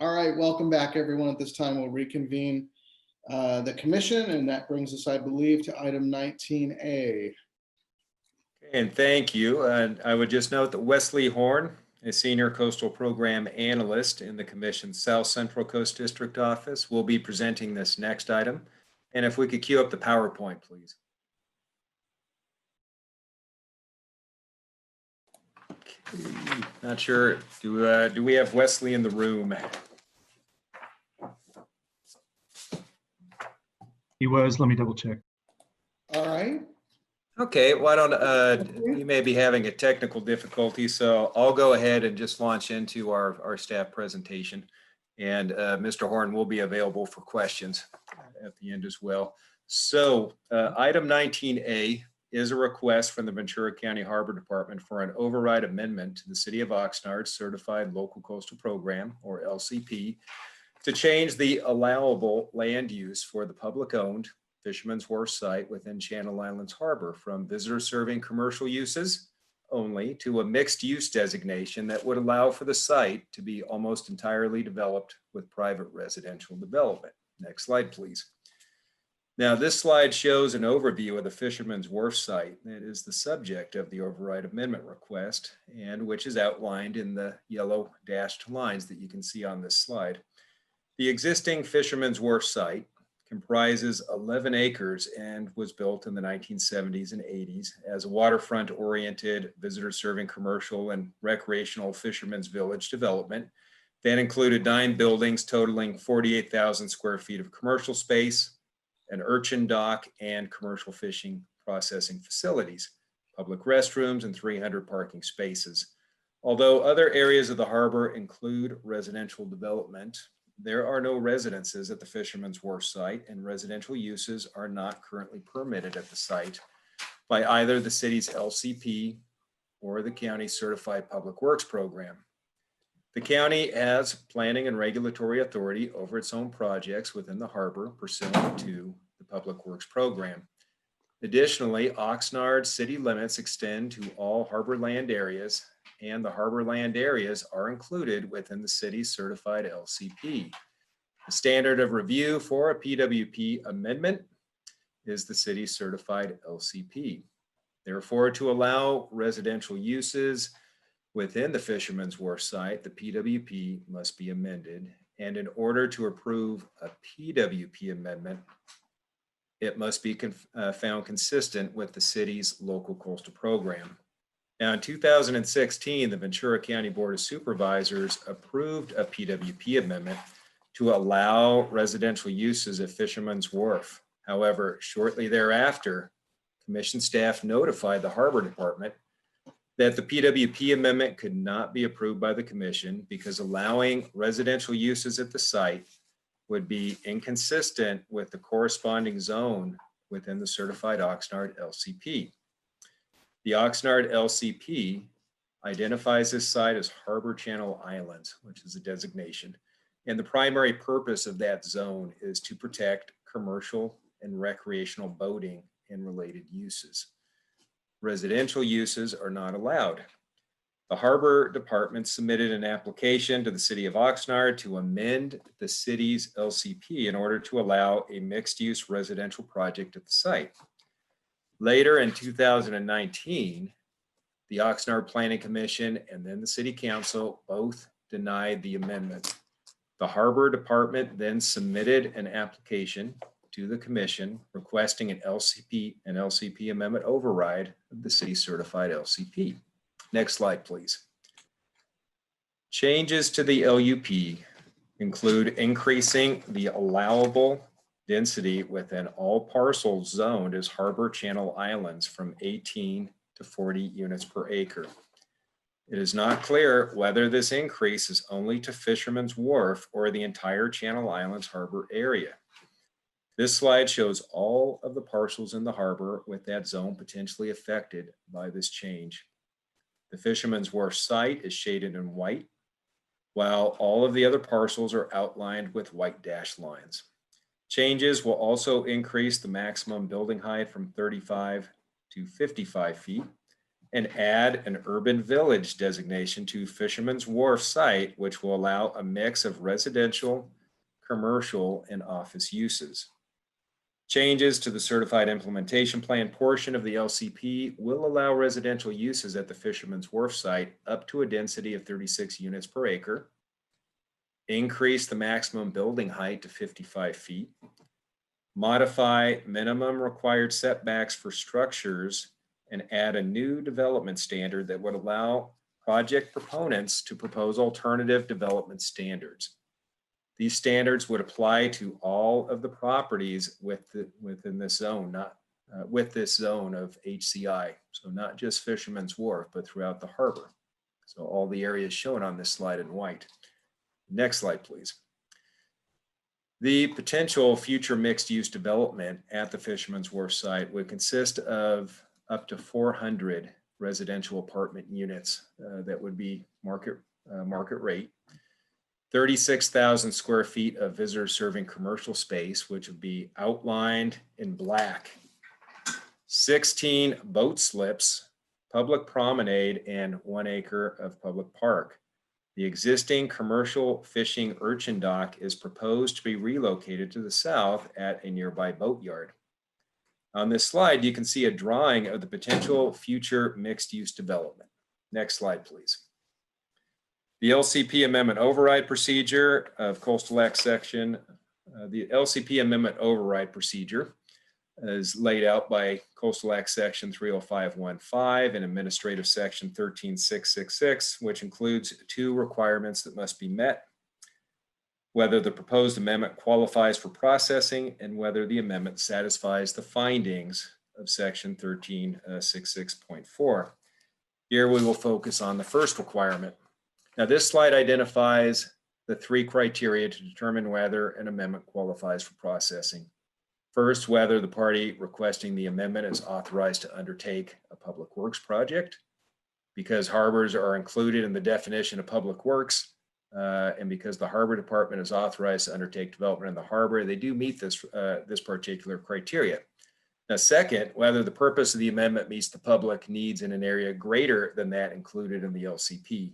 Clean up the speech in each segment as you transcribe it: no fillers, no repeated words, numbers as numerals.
All right, welcome back, everyone. At this time, we'll reconvene the commission, and that brings us, I believe, to item 19A. And thank you. And I would just note that Wesley Horn, a senior coastal program analyst in the commission's South Central Coast District office, will be presenting this next item. And if we could cue up the PowerPoint, please. Okay. Not sure. Do we have Wesley in the room? He was. Let me double check. All right. Okay, why don't you may be having a technical difficulty, so I'll go ahead and just launch into our staff presentation, and Mr. Horn will be available for questions at the end as well. So item 19A is a request from the Ventura County Harbor Department for an override amendment to the City of Oxnard Certified Local Coastal Program, or LCP, to change the allowable land use for the public-owned Fisherman's Wharf site within Channel Islands Harbor from visitor serving commercial uses only to a mixed use designation that would allow for the site to be almost entirely developed with private residential development. Next slide, please. Now, this slide shows an overview of the Fisherman's Wharf site that is the subject of the override amendment request, and which is outlined in the yellow dashed lines that you can see on this slide. The existing Fisherman's Wharf site comprises 11 acres and was built in the 1970s and 80s as a waterfront-oriented, visitor-serving commercial and recreational fisherman's village development that included 9 buildings totaling 48,000 square feet of commercial space, an urchin dock, and commercial fishing processing facilities, public restrooms, and 300 parking spaces. Although other areas of the harbor include residential development, there are no residences at the Fisherman's Wharf site, and residential uses are not currently permitted at the site by either the city's LCP or the county's Certified Public Works program. The county has planning and regulatory authority over its own projects within the harbor pursuant to the Public Works program. Additionally, Oxnard's city limits extend to all harbor land areas, and the harbor land areas are included within the city's certified LCP. The standard of review for a PWP amendment is the city's certified LCP. Therefore, to allow residential uses within the Fisherman's Wharf site, the PWP must be amended. And in order to approve a PWP amendment, it must be found consistent with the city's local coastal program. Now, in 2016, the Ventura County Board of Supervisors approved a PWP amendment to allow residential uses at Fisherman's Wharf. However, shortly thereafter, Commission staff notified the Harbor Department that the PWP amendment could not be approved by the Commission because allowing residential uses at the site would be inconsistent with the corresponding zone within the certified Oxnard LCP. The Oxnard LCP identifies this site as Harbor Channel Islands, which is a designation. And the primary purpose of that zone is to protect commercial and recreational boating and related uses. Residential uses are not allowed. The Harbor Department submitted an application to the City of Oxnard to amend the city's LCP in order to allow a mixed-use residential project at the site. Later in 2019, the Oxnard Planning Commission and then the City Council both denied the amendment. The Harbor Department then submitted an application to the Commission requesting an LCP amendment override of the city certified LCP. Next slide, please. Changes to the LUP include increasing the allowable density within all parcels zoned as Harbor Channel Islands from 18 to 40 units per acre. It is not clear whether this increase is only to Fisherman's Wharf or the entire Channel Islands Harbor area. This slide shows all of the parcels in the harbor with that zone potentially affected by this change. The Fisherman's Wharf site is shaded in white, while all of the other parcels are outlined with white dashed lines. Changes will also increase the maximum building height from 35 to 55 feet and add an urban village designation to Fisherman's Wharf site, which will allow a mix of residential, commercial, and office uses. Changes to the certified implementation plan portion of the LCP will allow residential uses at the Fisherman's Wharf site up to a density of 36 units per acre, increase the maximum building height to 55 feet, modify minimum required setbacks for structures, and add a new development standard that would allow project proponents to propose alternative development standards. These standards would apply to all of the properties within this zone, not with this zone of HCI. So not just Fisherman's Wharf, but throughout the harbor. So all the areas shown on this slide in white. Next slide, please. The potential future mixed-use development at the Fisherman's Wharf site would consist of up to 400 residential apartment units that would be market rate, 36,000 square feet of visitor serving commercial space, which would be outlined in black, 16 boat slips, public promenade, and 1 acre of public park. The existing commercial fishing urchin dock is proposed to be relocated to the south at a nearby boatyard. On this slide, you can see a drawing of the potential future mixed-use development. Next slide, please. The LCP Amendment Override Procedure of Coastal Act section. The LCP Amendment Override Procedure is laid out by Coastal Act section 30515 and Administrative section 13666, which includes 2 requirements that must be met: whether the proposed amendment qualifies for processing and whether the amendment satisfies the findings of section 1366.4. Here we will focus on the first requirement. Now, this slide identifies the 3 criteria to determine whether an amendment qualifies for processing. First, whether the party requesting the amendment is authorized to undertake a public works project. Because harbors are included in the definition of public works, and because the Harbor Department is authorized to undertake development in the harbor, they do meet this particular criteria. Now, second, whether the purpose of the amendment meets the public needs in an area greater than that included in the LCP.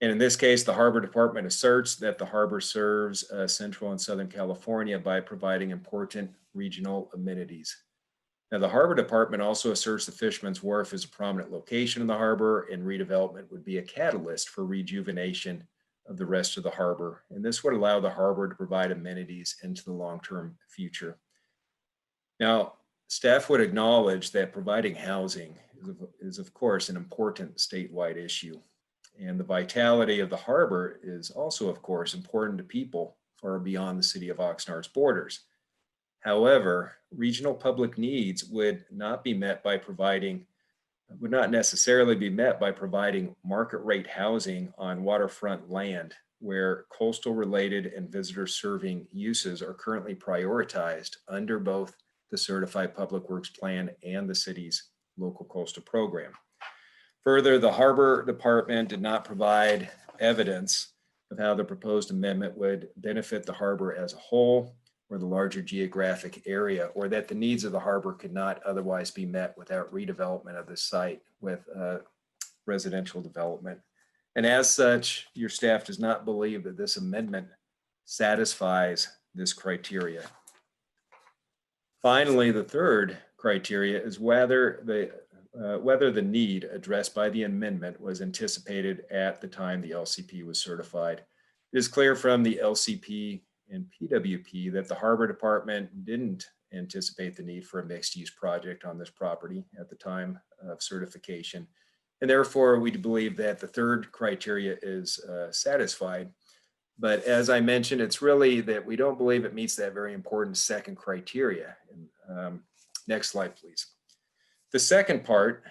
And in this case, the Harbor Department asserts that the harbor serves Central and Southern California by providing important regional amenities. Now, the Harbor Department also asserts the Fisherman's Wharf is a prominent location in the harbor, and redevelopment would be a catalyst for rejuvenation of the rest of the harbor. And this would allow the harbor to provide amenities into the long-term future. Now, staff would acknowledge that providing housing is of course an important statewide issue. And the vitality of the harbor is also, of course, important to people far beyond the City of Oxnard's borders. However, regional public needs would not necessarily be met by providing market rate housing on waterfront land where coastal related and visitor serving uses are currently prioritized under both the Certified Public Works Plan and the city's local coastal program. Further, the Harbor Department did not provide evidence of how the proposed amendment would benefit the harbor as a whole or the larger geographic area, or that the needs of the harbor could not otherwise be met without redevelopment of the site with residential development. And as such, your staff does not believe that this amendment satisfies this criteria. Finally, the third criteria is whether the need addressed by the amendment was anticipated at the time the LCP was certified. It is clear from the LCP and PWP that the Harbor Department didn't anticipate the need for a mixed-use project on this property at the time of certification. And therefore, we believe that the third criteria is satisfied. But as I mentioned, it's really that we don't believe it meets that very important second criteria. Next slide, please. The second part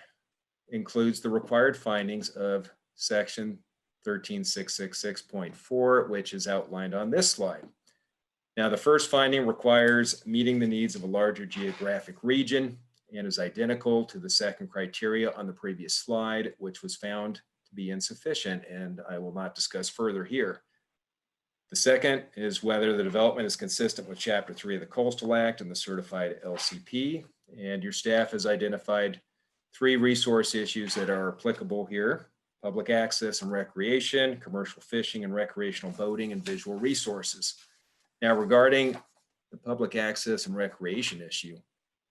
includes the required findings of section 13666.4, which is outlined on this slide. Now, the first finding requires meeting the needs of a larger geographic region and is identical to the second criteria on the previous slide, which was found to be insufficient, and I will not discuss further here. The second is whether the development is consistent with Chapter 3 of the Coastal Act and the certified LCP, and your staff has identified three resource issues that are applicable here: public access and recreation, commercial fishing and recreational boating, and visual resources. Now, regarding the public access and recreation issue,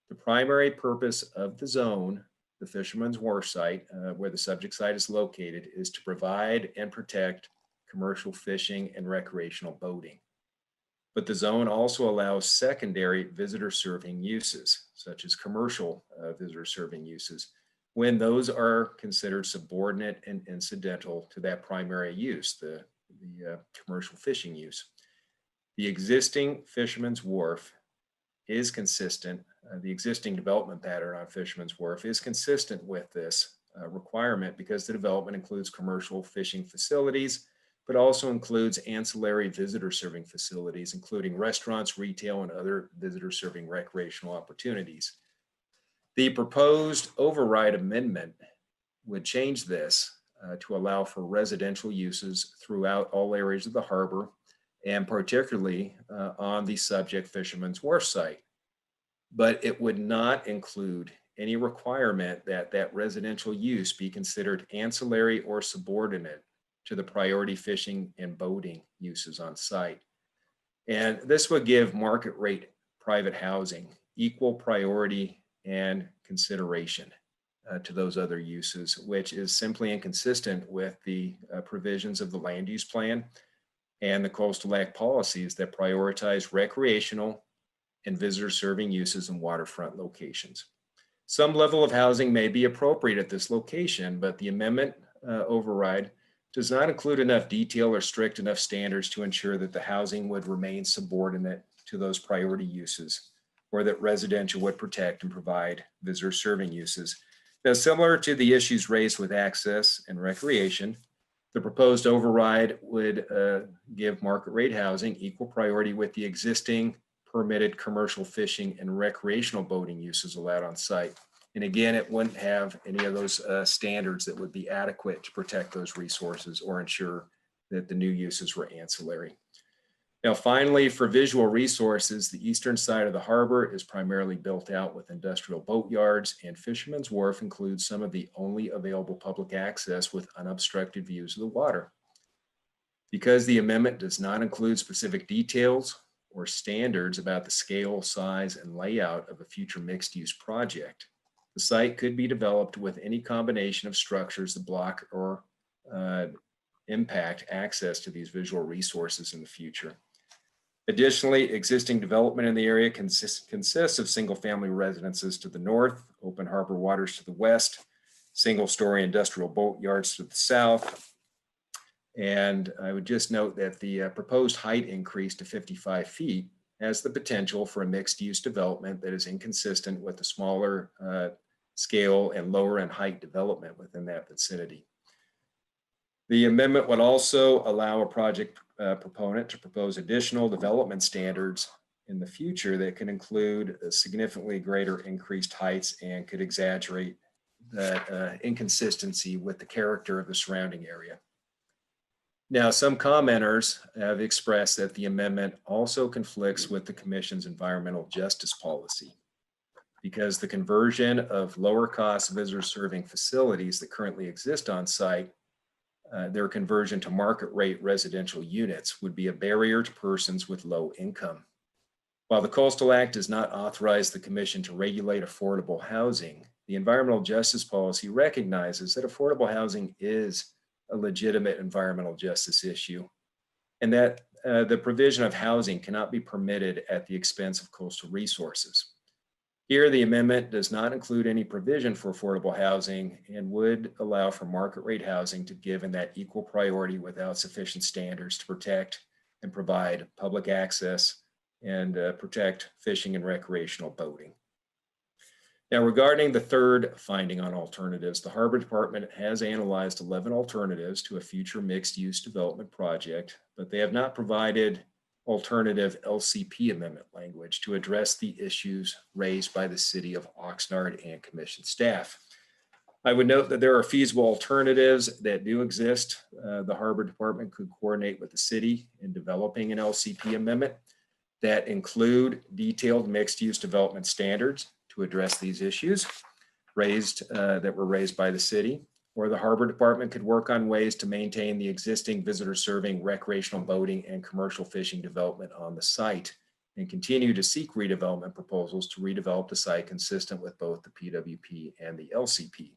the primary purpose of the zone, the Fisherman's Wharf site, where the subject site is located, is to provide and protect commercial fishing and recreational boating. But the zone also allows secondary visitor serving uses, such as commercial visitor serving uses, when those are considered subordinate and incidental to that primary use, the commercial fishing use. The existing Fisherman's Wharf is consistent. The existing development pattern on Fisherman's Wharf is consistent with this requirement because the development includes commercial fishing facilities, but also includes ancillary visitor serving facilities, including restaurants, retail, and other visitor serving recreational opportunities. The proposed override amendment would change this to allow for residential uses throughout all areas of the harbor, and particularly on the subject Fisherman's Wharf site. But it would not include any requirement that that residential use be considered ancillary or subordinate to the priority fishing and boating uses on site. And this would give market rate private housing equal priority and consideration to those other uses, which is simply inconsistent with the provisions of the land use plan and the Coastal Act policies that prioritize recreational and visitor serving uses in waterfront locations. Some level of housing may be appropriate at this location, but the amendment override does not include enough detail or strict enough standards to ensure that the housing would remain subordinate to those priority uses, or that residential would protect and provide visitor serving uses. Now, similar to the issues raised with access and recreation, the proposed override would give market rate housing equal priority with the existing permitted commercial fishing and recreational boating uses allowed on site. And again, it wouldn't have any of those standards that would be adequate to protect those resources or ensure that the new uses were ancillary. Now, finally, for visual resources, the eastern side of the harbor is primarily built out with industrial boat yards, and Fisherman's Wharf includes some of the only available public access with unobstructed views of the water. Because the amendment does not include specific details or standards about the scale, size, and layout of a future mixed-use project, the site could be developed with any combination of structures that block or impact access to these visual resources in the future. Additionally, existing development in the area consists of single-family residences to the north, open harbor waters to the west, single-story industrial boat yards to the south. And I would just note that the proposed height increase to 55 feet has the potential for a mixed-use development that is inconsistent with the smaller scale and lower end height development within that vicinity. The amendment would also allow a project proponent to propose additional development standards in the future that could include a significantly greater increased heights and could exaggerate that inconsistency with the character of the surrounding area. Now, some commenters have expressed that the amendment also conflicts with the Commission's environmental justice policy, because the conversion of lower cost visitor serving facilities that currently exist on site, their conversion to market rate residential units would be a barrier to persons with low income. While the Coastal Act does not authorize the Commission to regulate affordable housing, the environmental justice policy recognizes that affordable housing is a legitimate environmental justice issue, and that the provision of housing cannot be permitted at the expense of coastal resources. Here, the amendment does not include any provision for affordable housing and would allow for market rate housing to be given that equal priority without sufficient standards to protect and provide public access and protect fishing and recreational boating. Now, regarding the third finding on alternatives, the Harbor Department has analyzed 11 alternatives to a future mixed-use development project, but they have not provided alternative LCP amendment language to address the issues raised by the City of Oxnard and Commission staff. I would note that there are feasible alternatives that do exist. The Harbor Department could coordinate with the city in developing an LCP amendment that include detailed mixed-use development standards to address these issues. that were raised by the city, or the Harbor Department could work on ways to maintain the existing visitor serving recreational boating and commercial fishing development on the site and continue to seek redevelopment proposals to redevelop the site consistent with both the PWP and the LCP.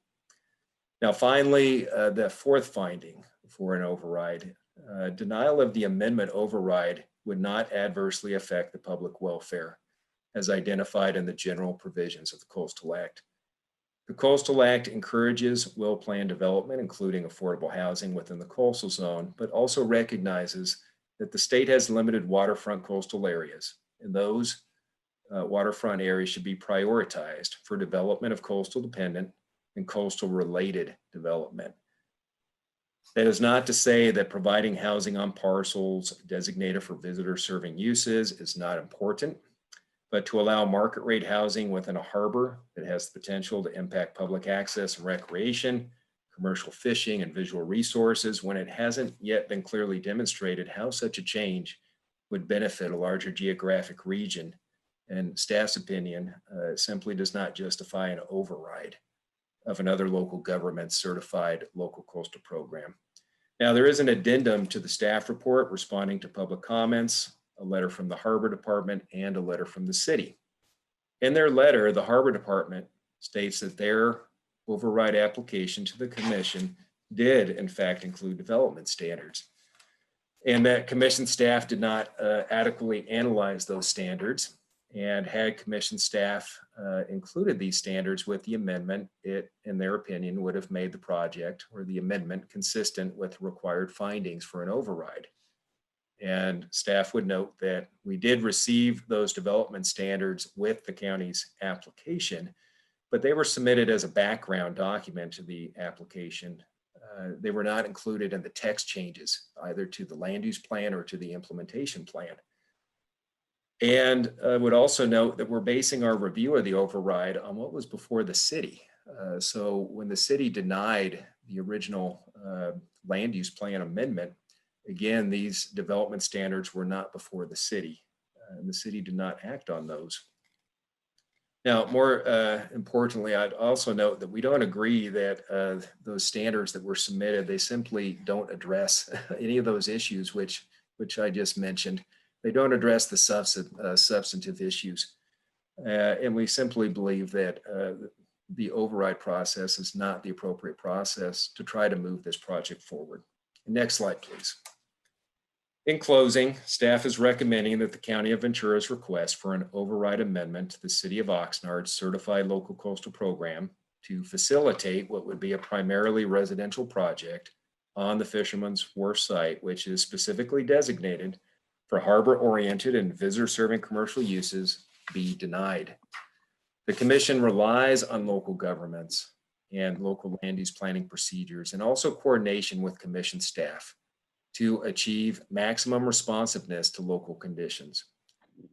Now, finally, the fourth finding for an override, denial of the amendment override would not adversely affect the public welfare as identified in the general provisions of the Coastal Act. The Coastal Act encourages well-planned development, including affordable housing within the coastal zone, but also recognizes that the state has limited waterfront coastal areas, and those waterfront areas should be prioritized for development of coastal dependent and coastal related development. That is not to say that providing housing on parcels designated for visitor serving uses is not important, but to allow market rate housing within a harbor that has the potential to impact public access and recreation, commercial fishing, and visual resources when it hasn't yet been clearly demonstrated how such a change would benefit a larger geographic region, and staff's opinion simply does not justify an override of another local government certified local coastal program. Now, there is an addendum to the staff report responding to public comments, a letter from the Harbor Department, and a letter from the city. In their letter, the Harbor Department states that their override application to the commission did in fact include development standards, and that commission staff did not adequately analyze those standards, and had commission staff included these standards with the amendment, it, in their opinion, would have made the project or the amendment consistent with required findings for an override. And staff would note that we did receive those development standards with the county's application, but they were submitted as a background document to the application. They were not included in the text changes, either to the land use plan or to the implementation plan. And I would also note that we're basing our review of the override on what was before the city. So when the city denied the original land use plan amendment, again, these development standards were not before the city, and the city did not act on those. Now, more importantly, I'd also note that we don't agree that those standards that were submitted, they simply don't address any of those issues which I just mentioned. They don't address the substantive issues. And we simply believe that the override process is not the appropriate process to try to move this project forward. Next slide, please. In closing, staff is recommending that the County of Ventura's request for an override amendment to the City of Oxnard's Certified Local Coastal Program to facilitate what would be a primarily residential project on the Fisherman's Wharf site, which is specifically designated for harbor-oriented and visitor-serving commercial uses, be denied. The Commission relies on local governments and local land use planning procedures, and also coordination with Commission staff to achieve maximum responsiveness to local conditions.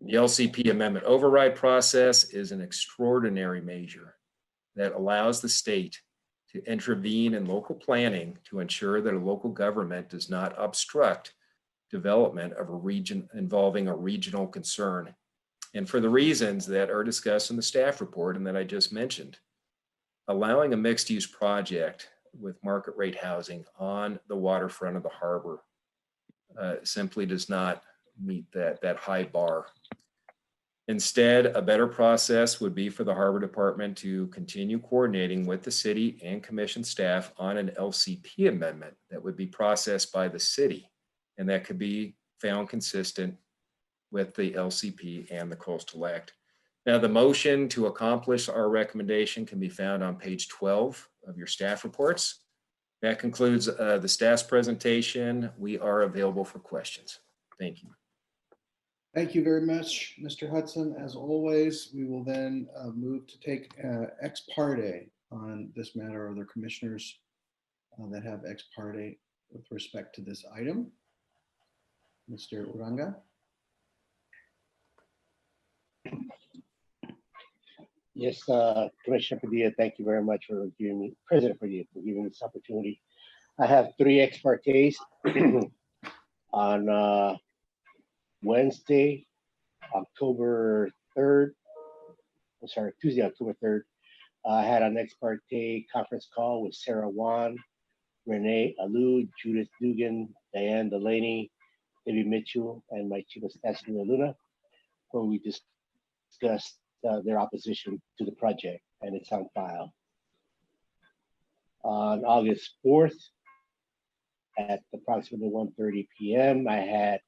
The LCP amendment override process is an extraordinary measure that allows the state to intervene in local planning to ensure that a local government does not obstruct development of a region involving a regional concern. And for the reasons that are discussed in the staff report and that I just mentioned, allowing a mixed use project with market rate housing on the waterfront of the harbor simply does not meet that high bar. Instead, a better process would be for the Harbor Department to continue coordinating with the city and commission staff on an LCP amendment that would be processed by the city, and that could be found consistent with the LCP and the Coastal Act. Now, the motion to accomplish our recommendation can be found on page 12 of your staff reports. That concludes the staff's presentation. We are available for questions. Thank you. Thank you very much, Mr. Hudson. As always, we will then move to take ex parte on this matter. Are there commissioners that have ex parte with respect to this item? Mr. Uranga? Yes, Commissioner Padilla, thank you very much for giving me, President Padilla, for giving me this opportunity. I have 3 ex partes on Wednesday, October 3rd. I'm sorry, Tuesday, October 3rd. I had an ex parte conference call with Sarah Wan, Renee Alou, Judith Dugan, Diane Delaney, Debbie Mitchell, and my chief of staff, Selena Luna, where we discussed their opposition to the project, and it's on file. On August 4th, at approximately 1:30 p.m., I had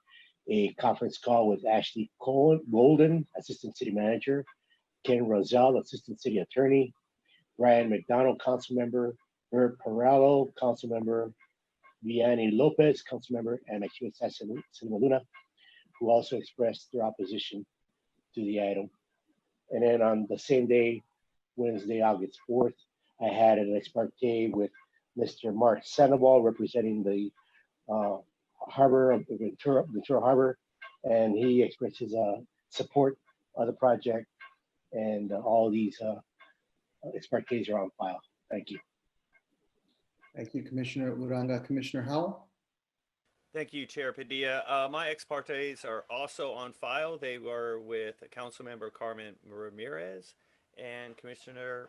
a conference call with Ashley Golden, Assistant City Manager, Ken Roselle, Assistant City Attorney, Ryan McDonald, Council Member, Bert Perallo, Council Member, Vianney Lopez, Council Member, and my chief of staff, Selena Luna, who also expressed their opposition to the item. And then on the same day, Wednesday, August 4th, I had an ex parte with Mr. Mark Sandoval, representing the harbor of Ventura Harbor, and he expressed his support of the project, and all these ex partes are on file. Thank you. Thank you, Commissioner Uranga. Commissioner Howell? Thank you, Chair Padilla. My ex partes are also on file. They were with Councilmember Carmen Ramirez and Commissioner,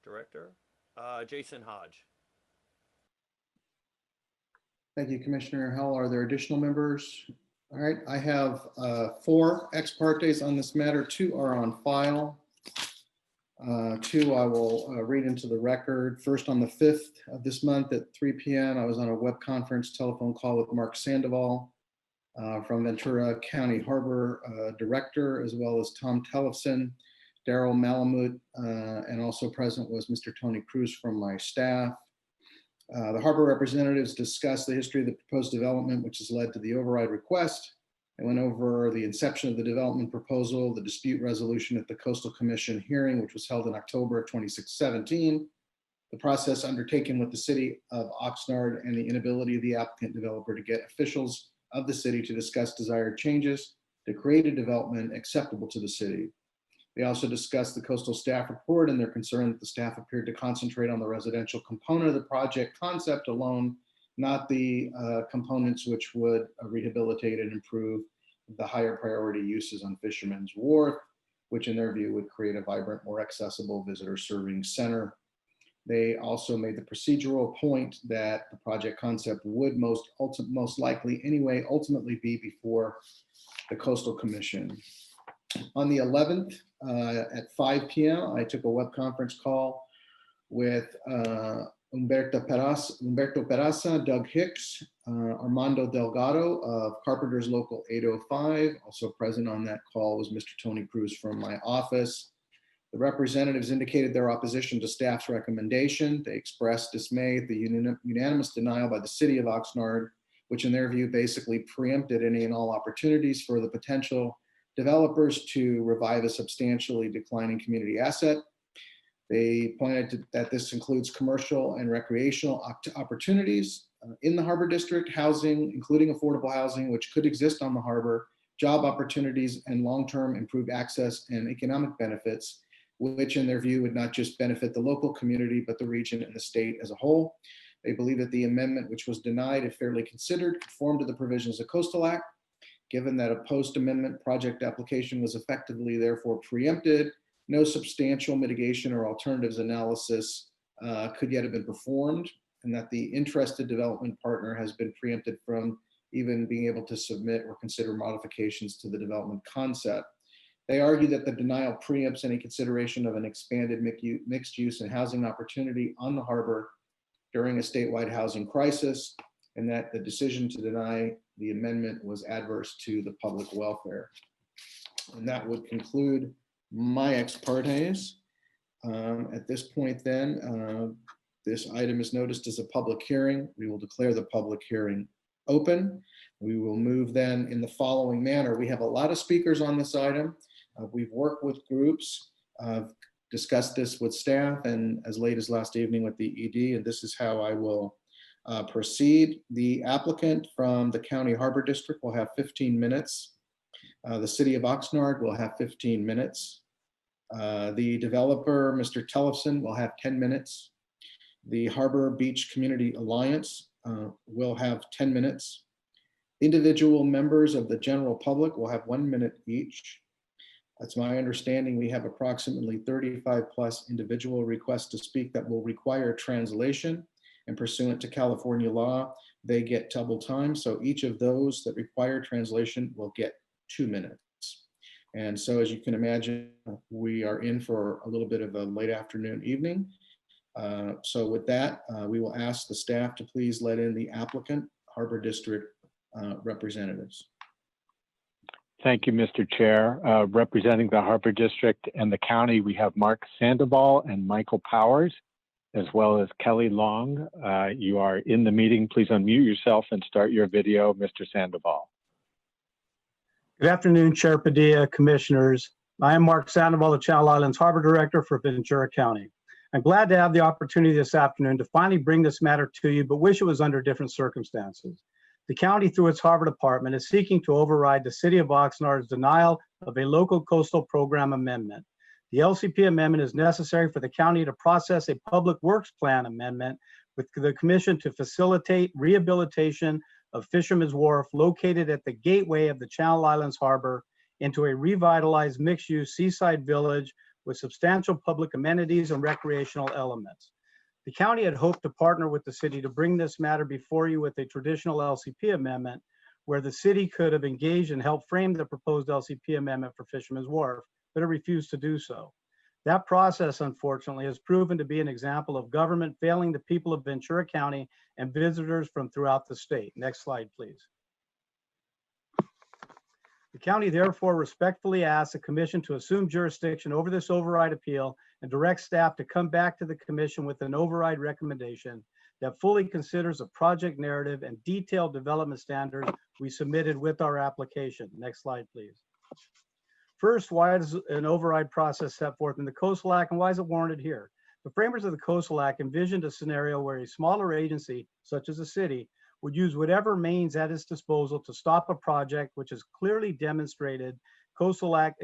Director, Jason Hodge. Thank you, Commissioner Howell. Are there additional members? All right, I have 4 ex partes on this matter. 2 are on file. 2 I will read into the record. First, on the 5th of this month at 3 p.m., I was on a web conference telephone call with Mark Sandoval from Ventura County Harbor Director, as well as Tom Tellefson, Daryl Malamud, and also present was Mr. Tony Cruz from my staff. The harbor representatives discussed the history of the proposed development, which has led to the override request. I went over the inception of the development proposal, the dispute resolution at the Coastal Commission hearing, which was held in October of 2017, the process undertaken with the City of Oxnard, and the inability of the applicant developer to get officials of the city to discuss desired changes to create a development acceptable to the city. They also discussed the coastal staff report and their concern that the staff appeared to concentrate on the residential component of the project concept alone, not the components which would rehabilitate and improve the higher priority uses on Fisherman's Wharf, which in their view would create a vibrant, more accessible visitor serving center. They also made the procedural point that the project concept would most likely anyway ultimately be before the Coastal Commission. On the 11th at 5 p.m., I took a web conference call with Humberto Peraza, Doug Hicks, Armando Delgado of Carpenters Local 805. Also present on that call was Mr. Tony Cruz from my office. The representatives indicated their opposition to staff's recommendation. They expressed dismay at the unanimous denial by the City of Oxnard, which in their view basically preempted any and all opportunities for the potential developers to revive a substantially declining community asset. They pointed to that this includes commercial and recreational opportunities in the Harbor District, housing, including affordable housing, which could exist on the harbor, job opportunities, and long-term improved access and economic benefits, which in their view would not just benefit the local community, but the region and the state as a whole. They believe that the amendment, which was denied, if fairly considered, conformed to the provisions of the Coastal Act. Given that a post-amendment project application was effectively therefore preempted, no substantial mitigation or alternatives analysis could yet have been performed, and that the interested development partner has been preempted from even being able to submit or consider modifications to the development concept. They argue that the denial preempts any consideration of an expanded mixed use and housing opportunity on the harbor during a statewide housing crisis, and that the decision to deny the amendment was adverse to the public welfare. And that would conclude my ex partes. At this point then, this item is noticed as a public hearing. We will declare the public hearing open. We will move then in the following manner. We have a lot of speakers on this item. We've worked with groups, discussed this with staff, and as late as last evening with the ED, and this is how I will proceed. The applicant from the County Harbor District will have 15 minutes. The City of Oxnard will have 15 minutes. The developer, Mr. Tellefson, will have 10 minutes. The Harbor Beach Community Alliance will have 10 minutes. Individual members of the general public will have 1 minute each. It's my understanding we have approximately 35 plus individual requests to speak that will require translation, and pursuant to California law, they get double time. So each of those that require translation will get 2 minutes. And so as you can imagine, we are in for a little bit of a late afternoon evening. So with that, we will ask the staff to please let in the applicant, Harbor District representatives. Thank you, Mr. Chair. Representing the Harbor District and the county, we have Mark Sandoval and Michael Powers, as well as Kelly Long. You are in the meeting. Please unmute yourself and start your video, Mr. Sandoval. Good afternoon, Chair Padilla, Commissioners. I am Mark Sandoval, the Channel Islands Harbor Director for Ventura County. I'm glad to have the opportunity this afternoon to finally bring this matter to you, but wish it was under different circumstances. The county, through its Harbor Department, is seeking to override the City of Oxnard's denial of a local coastal program amendment. The LCP amendment is necessary for the county to process a public works plan amendment with the commission to facilitate rehabilitation of Fisherman's Wharf located at the gateway of the Channel Islands Harbor into a revitalized mixed-use seaside village with substantial public amenities and recreational elements. The county had hoped to partner with the city to bring this matter before you with a traditional LCP amendment where the city could have engaged and helped frame the proposed LCP amendment for Fisherman's Wharf, but it refused to do so. That process, unfortunately, has proven to be an example of government failing the people of Ventura County and visitors from throughout the state. Next slide, please. The county therefore respectfully asks the commission to assume jurisdiction over this override appeal and direct staff to come back to the commission with an override recommendation that fully considers the project narrative and detailed development standards we submitted with our application. Next slide, please. First, why is an override process set forth in the Coastal Act and why is it warranted here? The framers of the Coastal Act envisioned a scenario where a smaller agency, such as a city, would use whatever means at its disposal to stop a project which has clearly demonstrated Coastal Act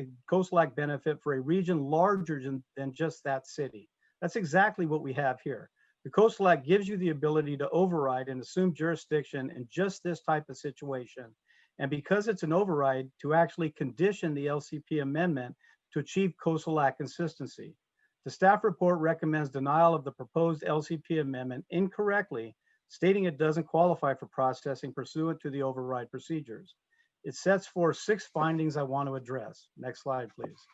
benefit for a region larger than just that city. That's exactly what we have here. The Coastal Act gives you the ability to override and assume jurisdiction in just this type of situation. And because it's an override, to actually condition the LCP amendment to achieve Coastal Act consistency. The staff report recommends denial of the proposed LCP amendment incorrectly, stating it doesn't qualify for processing pursuant to the override procedures. It sets forth 6 findings I want to address. Next slide, please.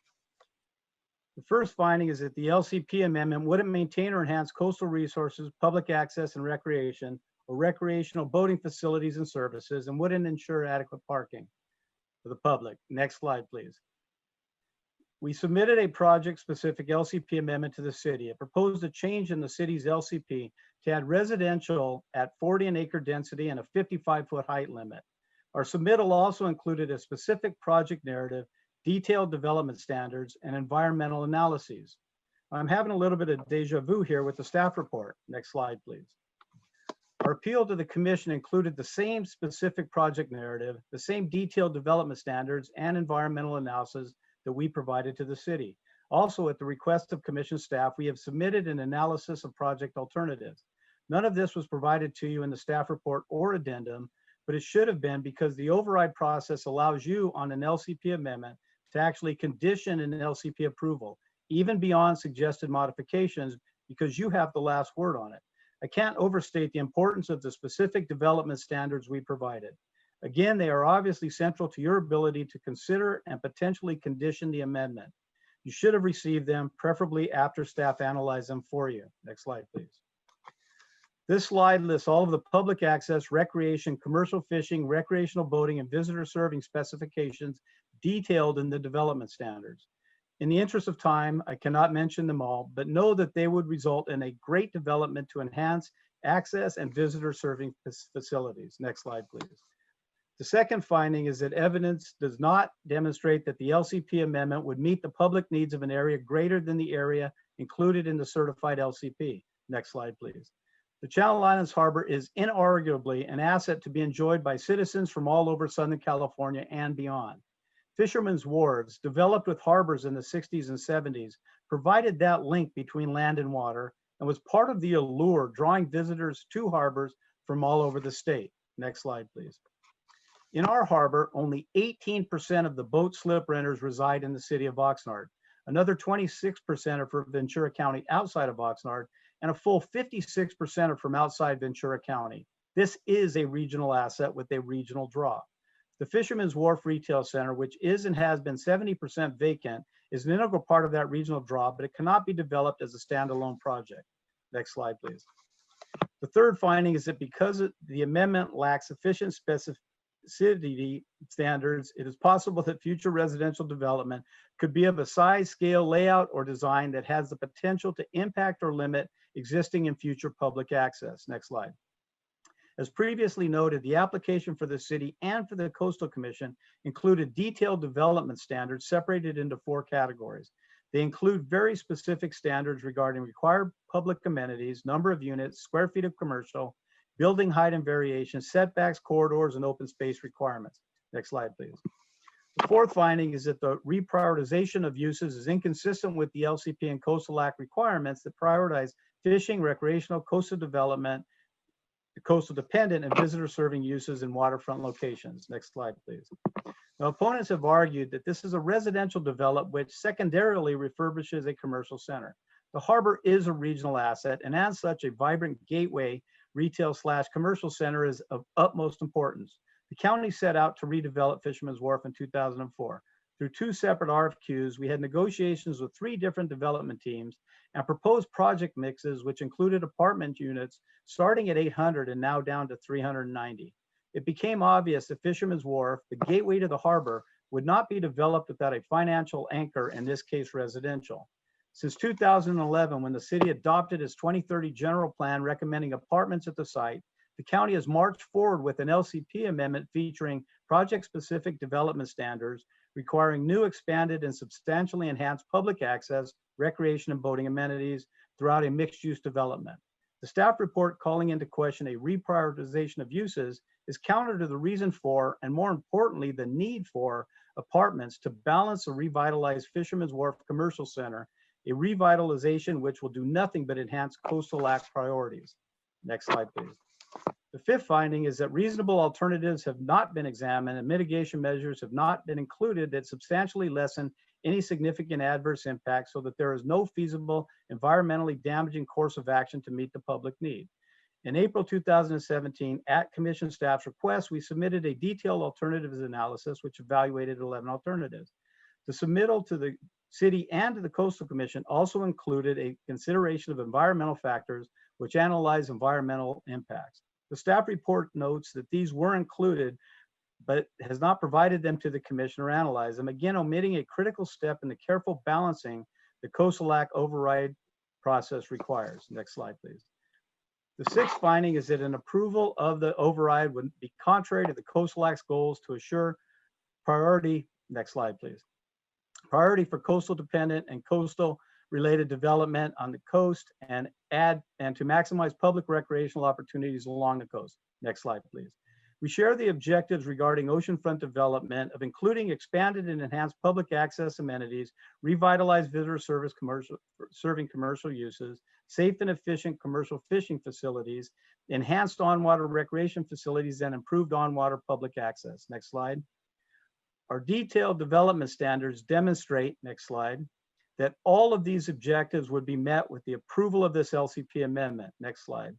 The first finding is that the LCP amendment wouldn't maintain or enhance coastal resources, public access and recreation, or recreational boating facilities and services, and wouldn't ensure adequate parking for the public. Next slide, please. We submitted a project-specific LCP amendment to the city. It proposed a change in the city's LCP to add residential at 40 an acre density and a 55-foot height limit. Our submittal also included a specific project narrative, detailed development standards, and environmental analyses. I'm having a little bit of deja vu here with the staff report. Next slide, please. Our appeal to the commission included the same specific project narrative, the same detailed development standards and environmental analysis that we provided to the city. Also, at the request of commission staff, we have submitted an analysis of project alternatives. None of this was provided to you in the staff report or addendum, but it should have been because the override process allows you on an LCP amendment to actually condition an LCP approval, even beyond suggested modifications, because you have the last word on it. I can't overstate the importance of the specific development standards we provided. Again, they are obviously central to your ability to consider and potentially condition the amendment. You should have received them, preferably after staff analyzed them for you. Next slide, please. This slide lists all of the public access, recreation, commercial fishing, recreational boating, and visitor serving specifications detailed in the development standards. In the interest of time, I cannot mention them all, but know that they would result in a great development to enhance access and visitor serving facilities. Next slide, please. The second finding is that evidence does not demonstrate that the LCP amendment would meet the public needs of an area greater than the area included in the certified LCP. Next slide, please. The Channel Islands Harbor is inarguably an asset to be enjoyed by citizens from all over Southern California and beyond. Fisherman's wharves, developed with harbors in the 60s and 70s, provided that link between land and water and was part of the allure drawing visitors to harbors from all over the state. Next slide, please. In our harbor, only 18% of the boat slip renters reside in the city of Oxnard. Another 26% are from Ventura County outside of Oxnard, and a full 56% are from outside Ventura County. This is a regional asset with a regional draw. The Fisherman's Wharf Retail Center, which is and has been 70% vacant, is an integral part of that regional draw, but it cannot be developed as a standalone project. Next slide, please. The third finding is that because the amendment lacks sufficient specificity standards, it is possible that future residential development could be of a size, scale, layout, or design that has the potential to impact or limit existing and future public access. Next slide. As previously noted, the application for the city and for the Coastal Commission included detailed development standards separated into 4 categories. They include very specific standards regarding required public amenities, number of units, square feet of commercial, building height and variation, setbacks, corridors, and open space requirements. Next slide, please. The fourth finding is that the reprioritization of uses is inconsistent with the LCP and Coastal Act requirements that prioritize fishing, recreational, coastal development, coastal dependent, and visitor serving uses in waterfront locations. Next slide, please. Now, opponents have argued that this is a residential development which secondarily refurbishes a commercial center. The harbor is a regional asset, and as such, a vibrant gateway retail/commercial center is of utmost importance. The county set out to redevelop Fisherman's Wharf in 2004. Through 2 separate RFQs, we had negotiations with 3 different development teams and proposed project mixes, which included apartment units starting at 800 and now down to 390. It became obvious that Fisherman's Wharf, the gateway to the harbor, would not be developed without a financial anchor, in this case residential. Since 2011, when the city adopted its 2030 general plan recommending apartments at the site, the county has marched forward with an LCP amendment featuring project-specific development standards requiring new, expanded, and substantially enhanced public access, recreation, and boating amenities throughout a mixed-use development. The staff report calling into question a reprioritization of uses is counter to the reason for, and more importantly, the need for apartments to balance a revitalized Fisherman's Wharf Commercial Center, a revitalization which will do nothing but enhance Coastal Act priorities. Next slide, please. The fifth finding is that reasonable alternatives have not been examined and mitigation measures have not been included that substantially lessen any significant adverse impact so that there is no feasible environmentally damaging course of action to meet the public need. In April 2017, at Commission staff's request, we submitted a detailed alternatives analysis which evaluated 11 alternatives. The submittal to the city and to the Coastal Commission also included a consideration of environmental factors which analyze environmental impacts. The staff report notes that these were included, but has not provided them to the commission or analyzed them, again omitting a critical step in the careful balancing the Coastal Act override process requires. Next slide, please. The sixth finding is that an approval of the override would be contrary to the Coastal Act's goals to assure priority, next slide, please, priority for coastal dependent and coastal related development on the coast and to maximize public recreational opportunities along the coast. Next slide, please. We share the objectives regarding oceanfront development of including expanded and enhanced public access amenities, revitalized visitor service serving commercial uses, safe and efficient commercial fishing facilities, enhanced on-water recreation facilities, and improved on-water public access. Next slide. Our detailed development standards demonstrate, next slide, that all of these objectives would be met with the approval of this LCP amendment. Next slide.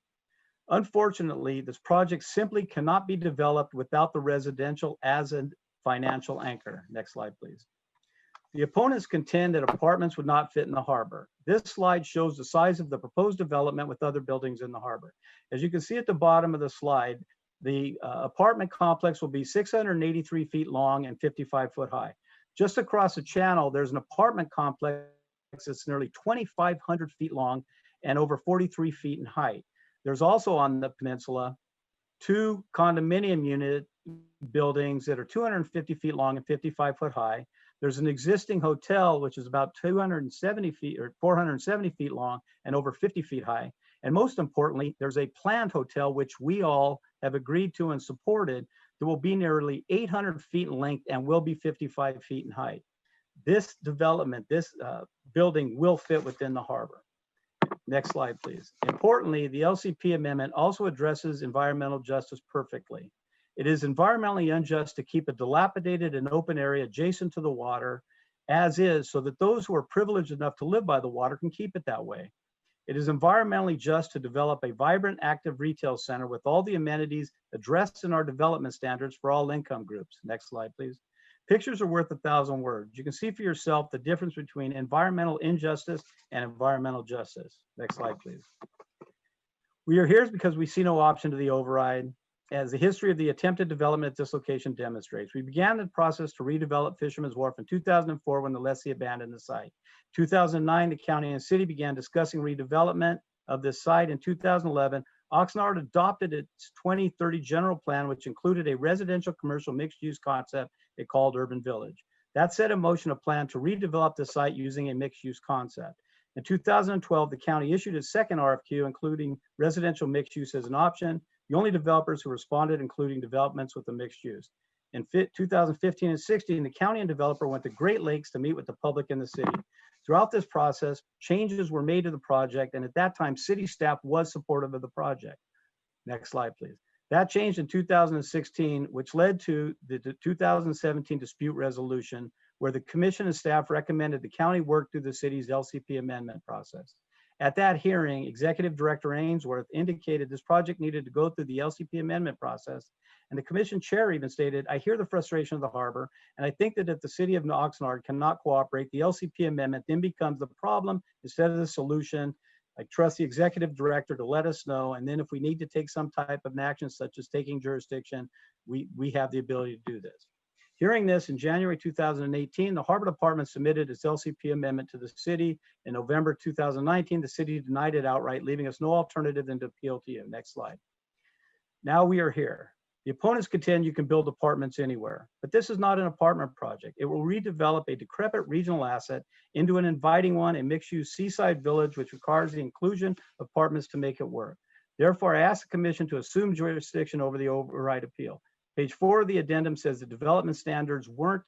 Unfortunately, this project simply cannot be developed without the residential as a financial anchor. Next slide, please. The opponents contend that apartments would not fit in the harbor. This slide shows the size of the proposed development with other buildings in the harbor. As you can see at the bottom of the slide, the apartment complex will be 683 feet long and 55 foot high. Just across the channel, there's an apartment complex that's nearly 2,500 feet long and over 43 feet in height. There's also on the peninsula 2 condominium unit buildings that are 250 feet long and 55 foot high. There's an existing hotel, which is about 270 feet or 470 feet long and over 50 feet high. And most importantly, there's a planned hotel, which we all have agreed to and supported, that will be nearly 800 feet in length and will be 55 feet in height. This development, this building will fit within the harbor. Next slide, please. Importantly, the LCP amendment also addresses environmental justice perfectly. It is environmentally unjust to keep a dilapidated and open area adjacent to the water as is, so that those who are privileged enough to live by the water can keep it that way. It is environmentally just to develop a vibrant, active retail center with all the amenities addressed in our development standards for all income groups. Next slide, please. Pictures are worth 1,000 words. You can see for yourself the difference between environmental injustice and environmental justice. Next slide, please. We are here because we see no option to the override, as the history of the attempted development at this location demonstrates. We began the process to redevelop Fisherman's Wharf in 2004 when the lessee abandoned the site. 2009, the county and city began discussing redevelopment of this site. In 2011, Oxnard adopted its 2030 general plan, which included a residential commercial mixed-use concept it called Urban Village. That set in motion a plan to redevelop the site using a mixed-use concept. In 2012, the county issued its second RFQ, including residential mixed use as an option. The only developers who responded, including developments with a mixed use. In 2015 and 16, the county and developer went to Great Lakes to meet with the public in the city. Throughout this process, changes were made to the project, and at that time, city staff was supportive of the project. Next slide, please. That changed in 2016, which led to the 2017 dispute resolution, where the commission and staff recommended the county work through the city's LCP amendment process. At that hearing, Executive Director Ainsworth indicated this project needed to go through the LCP amendment process, and the commission chair even stated, "I hear the frustration of the harbor, and I think that if the city of Oxnard cannot cooperate, the LCP amendment then becomes the problem instead of the solution. I trust the executive director to let us know, and then if we need to take some type of action, such as taking jurisdiction, we have the ability to do this." Hearing this in January 2018, the Harbor Department submitted its LCP amendment to the city. In November 2019, the city denied it outright, leaving us no alternative than to appeal to you. Next slide. Now we are here. The opponents contend you can build apartments anywhere, but this is not an apartment project. It will redevelop a decrepit regional asset into an inviting one, a mixed-use seaside village, which requires the inclusion of apartments to make it work. Therefore, I ask the commission to assume jurisdiction over the override appeal. Page 4 of the addendum says the development standards weren't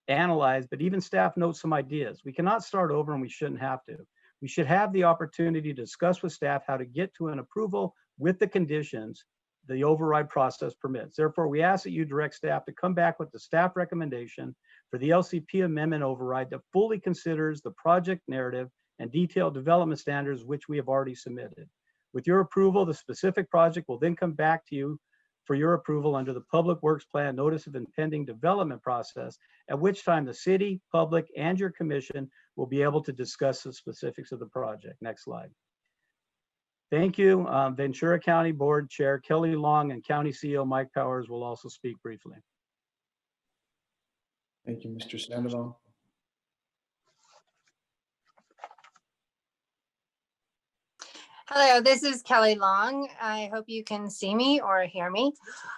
analyzed, but even staff notes some ideas. We cannot start over, and we shouldn't have to. We should have the opportunity to discuss with staff how to get to an approval with the conditions the override process permits. Therefore, we ask that you direct staff to come back with the staff recommendation for the LCP amendment override that fully considers the project narrative and detailed development standards which we have already submitted. With your approval, the specific project will then come back to you for your approval under the Public Works Plan Notice of Impending Development process, at which time the city, public, and your commission will be able to discuss the specifics of the project. Next slide. Thank you. Ventura County Board Chair Kelly Long and County CEO Mike Powers will also speak briefly. Thank you, Mr. Sandoval. Hello, this is Kelly Long. I hope you can see me or hear me.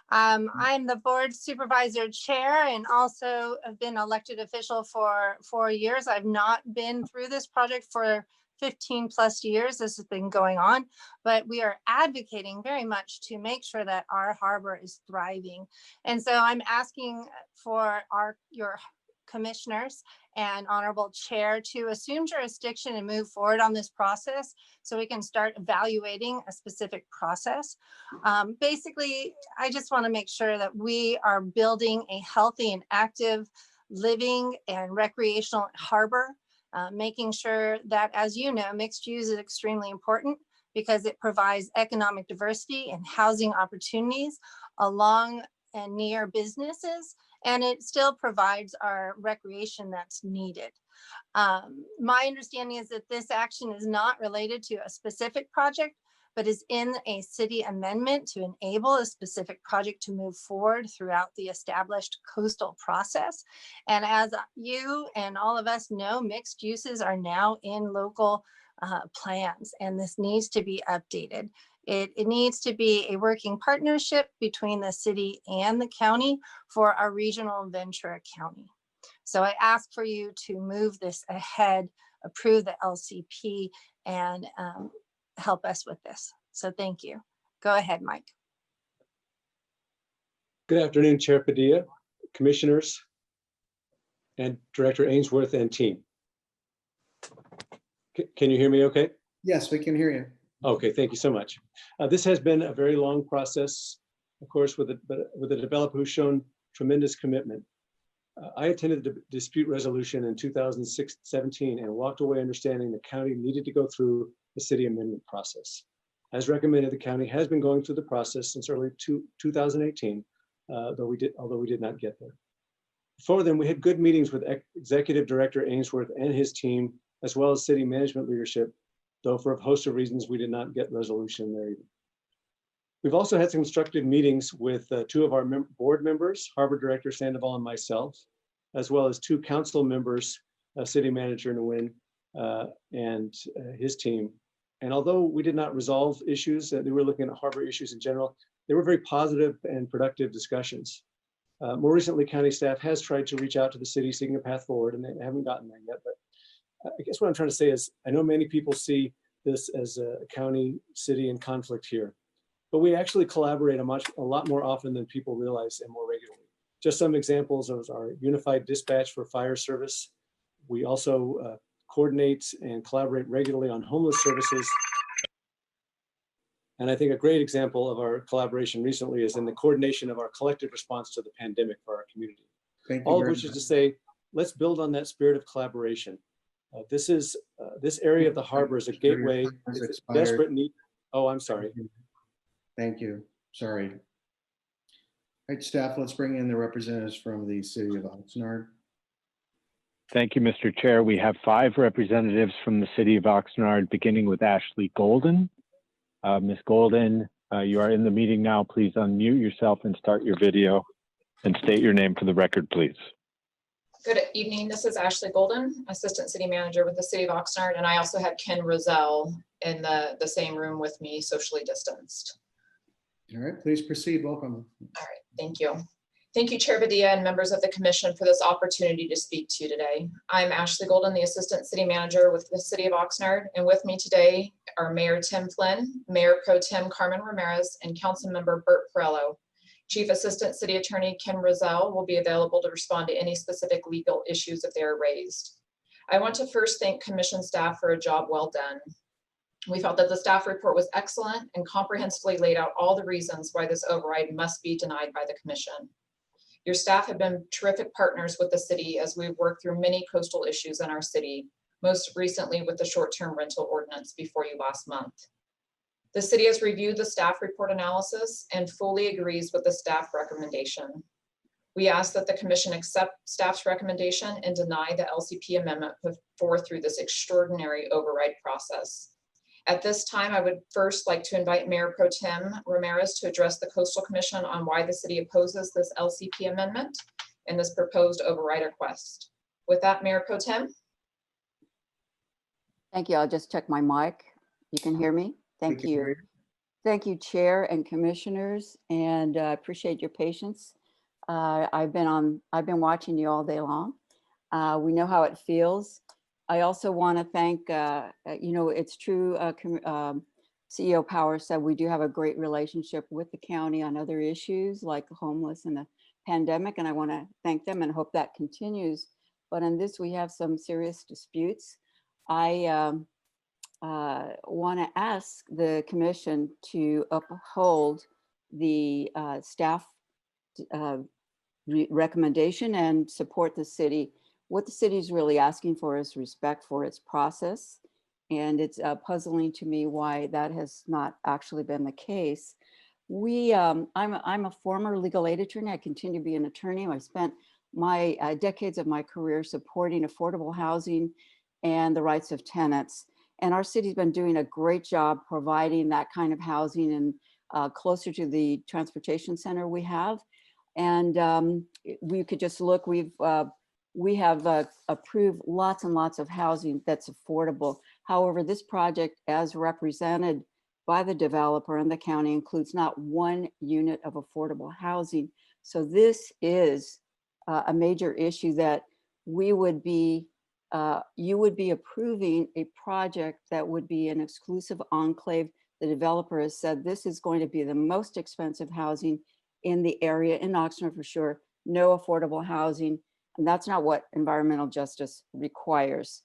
I'm the board supervisor chair and also have been elected official for 4 years. I've not been through this project for 15 plus years. This has been going on, but we are advocating very much to make sure that our harbor is thriving. And so I'm asking for your commissioners and honorable chair to assume jurisdiction and move forward on this process so we can start evaluating a specific process. Basically, I just want to make sure that we are building a healthy and active living and recreational harbor, making sure that, as you know, mixed use is extremely important because it provides economic diversity and housing opportunities along and near businesses, and it still provides our recreation that's needed. My understanding is that this action is not related to a specific project, but is in a city amendment to enable a specific project to move forward throughout the established coastal process. And as you and all of us know, mixed uses are now in local plans, and this needs to be updated. It needs to be a working partnership between the city and the county for our regional Ventura County. So I ask for you to move this ahead, approve the LCP, and help us with this. So thank you. Go ahead, Mike. Good afternoon, Chair Padilla, commissioners, and Director Ainsworth and team. Can you hear me okay? Yes, we can hear you. Okay, thank you so much. This has been a very long process. of course, with a developer who's shown tremendous commitment. I attended the dispute resolution in 2017 and walked away understanding the county needed to go through the city amendment process. As recommended, the county has been going through the process since early 2018, although we did not get there. Before then, we had good meetings with Executive Director Ainsworth and his team, as well as city management leadership, though for a host of reasons, we did not get resolution there either. We've also had some constructive meetings with two of our board members, Harbor Director Sandoval and myself, as well as two council members, City Manager Nguyen and his team. And although we did not resolve issues, they were looking at harbor issues in general, they were very positive and productive discussions. More recently, county staff has tried to reach out to the city seeking a path forward, and they haven't gotten there yet. But I guess what I'm trying to say is, I know many people see this as a county, city, and conflict here, but we actually collaborate a lot more often than people realize and more regularly. Just some examples of our unified dispatch for fire service. We also coordinate and collaborate regularly on homeless services. And I think a great example of our collaboration recently is in the coordination of our collective response to the pandemic for our community. All of which is to say, let's build on that spirit of collaboration. This area of the harbor is a gateway. It's a desperate need. Oh, I'm sorry. Thank you. Sorry. All right, staff, let's bring in the representatives from the City of Oxnard. Thank you, Mr. Chair. We have 5 representatives from the City of Oxnard, beginning with Ashley Golden. Ms. Golden, you are in the meeting now. Please unmute yourself and start your video and state your name for the record, please. Good evening. This is Ashley Golden, Assistant City Manager with the City of Oxnard, and I also have Ken Roselle in the same room with me, socially distanced. All right, please proceed. Welcome. All right, thank you. Thank you, Chair Padilla and members of the Commission for this opportunity to speak to you today. I'm Ashley Golden, the Assistant City Manager with the City of Oxnard, and with me today are Mayor Tim Flynn, Mayor Pro Tem Carmen Ramirez, and Councilmember Bert Perello. Chief Assistant City Attorney Ken Roselle will be available to respond to any specific legal issues if they are raised. I want to first thank Commission staff for a job well done. We felt that the staff report was excellent and comprehensively laid out all the reasons why this override must be denied by the Commission. Your staff have been terrific partners with the city as we've worked through many coastal issues in our city, most recently with the short-term rental ordinance before you last month. The city has reviewed the staff report analysis and fully agrees with the staff recommendation. We ask that the Commission accept staff's recommendation and deny the LCP amendment put forth through this extraordinary override process. At this time, I would first like to invite Mayor Pro Tem Ramirez to address the Coastal Commission on why the city opposes this LCP amendment and this proposed override request. With that, Mayor Pro Tem. Thank you. I'll just check my mic. You can hear me? Thank you. Thank you, Chair and Commissioners, and I appreciate your patience. I've been watching you all day long. We know how it feels. I also want to thank, it's true, CEO Power said we do have a great relationship with the county on other issues like homeless and the pandemic, and I want to thank them and hope that continues. But in this, we have some serious disputes. I want to ask the Commission to uphold the staff recommendation and support the city. What the city is really asking for is respect for its process. And it's puzzling to me why that has not actually been the case. I'm a former legal aid attorney. I continue to be an attorney. I spent my decades of my career supporting affordable housing and the rights of tenants. And our city's been doing a great job providing that kind of housing and closer to the transportation center we have. And we could just look, we have approved lots and lots of housing that's affordable. However, this project, as represented by the developer and the county, includes not one unit of affordable housing. So this is a major issue that we would be, you would be approving a project that would be an exclusive enclave. The developer has said this is going to be the most expensive housing in the area, in Oxnard for sure, no affordable housing. And that's not what environmental justice requires.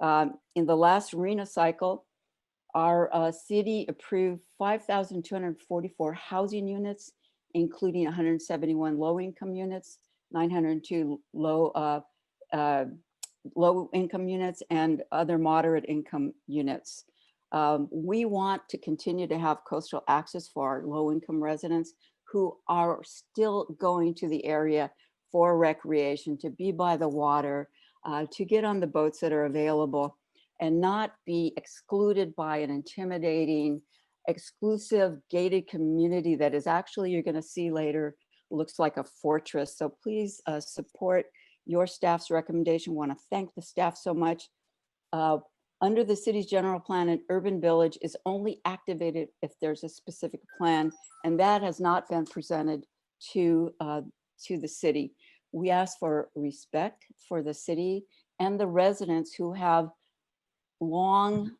In the last RENA cycle, our city approved 5,244 housing units including 171 low-income units, 902 low-income units, and other moderate income units. We want to continue to have coastal access for our low-income residents who are still going to the area for recreation, to be by the water, to get on the boats that are available, and not be excluded by an intimidating, exclusive gated community that is actually, you're going to see later, looks like a fortress. So please support your staff's recommendation. Want to thank the staff so much. Under the city's general plan, an urban village is only activated if there's a specific plan, and that has not been presented to the city. We ask for respect for the city and the residents who have long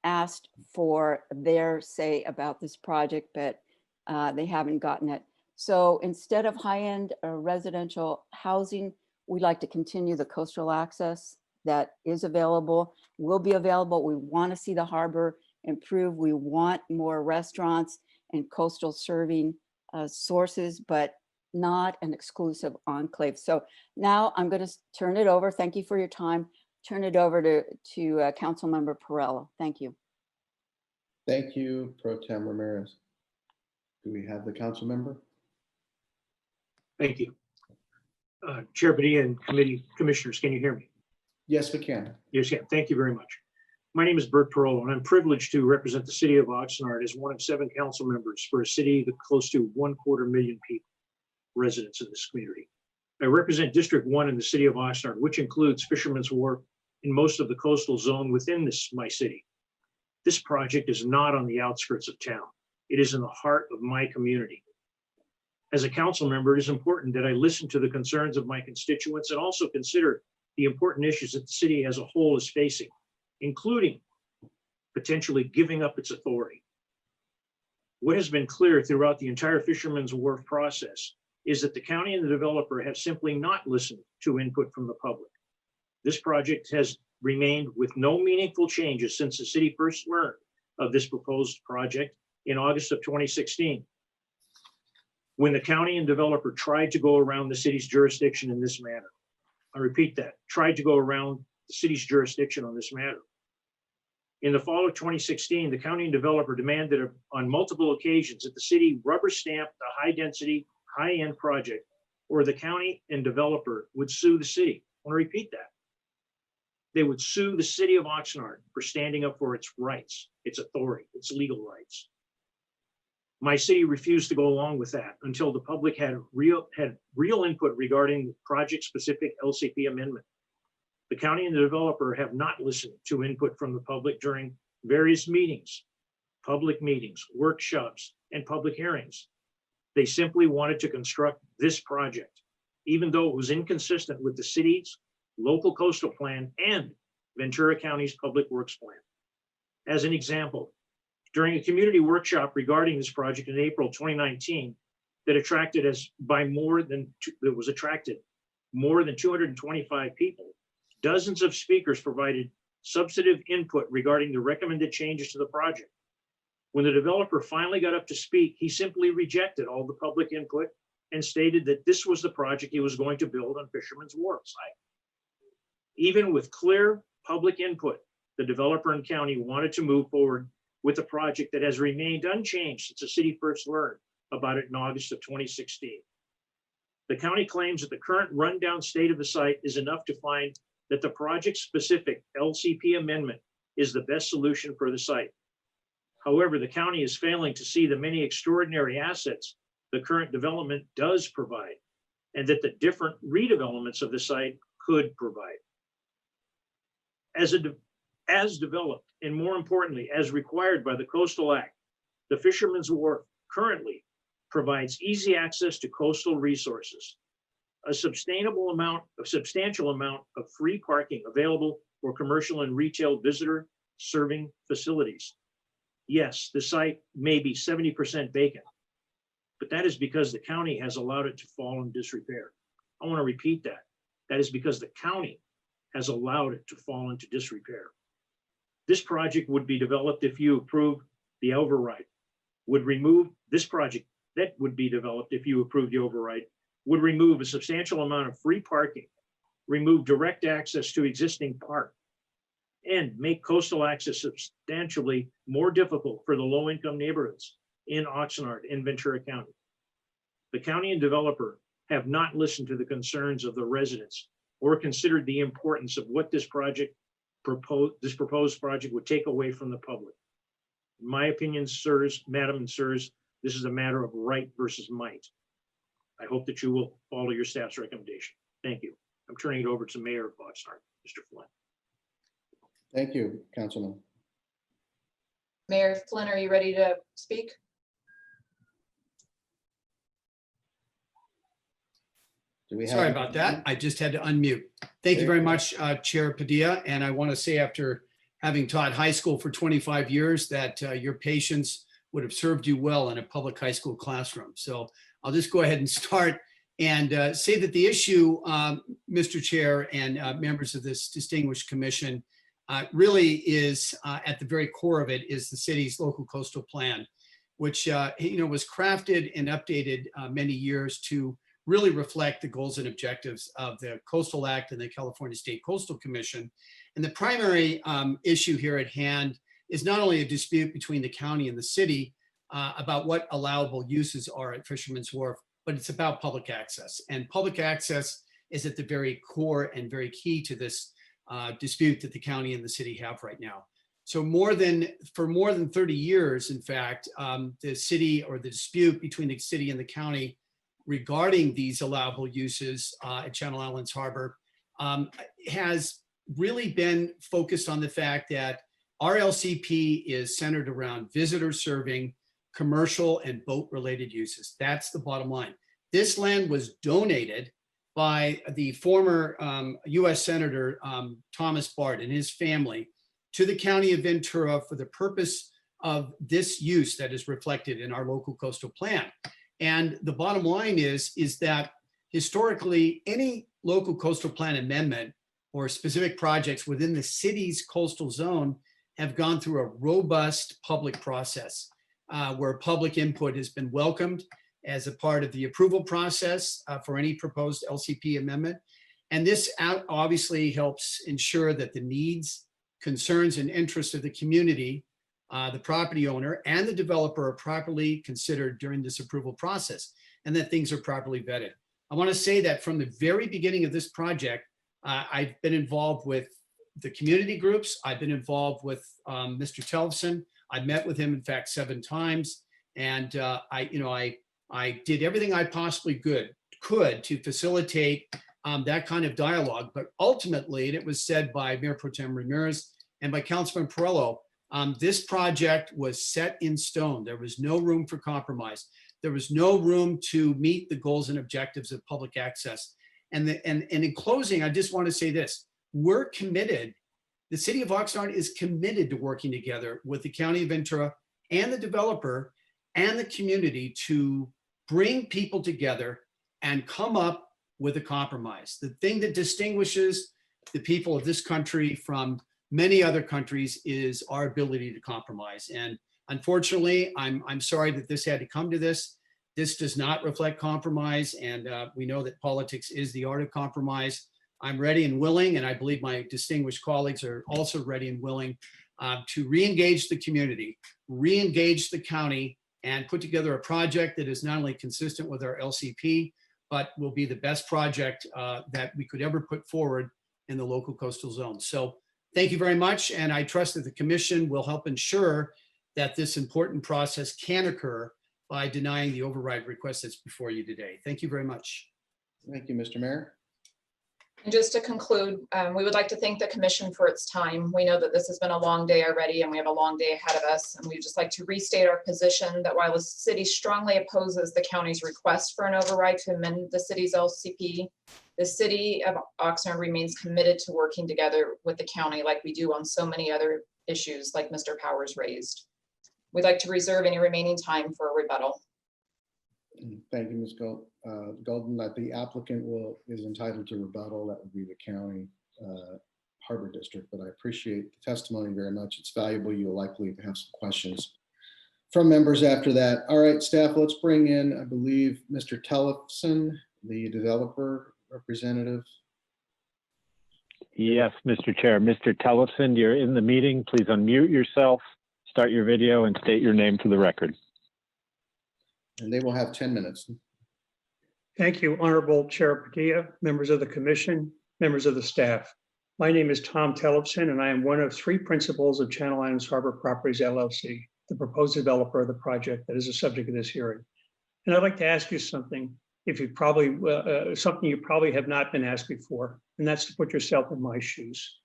asked for their say about this project, but they haven't gotten it. So instead of high-end residential housing, we'd like to continue the coastal access that is available, will be available. We want to see the harbor improve. We want more restaurants and coastal serving sources, but not an exclusive enclave. So now I'm going to turn it over. Thank you for your time. Turn it over to Councilmember Perrella. Thank you. Thank you, Pro Tem Ramirez. Do we have the council member? Thank you. Chair Padilla and committee commissioners, can you hear me? Yes, we can. Yes, yeah. Thank you very much. My name is Bert Perrella, and I'm privileged to represent the city of Oxnard as one of 7 council members for a city that close to 250,000 people, residents in this community. I represent District 1 in the city of Oxnard, which includes Fisherman's Wharf and most of the coastal zone within my city. This project is not on the outskirts of town. It is in the heart of my community. As a council member, it is important that I listen to the concerns of my constituents and also consider the important issues that the city as a whole is facing, including potentially giving up its authority. What has been clear throughout the entire Fisherman's Wharf process is that the county and the developer have simply not listened to input from the public. This project has remained with no meaningful changes since the city first learned of this proposed project in August of 2016, when the county and developer tried to go around the city's jurisdiction in this manner. I repeat that, tried to go around the city's jurisdiction on this matter. In the fall of 2016, the county and developer demanded on multiple occasions that the city rubber stamp the high-density, high-end project, or the county and developer would sue the city. I want to repeat that. They would sue the city of Oxnard for standing up for its rights, its authority, its legal rights. My city refused to go along with that until the public had real input regarding the project-specific LCP amendment. The county and the developer have not listened to input from the public during various meetings, public meetings, workshops, and public hearings. They simply wanted to construct this project, even though it was inconsistent with the city's local coastal plan and Ventura County's public works plan. As an example, during a community workshop regarding this project in April 2019, that was attracted more than 225 people, dozens of speakers provided substantive input regarding the recommended changes to the project. When the developer finally got up to speak, he simply rejected all the public input and stated that this was the project he was going to build on Fisherman's Wharf site. Even with clear public input, the developer and county wanted to move forward with a project that has remained unchanged since the city first learned about it in August of 2016. The county claims that the current rundown state of the site is enough to find that the project-specific LCP amendment is the best solution for the site. However, the county is failing to see the many extraordinary assets the current development does provide, and that the different redevelopments of the site could provide. As developed, and more importantly, as required by the Coastal Act, the Fisherman's Wharf currently provides easy access to coastal resources, a substantial amount of free parking available for commercial and retail visitor serving facilities. Yes, the site may be 70% vacant, but that is because the county has allowed it to fall in disrepair. I want to repeat that. That is because the county has allowed it to fall into disrepair. This project would be developed if you approve the override, would remove this project. that would be developed if you approve the override would remove a substantial amount of free parking, remove direct access to existing park, and make coastal access substantially more difficult for the low-income neighborhoods in Oxnard and Ventura County. The county and developer have not listened to the concerns of the residents or considered the importance of what this proposed project would take away from the public. In my opinion, sirs, madam and sirs, this is a matter of right versus might. I hope that you will follow your staff's recommendation. Thank you. I'm turning it over to Mayor of Oxnard, Mr. Flynn. Thank you, Councilman. Mayor Flynn, are you ready to speak? Do we have? Sorry about that. I just had to unmute. Thank you very much, Chair Padilla. And I want to say, after having taught high school for 25 years, that your patience would have served you well in a public high school classroom. So I'll just go ahead and start and say that the issue, Mr. Chair and members of this distinguished commission, really is at the very core of it is the city's local coastal plan, which was crafted and updated many years to really reflect the goals and objectives of the Coastal Act and the California State Coastal Commission. And the primary issue here at hand is not only a dispute between the county and the city about what allowable uses are at Fisherman's Wharf, but it's about public access. And public access is at the very core and very key to this dispute that the county and the city have right now. So for more than 30 years, in fact, the city, or the dispute between the city and the county regarding these allowable uses at Channel Islands Harbor has really been focused on the fact that our LCP is centered around visitor serving, commercial and boat related uses. That's the bottom line. This land was donated by the former US Senator Thomas Bard and his family to the County of Ventura for the purpose of this use that is reflected in our local coastal plan. And the bottom line is that historically, any local coastal plan amendment or specific projects within the city's coastal zone have gone through a robust public process where public input has been welcomed as a part of the approval process for any proposed LCP amendment. And this obviously helps ensure that the needs, concerns, and interests of the community, the property owner, and the developer are properly considered during this approval process, and that things are properly vetted. I want to say that from the very beginning of this project, I've been involved with the community groups. I've been involved with Mr. Telfson. I met with him, in fact, 7 times. And I did everything I possibly could to facilitate that kind of dialogue. But ultimately, and it was said by Mayor Pro Tem Ramirez and by Councilman Perillo, this project was set in stone. There was no room for compromise. There was no room to meet the goals and objectives of public access. And in closing, I just want to say this: we're committed. The City of Oxnard is committed to working together with the County of Ventura and the developer and the community to bring people together and come up with a compromise. The thing that distinguishes the people of this country from many other countries is our ability to compromise. And unfortunately, I'm sorry that this had to come to this. This does not reflect compromise. And we know that politics is the art of compromise. I'm ready and willing, and I believe my distinguished colleagues are also ready and willing to re-engage the community, re-engage the county, and put together a project that is not only consistent with our LCP, but will be the best project that we could ever put forward in the local coastal zone. So thank you very much. And I trust that the commission will help ensure that this important process can occur by denying the override request that's before you today. Thank you very much. Thank you, Mr. Mayor. And just to conclude, we would like to thank the commission for its time. We know that this has been a long day already and we have a long day ahead of us. And we'd just like to restate our position that while the city strongly opposes the county's request for an override to amend the city's LCP, the City of Oxnard remains committed to working together with the county like we do on so many other issues like Mr. Powers raised. We'd like to reserve any remaining time for a rebuttal. Thank you, Ms. Golden. That the applicant is entitled to rebuttal. That would be the county harbor district, but I appreciate the testimony very much. It's valuable. You'll likely have some questions from members after that. All right, staff, let's bring in, I believe, Mr. Tellefson, the developer representative. Yes, Mr. Chair. Mr. Tellefson, you're in the meeting. Please unmute yourself, start your video, and state your name for the record. And they will have 10 minutes. Thank you, Honorable Chair Padilla, members of the commission, members of the staff. My name is Tom Tellefson, and I am one of three principals of Channel Islands Harbor Properties LLC, the proposed developer of the project that is the subject of this hearing. And I'd like to ask you something, if you probably something you probably have not been asked before, and that's to put yourself in my shoes.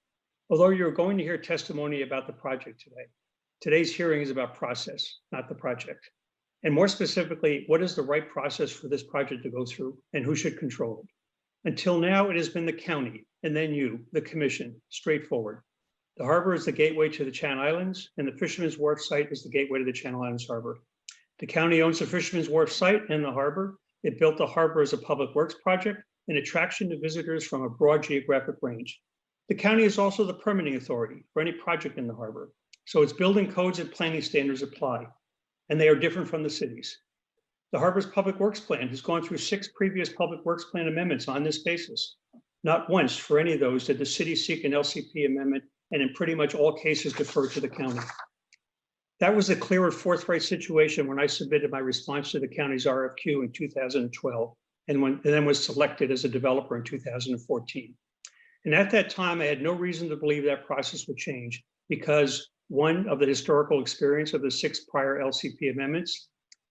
Although you're going to hear testimony about the project today, today's hearing is about process, not the project. And more specifically, what is the right process for this project to go through and who should control it? Until now, it has been the county and then you, the commission, straightforward. The harbor is the gateway to the Channel Islands and the Fisherman's Wharf site is the gateway to the Channel Islands Harbor. The county owns the Fisherman's Wharf site and the harbor. It built the harbor as a public works project, an attraction to visitors from a broad geographic range. The county is also the permitting authority for any project in the harbor. So its building codes and planning standards apply, and they are different from the city's. The harbor's public works plan has gone through 6 previous public works plan amendments on this basis. Not once for any of those did the city seek an LCP amendment, and in pretty much all cases defer to the county. That was a clear and forthright situation when I submitted my response to the county's RFQ in 2012, and then was selected as a developer in 2014. And at that time, I had no reason to believe that process would change because 1, of the historical experience of the 6 prior LCP amendments.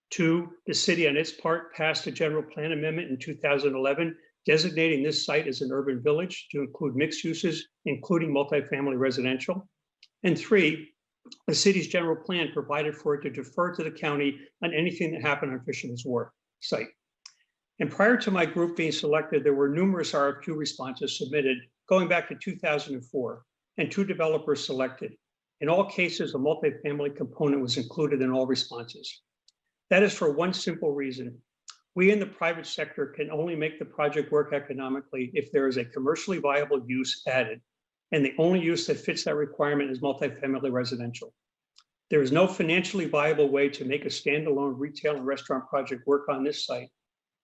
2, the city on its part passed a general plan amendment in 2011, designating this site as an urban village to include mixed uses, including multifamily residential. And 3, the city's general plan provided for it to defer to the county on anything that happened on Fisherman's Wharf site. And prior to my group being selected, there were numerous RFQ responses submitted going back to 2004 and 2 developers selected. In all cases, a multifamily component was included in all responses. That is for one simple reason. We in the private sector can only make the project work economically if there is a commercially viable use added. And the only use that fits that requirement is multifamily residential. There is no financially viable way to make a standalone retail and restaurant project work on this site.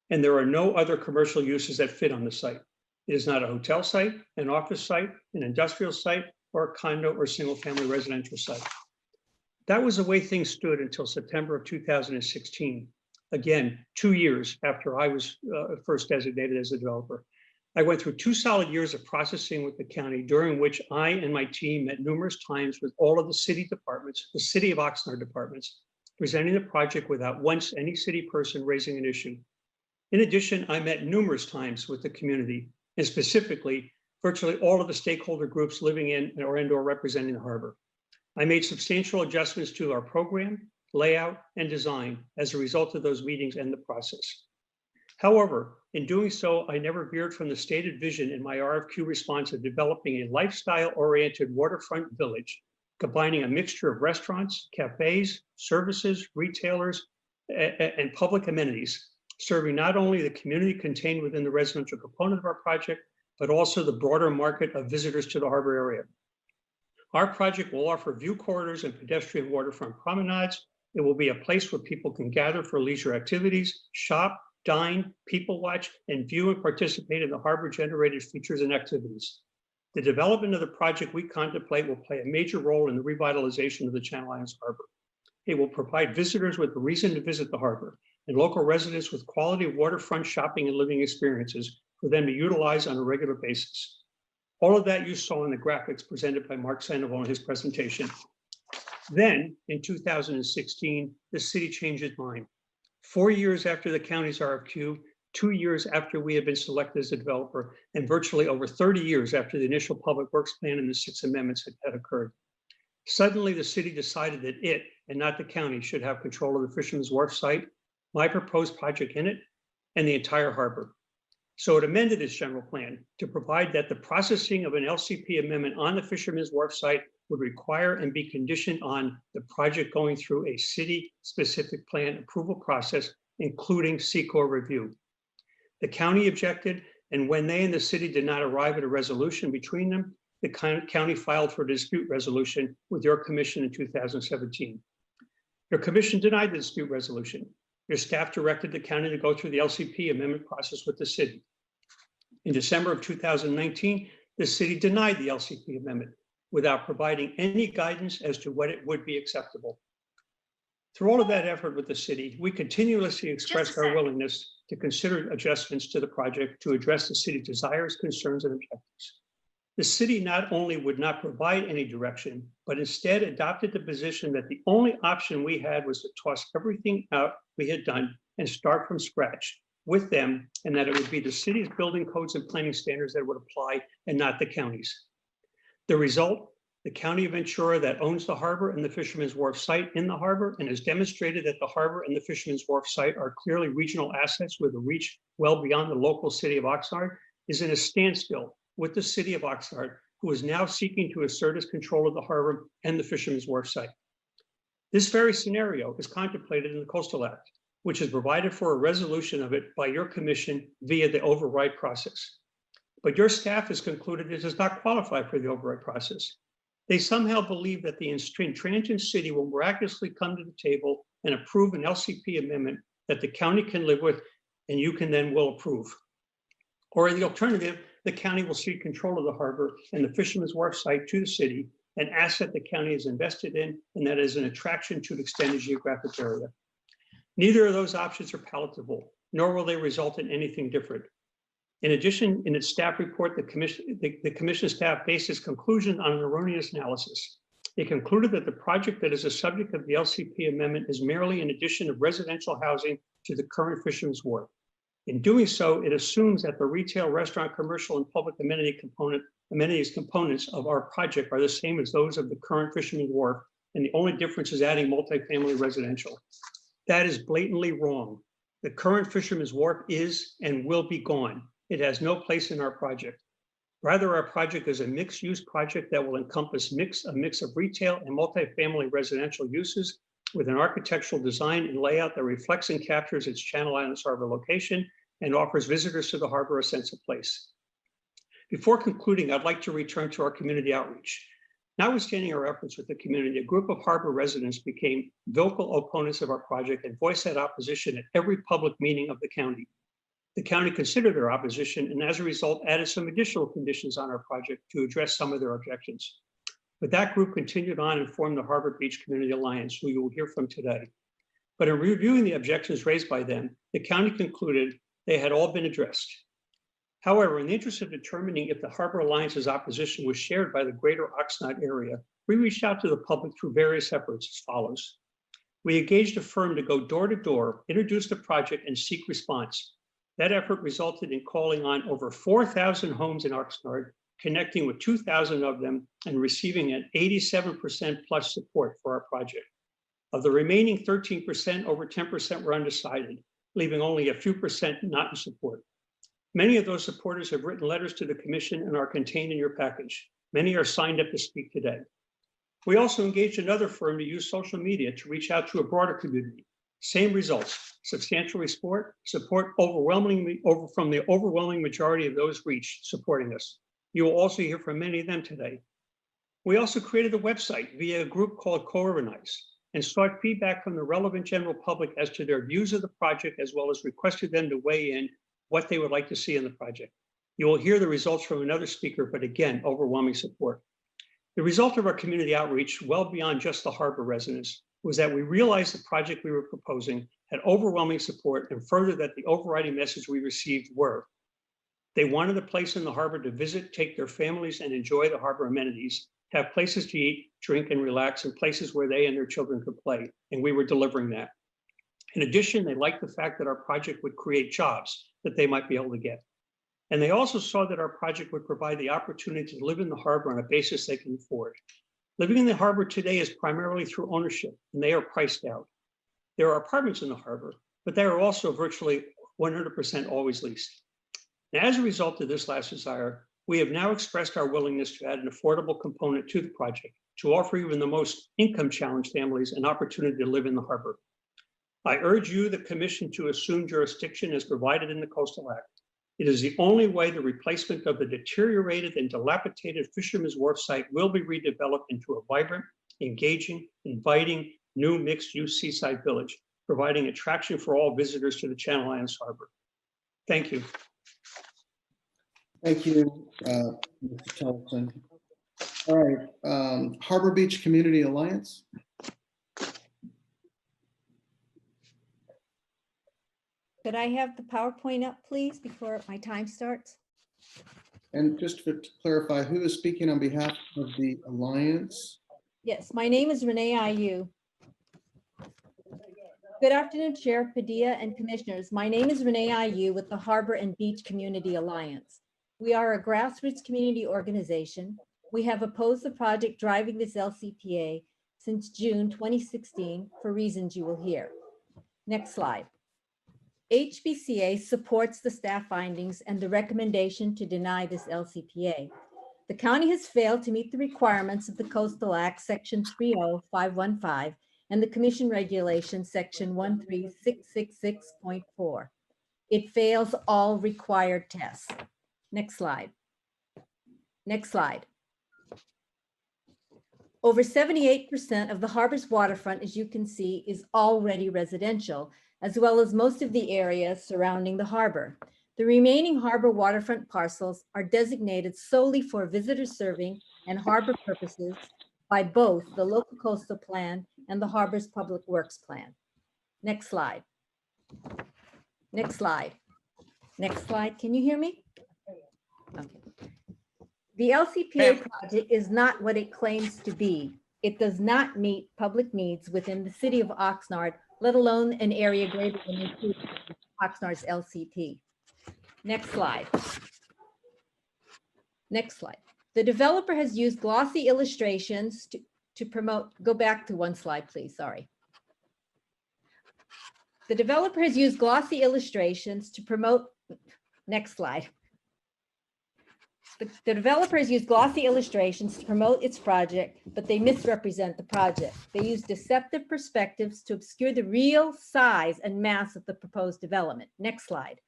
And there are no other commercial uses that fit on the site. It is not a hotel site, an office site, an industrial site, or a condo or single family residential site. That was the way things stood until September of 2016. Again, 2 years after I was first designated as a developer. I went through 2 solid years of processing with the county, during which I and my team met numerous times with all of the city departments, the City of Oxnard departments, presenting the project without once any city person raising an issue. In addition, I met numerous times with the community, and specifically, virtually all of the stakeholder groups living in or representing the harbor. I made substantial adjustments to our program, layout, and design as a result of those meetings and the process. However, in doing so, I never veered from the stated vision in my RFQ response of developing a lifestyle-oriented waterfront village, combining a mixture of restaurants, cafes, services, retailers, and public amenities, serving not only the community contained within the residential component of our project, but also the broader market of visitors to the harbor area. Our project will offer view corridors and pedestrian waterfront promenades. It will be a place where people can gather for leisure activities, shop, dine, people watch, and view and participate in the harbor-generated features and activities. The development of the project we contemplate will play a major role in the revitalization of the Channel Islands Harbor. It will provide visitors with a reason to visit the harbor and local residents with quality waterfront shopping and living experiences for them to utilize on a regular basis. All of that you saw in the graphics presented by Mark Sandoval in his presentation. Then, in 2016, the city changed its mind. 4 years after the county's RFQ, 2 years after we had been selected as a developer, and virtually over 30 years after the initial public works plan and the 6 amendments had occurred. Suddenly, the city decided that it, and not the county, should have control of the Fisherman's Wharf site, my proposed project in it, and the entire harbor. So it amended its general plan to provide that the processing of an LCP amendment on the Fisherman's Wharf site would require and be conditioned on the project going through a city-specific plan approval process, including CEQA review. The county objected, and when they and the city did not arrive at a resolution between them, the county filed for a dispute resolution with your commission in 2017. Your commission denied the dispute resolution. Your staff directed the county to go through the LCP amendment process with the city. In December of 2019, the city denied the LCP amendment without providing any guidance as to what it would be acceptable. Through all of that effort with the city, we continuously expressed our willingness to consider adjustments to the project to address the city's desires, concerns, and objectives. The city not only would not provide any direction, but instead adopted the position that the only option we had was to toss everything out we had done and start from scratch with them, and that it would be the city's building codes and planning standards that would apply and not the county's. The result, the county of Ventura that owns the harbor and the Fisherman's Wharf site in the harbor and has demonstrated that the harbor and the Fisherman's Wharf site are clearly regional assets with a reach well beyond the local city of Oxnard, is in a standstill with the city of Oxnard, who is now seeking to assert its control of the harbor and the Fisherman's Wharf site. This very scenario is contemplated in the Coastal Act, which has provided for a resolution of it by your commission via the override process. But your staff has concluded it does not qualify for the override process. They somehow believe that the intransigent city will miraculously come to the table and approve an LCP amendment that the county can live with and you can then will approve. Or in the alternative, the county will cede control of the harbor and the Fisherman's Wharf site to the city, an asset the county is invested in and that is an attraction to the extended geographic area. Neither of those options are palatable, nor will they result in anything different. In addition, in its staff report, the commission staff based its conclusion on an erroneous analysis. It concluded that the project that is a subject of the LCP amendment is merely an addition of residential housing to the current Fisherman's Wharf. In doing so, it assumes that the retail, restaurant, commercial, and public amenities components of our project are the same as those of the current Fisherman's Wharf, and the only difference is adding multifamily residential. That is blatantly wrong. The current Fisherman's Wharf is and will be gone. It has no place in our project. Rather, our project is a mixed-use project that will encompass a mix of retail and multifamily residential uses with an architectural design and layout that reflects and captures its Channel Islands Harbor location and offers visitors to the harbor a sense of place. Before concluding, I'd like to return to our community outreach. Notwithstanding our efforts with the community, a group of harbor residents became vocal opponents of our project and voiced that opposition at every public meeting of the county. The county considered their opposition and as a result added some additional conditions on our project to address some of their objections. But that group continued on and formed the Harbor Beach Community Alliance, who you will hear from today. But in reviewing the objections raised by them, the county concluded they had all been addressed. However, in the interest of determining if the Harbor Alliance's opposition was shared by the greater Oxnard area, we reached out to the public through various efforts as follows. We engaged a firm to go door to door, introduce the project, and seek response. That effort resulted in calling on over 4,000 homes in Oxnard, connecting with 2,000 of them and receiving an 87% plus support for our project. Of the remaining 13%, over 10% were undecided, leaving only a few percent not in support. Many of those supporters have written letters to the commission and are contained in your package. Many are signed up to speak today. We also engaged another firm to use social media to reach out to a broader community. Same results, substantial support from the overwhelming majority of those reached supporting us. You will also hear from many of them today. We also created a website via a group called Co-Organize and sought feedback from the relevant general public as to their views of the project, as well as requested them to weigh in what they would like to see in the project. You will hear the results from another speaker, but again, overwhelming support. The result of our community outreach, well beyond just the harbor residents, was that we realized the project we were proposing had overwhelming support, and further that the overriding message we received were, they wanted a place in the harbor to visit, take their families, and enjoy the harbor amenities, have places to eat, drink, and relax, and places where they and their children could play, and we were delivering that. In addition, they liked the fact that our project would create jobs that they might be able to get. And they also saw that our project would provide the opportunity to live in the harbor on a basis they can afford. Living in the harbor today is primarily through ownership, and they are priced out. There are apartments in the harbor, but they are also virtually 100% always leased. And as a result of this last desire, we have now expressed our willingness to add an affordable component to the project to offer even the most income-challenged families an opportunity to live in the harbor. I urge you, the commission, to assume jurisdiction as provided in the Coastal Act. It is the only way the replacement of the deteriorated and dilapidated Fisherman's Wharf site will be redeveloped into a vibrant, engaging, inviting, new mixed-use seaside village, providing attraction for all visitors to the Channel Islands Harbor. Thank you. Thank you, Mr. Tillotson. All right, Harbor Beach Community Alliance. Could I have the PowerPoint up, please, before my time starts? And just to clarify, who is speaking on behalf of the Alliance? Yes, my name is Renee Ayu. Good afternoon, Chair Padilla and Commissioners. My name is Renee Ayu with the Harbor and Beach Community Alliance. We are a grassroots community organization. We have opposed the project driving this LCPA since June 2016 for reasons you will hear. Next slide. HBCA supports the staff findings and the recommendation to deny this LCPA. The county has failed to meet the requirements of the Coastal Act, Section 30515, and the Commission Regulation, Section 13666.4. It fails all required tests. Next slide. Next slide. Over 78% of the harbor's waterfront, as you can see, is already residential, as well as most of the areas surrounding the harbor. The remaining harbor waterfront parcels are designated solely for visitor serving and harbor purposes by both the local coastal plan and the harbor's public works plan. Next slide. Next slide. Next slide. Can you hear me? Okay. The LCPA project is not what it claims to be. It does not meet public needs within the city of Oxnard, let alone an area greater than Oxnard's LCP. Next slide. Next slide. The developer has used glossy illustrations to promote, go back to one slide, please, sorry. The developer has used glossy illustrations to promote, next slide. The developer has used glossy illustrations to promote its project, but they misrepresent the project. They use deceptive perspectives to obscure the real size and mass of the proposed development. Next slide.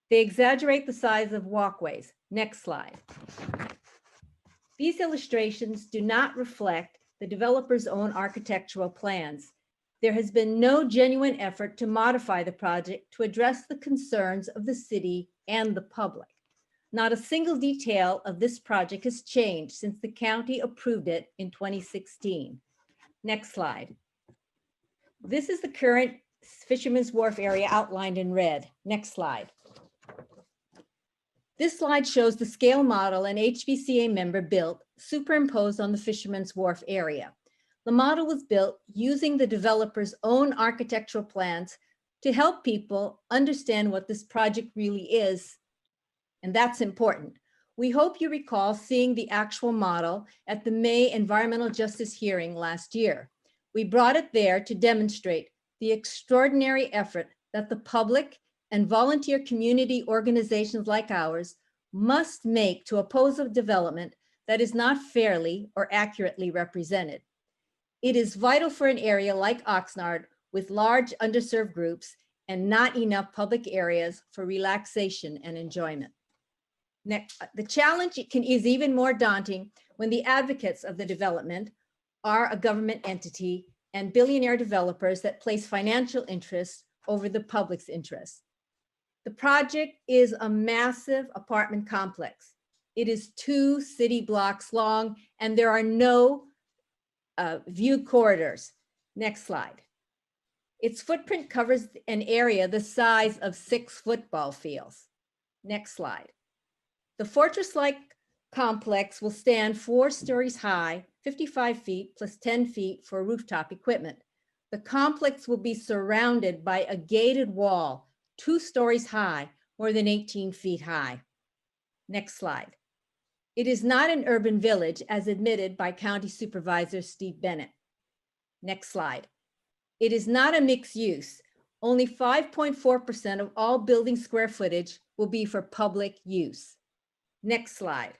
They exaggerate the size of walkways. Next slide. These illustrations do not reflect the developer's own architectural plans. There has been no genuine effort to modify the project to address the concerns of the city and the public. Not a single detail of this project has changed since the county approved it in 2016. Next slide. This is the current Fisherman's Wharf area outlined in red. Next slide. This slide shows the scale model an HBCA member built superimposed on the Fisherman's Wharf area. The model was built using the developer's own architectural plans to help people understand what this project really is. And that's important. We hope you recall seeing the actual model at the May Environmental Justice hearing last year. We brought it there to demonstrate the extraordinary effort that the public and volunteer community organizations like ours must make to oppose a development that is not fairly or accurately represented. It is vital for an area like Oxnard with large underserved groups and not enough public areas for relaxation and enjoyment. Next, the challenge is even more daunting when the advocates of the development are a government entity and billionaire developers that place financial interests over the public's interests. The project is a massive apartment complex. It is 2 city blocks long and there are no view corridors. Next slide. Its footprint covers an area the size of 6 football fields. Next slide. The fortress-like complex will stand 4 stories high, 55 feet plus 10 feet for rooftop equipment. The complex will be surrounded by a gated wall, 2 stories high, more than 18 feet high. Next slide. It is not an urban village as admitted by County Supervisor Steve Bennett. Next slide. It is not a mixed use. Only 5.4% of all building square footage will be for public use. Next slide.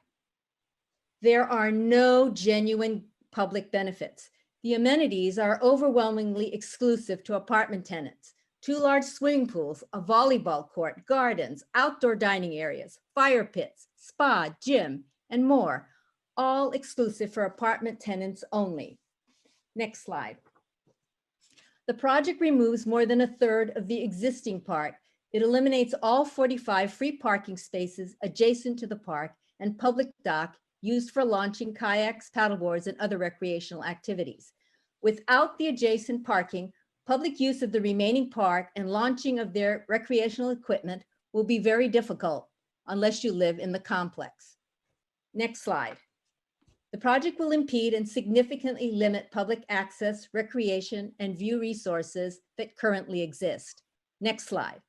There are no genuine public benefits. The amenities are overwhelmingly exclusive to apartment tenants. 2 large swimming pools, a volleyball court, gardens, outdoor dining areas, fire pits, spa, gym, and more, all exclusive for apartment tenants only. Next slide. The project removes more than a third of the existing park. It eliminates all 45 free parking spaces adjacent to the park and public dock used for launching kayaks, paddleboards, and other recreational activities. Without the adjacent parking, public use of the remaining park and launching of their recreational equipment will be very difficult unless you live in the complex. Next slide. The project will impede and significantly limit public access, recreation, and view resources that currently exist. Next slide.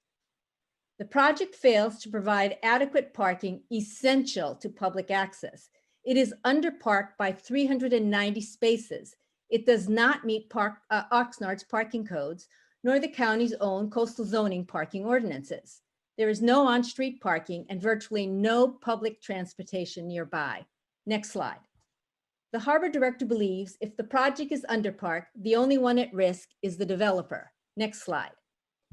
The project fails to provide adequate parking essential to public access. It is underparked by 390 spaces. It does not meet Oxnard's parking codes, nor the county's own coastal zoning parking ordinances. There is no on-street parking and virtually no public transportation nearby. Next slide. The harbor director believes if the project is underparked, the only one at risk is the developer. Next slide.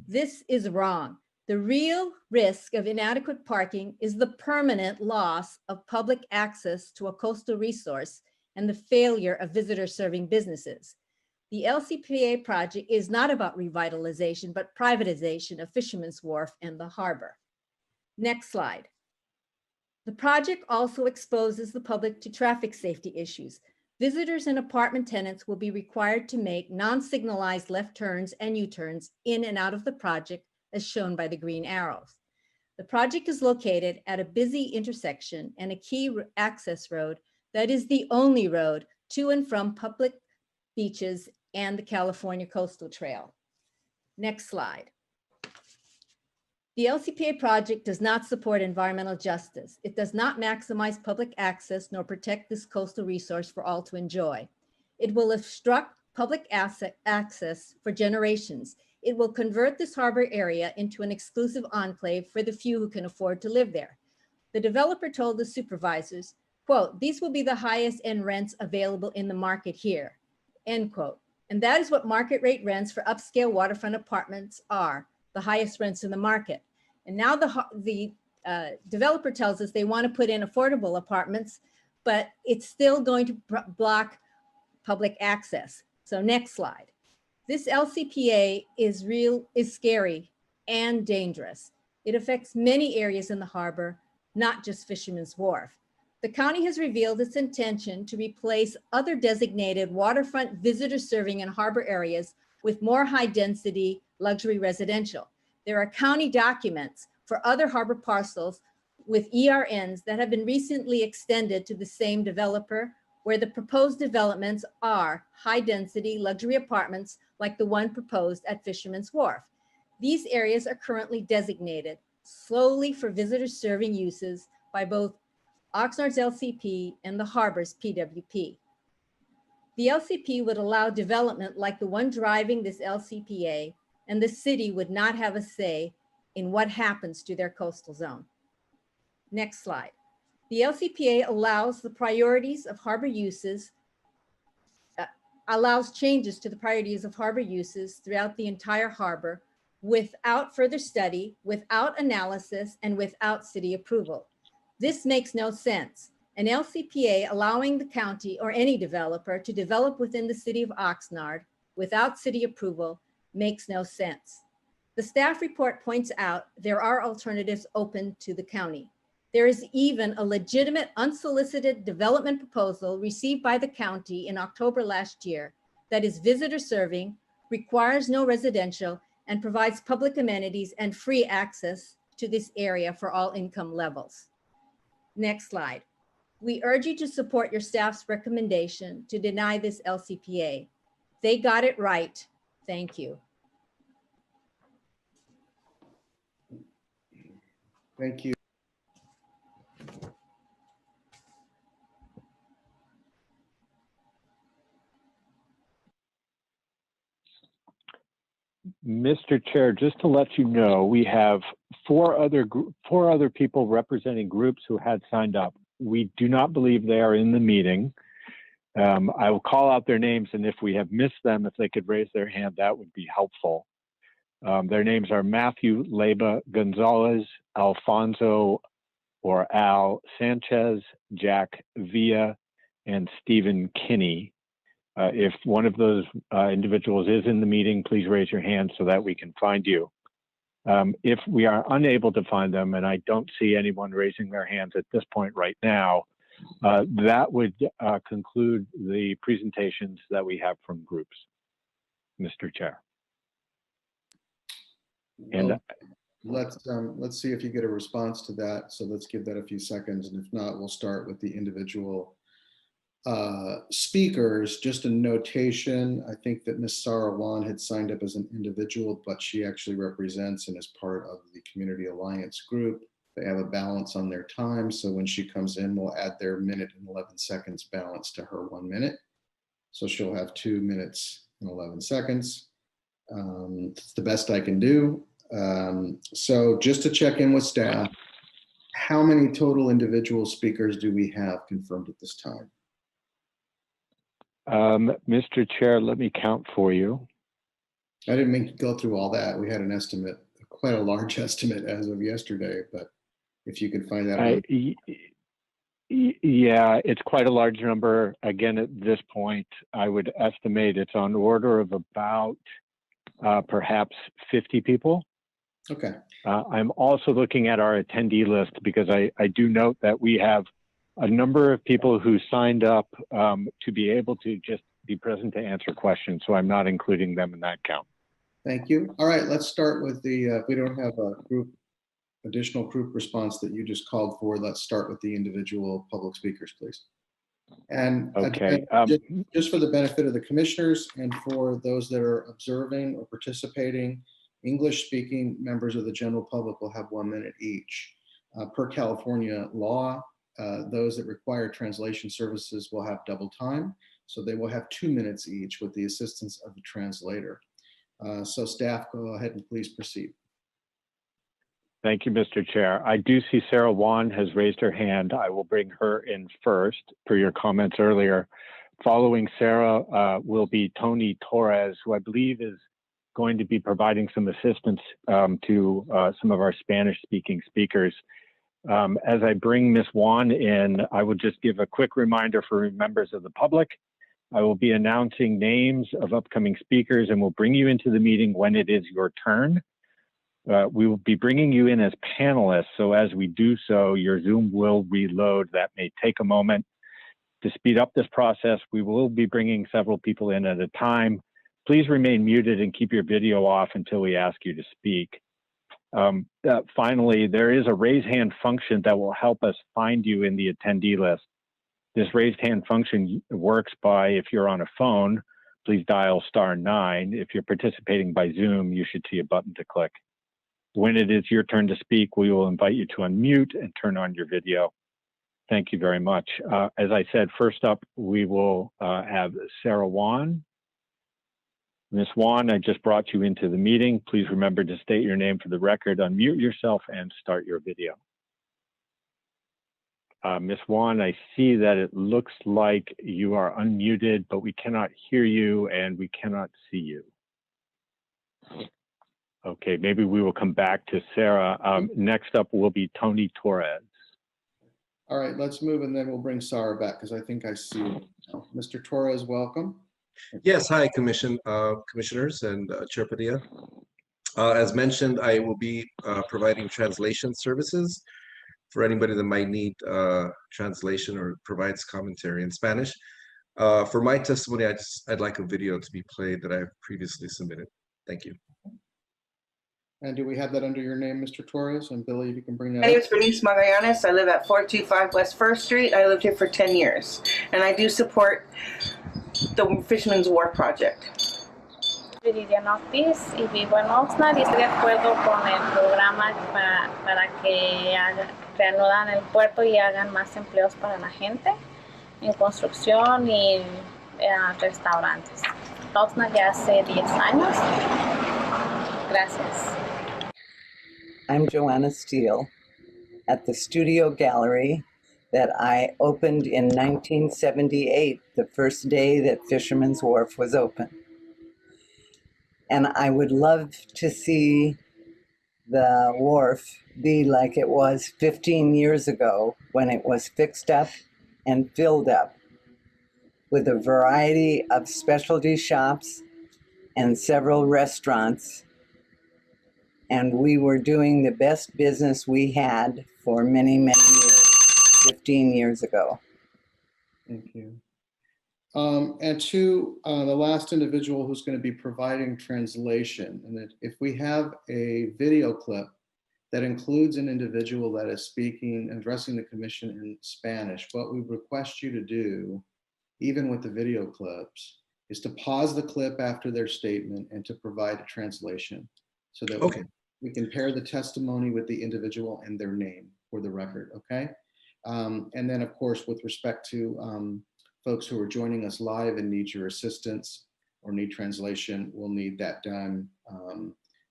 This is wrong. The real risk of inadequate parking is the permanent loss of public access to a coastal resource and the failure of visitor-serving businesses. The LCPA project is not about revitalization, but privatization of Fisherman's Wharf and the harbor. Next slide. The project also exposes the public to traffic safety issues. Visitors and apartment tenants will be required to make non-signalized left turns and U-turns in and out of the project, as shown by the green arrows. The project is located at a busy intersection and a key access road that is the only road to and from public beaches and the California Coastal Trail. Next slide. The LCPA project does not support environmental justice. It does not maximize public access nor protect this coastal resource for all to enjoy. It will obstruct public access for generations. It will convert this harbor area into an exclusive enclave for the few who can afford to live there. The developer told the supervisors, quote, "These will be the highest end rents available in the market here," end quote. And that is what market rate rents for upscale waterfront apartments are, the highest rents in the market. And now the developer tells us they want to put in affordable apartments, but it's still going to block public access. So next slide. This LCPA is scary and dangerous. It affects many areas in the harbor, not just Fisherman's Wharf. The county has revealed its intention to replace other designated waterfront visitor serving and harbor areas with more high density luxury residential. There are county documents for other harbor parcels with ERNs that have been recently extended to the same developer, where the proposed developments are high density luxury apartments like the one proposed at Fisherman's Wharf. These areas are currently designated solely for visitor serving uses by both Oxnard's LCP and the harbor's PWP. The LCP would allow development like the one driving this LCPA, and the city would not have a say in what happens to their coastal zone. Next slide. The LCPA allows the priorities of harbor uses, allows changes to the priorities of harbor uses throughout the entire harbor without further study, without analysis, and without city approval. This makes no sense. An LCPA allowing the county or any developer to develop within the city of Oxnard without city approval makes no sense. The staff report points out there are alternatives open to the county. There is even a legitimate unsolicited development proposal received by the county in October last year that is visitor serving, requires no residential, and provides public amenities and free access to this area for all income levels. Next slide. We urge you to support your staff's recommendation to deny this LCPA. They got it right. Thank you. Thank you. Mr. Chair, just to let you know, we have four other people representing groups who had signed up. We do not believe they are in the meeting. I will call out their names, and if we have missed them, if they could raise their hand, that would be helpful. Their names are Matthew Leyba Gonzalez, Alfonso or Al Sanchez, Jack Villa, and Stephen Kinney. If one of those individuals is in the meeting, please raise your hand so that we can find you. If we are unable to find them, and I don't see anyone raising their hands at this point right now, that would conclude the presentations that we have from groups, Mr. Chair. And Let's see if you get a response to that. So let's give that a few seconds. And if not, we'll start with the individual speakers. Just a notation. I think that Ms. Sarah Wan had signed up as an individual, but she actually represents and is part of the Community Alliance group. They have a balance on their time. So when she comes in, we'll add their minute and 11 seconds balance to her 1 minute. So she'll have 2 minutes and 11 seconds. It's the best I can do. So just to check in with staff, how many total individual speakers do we have confirmed at this time? Mr. Chair, let me count for you. I didn't mean to go through all that. We had an estimate, quite a large estimate as of yesterday, but if you could find that. Yeah, it's quite a large number. Again, at this point, I would estimate it's on order of about perhaps 50 people. Okay. I'm also looking at our attendee list because I do note that we have a number of people who signed up to be able to just be present to answer questions. So I'm not including them in that count. Thank you. All right, let's start with the, if we don't have a additional group response that you just called for, let's start with the individual public speakers, please. And okay. Just for the benefit of the commissioners and for those that are observing or participating, English-speaking members of the general public will have 1 minute each. Per California law, those that require translation services will have double time, so they will have 2 minutes each with the assistance of the translator. So staff, go ahead and please proceed. Thank you, Mr. Chair. I do see Sarah Wan has raised her hand. I will bring her in first per your comments earlier. Following Sarah will be Tony Torres, who I believe is going to be providing some assistance to some of our Spanish-speaking speakers. As I bring Ms. Wan in, I will just give a quick reminder for members of the public. I will be announcing names of upcoming speakers and will bring you into the meeting when it is your turn. We will be bringing you in as panelists, so as we do so, your Zoom will reload. That may take a moment. To speed up this process, we will be bringing several people in at a time. Please remain muted and keep your video off until we ask you to speak. Finally, there is a raise hand function that will help us find you in the attendee list. This raised hand function works by, if you're on a phone, please dial *9. If you're participating by Zoom, you should see a button to click. When it is your turn to speak, we will invite you to unmute and turn on your video. Thank you very much. As I said, first up, we will have Sarah Wan. Ms. Wan, I just brought you into the meeting. Please remember to state your name for the record, unmute yourself, and start your video. Ms. Wan, I see that it looks like you are unmuted, but we cannot hear you and we cannot see you. Okay, maybe we will come back to Sarah. Next up will be Tony Torres. All right, let's move and then we'll bring Sarah back because I think I see you now. Mr. Torres, welcome. Yes, hi, commissioners and Chair Padilla. As mentioned, I will be providing translation services for anybody that might need translation or provides commentary in Spanish. For my testimony, I'd like a video to be played that I've previously submitted. Thank you. And do we have that under your name, Mr. Torres? And Billy, if you can bring that My name up. is Bernice Magallanes. I live at 425 West 1st Street. I lived here for 10 years. And I do support the Fisherman's Wharf project. Viridiana Ortiz y vivo en Oxnard y estoy de acuerdo con el programa para que reanudan el puerto y hagan más empleos para la gente en construcción y restaurantes. Oxnard ya hace 10 años. Gracias. I'm Joanna Steele at the Studio Gallery that I opened in 1978, the first day that Fisherman's Wharf was open. And I would love to see the wharf be like it was 15 years ago when it was fixed up and filled up with a variety of specialty shops and several restaurants. And we were doing the best business we had for many, many years, 15 years ago. Thank you. And to the last individual who's going to be providing translation, and that if we have a video clip that includes an individual that is speaking and addressing the commission in Spanish, what we request you to do, even with the video clips, is to pause the clip after their statement and to provide a translation so that we can pair the testimony with the individual and their name for the record, okay? And then, of course, with respect to folks who are joining us live and need your assistance or need translation, we'll need that done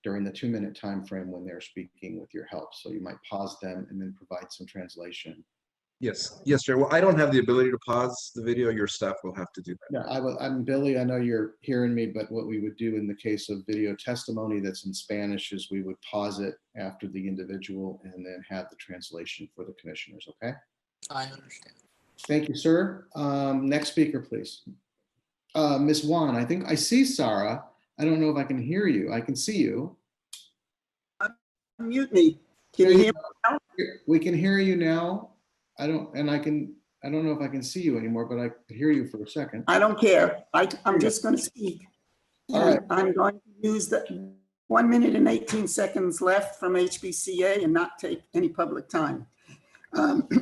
during the 2-minute time frame when they're speaking with your help. So you might pause them and then provide some translation. Yes, Chair. Well, I don't have the ability to pause the video. Your staff will have to do that. Yeah, I'm Billy. I know you're hearing me, but what we would do in the case of video testimony that's in Spanish is we would pause it after the individual and then have the translation for the commissioners, okay? I understand. Thank you, sir. Next speaker, please. Ms. Juan, I think I see Sarah. I don't know if I can hear you. I can see you. Mute me. Can you hear me now? We can hear you now. I don't know if I can see you anymore, but I could hear you for a second. I don't care. I'm just going to speak. All right. I'm going to use the 1 minute and 18 seconds left from HBCA and not take any public time.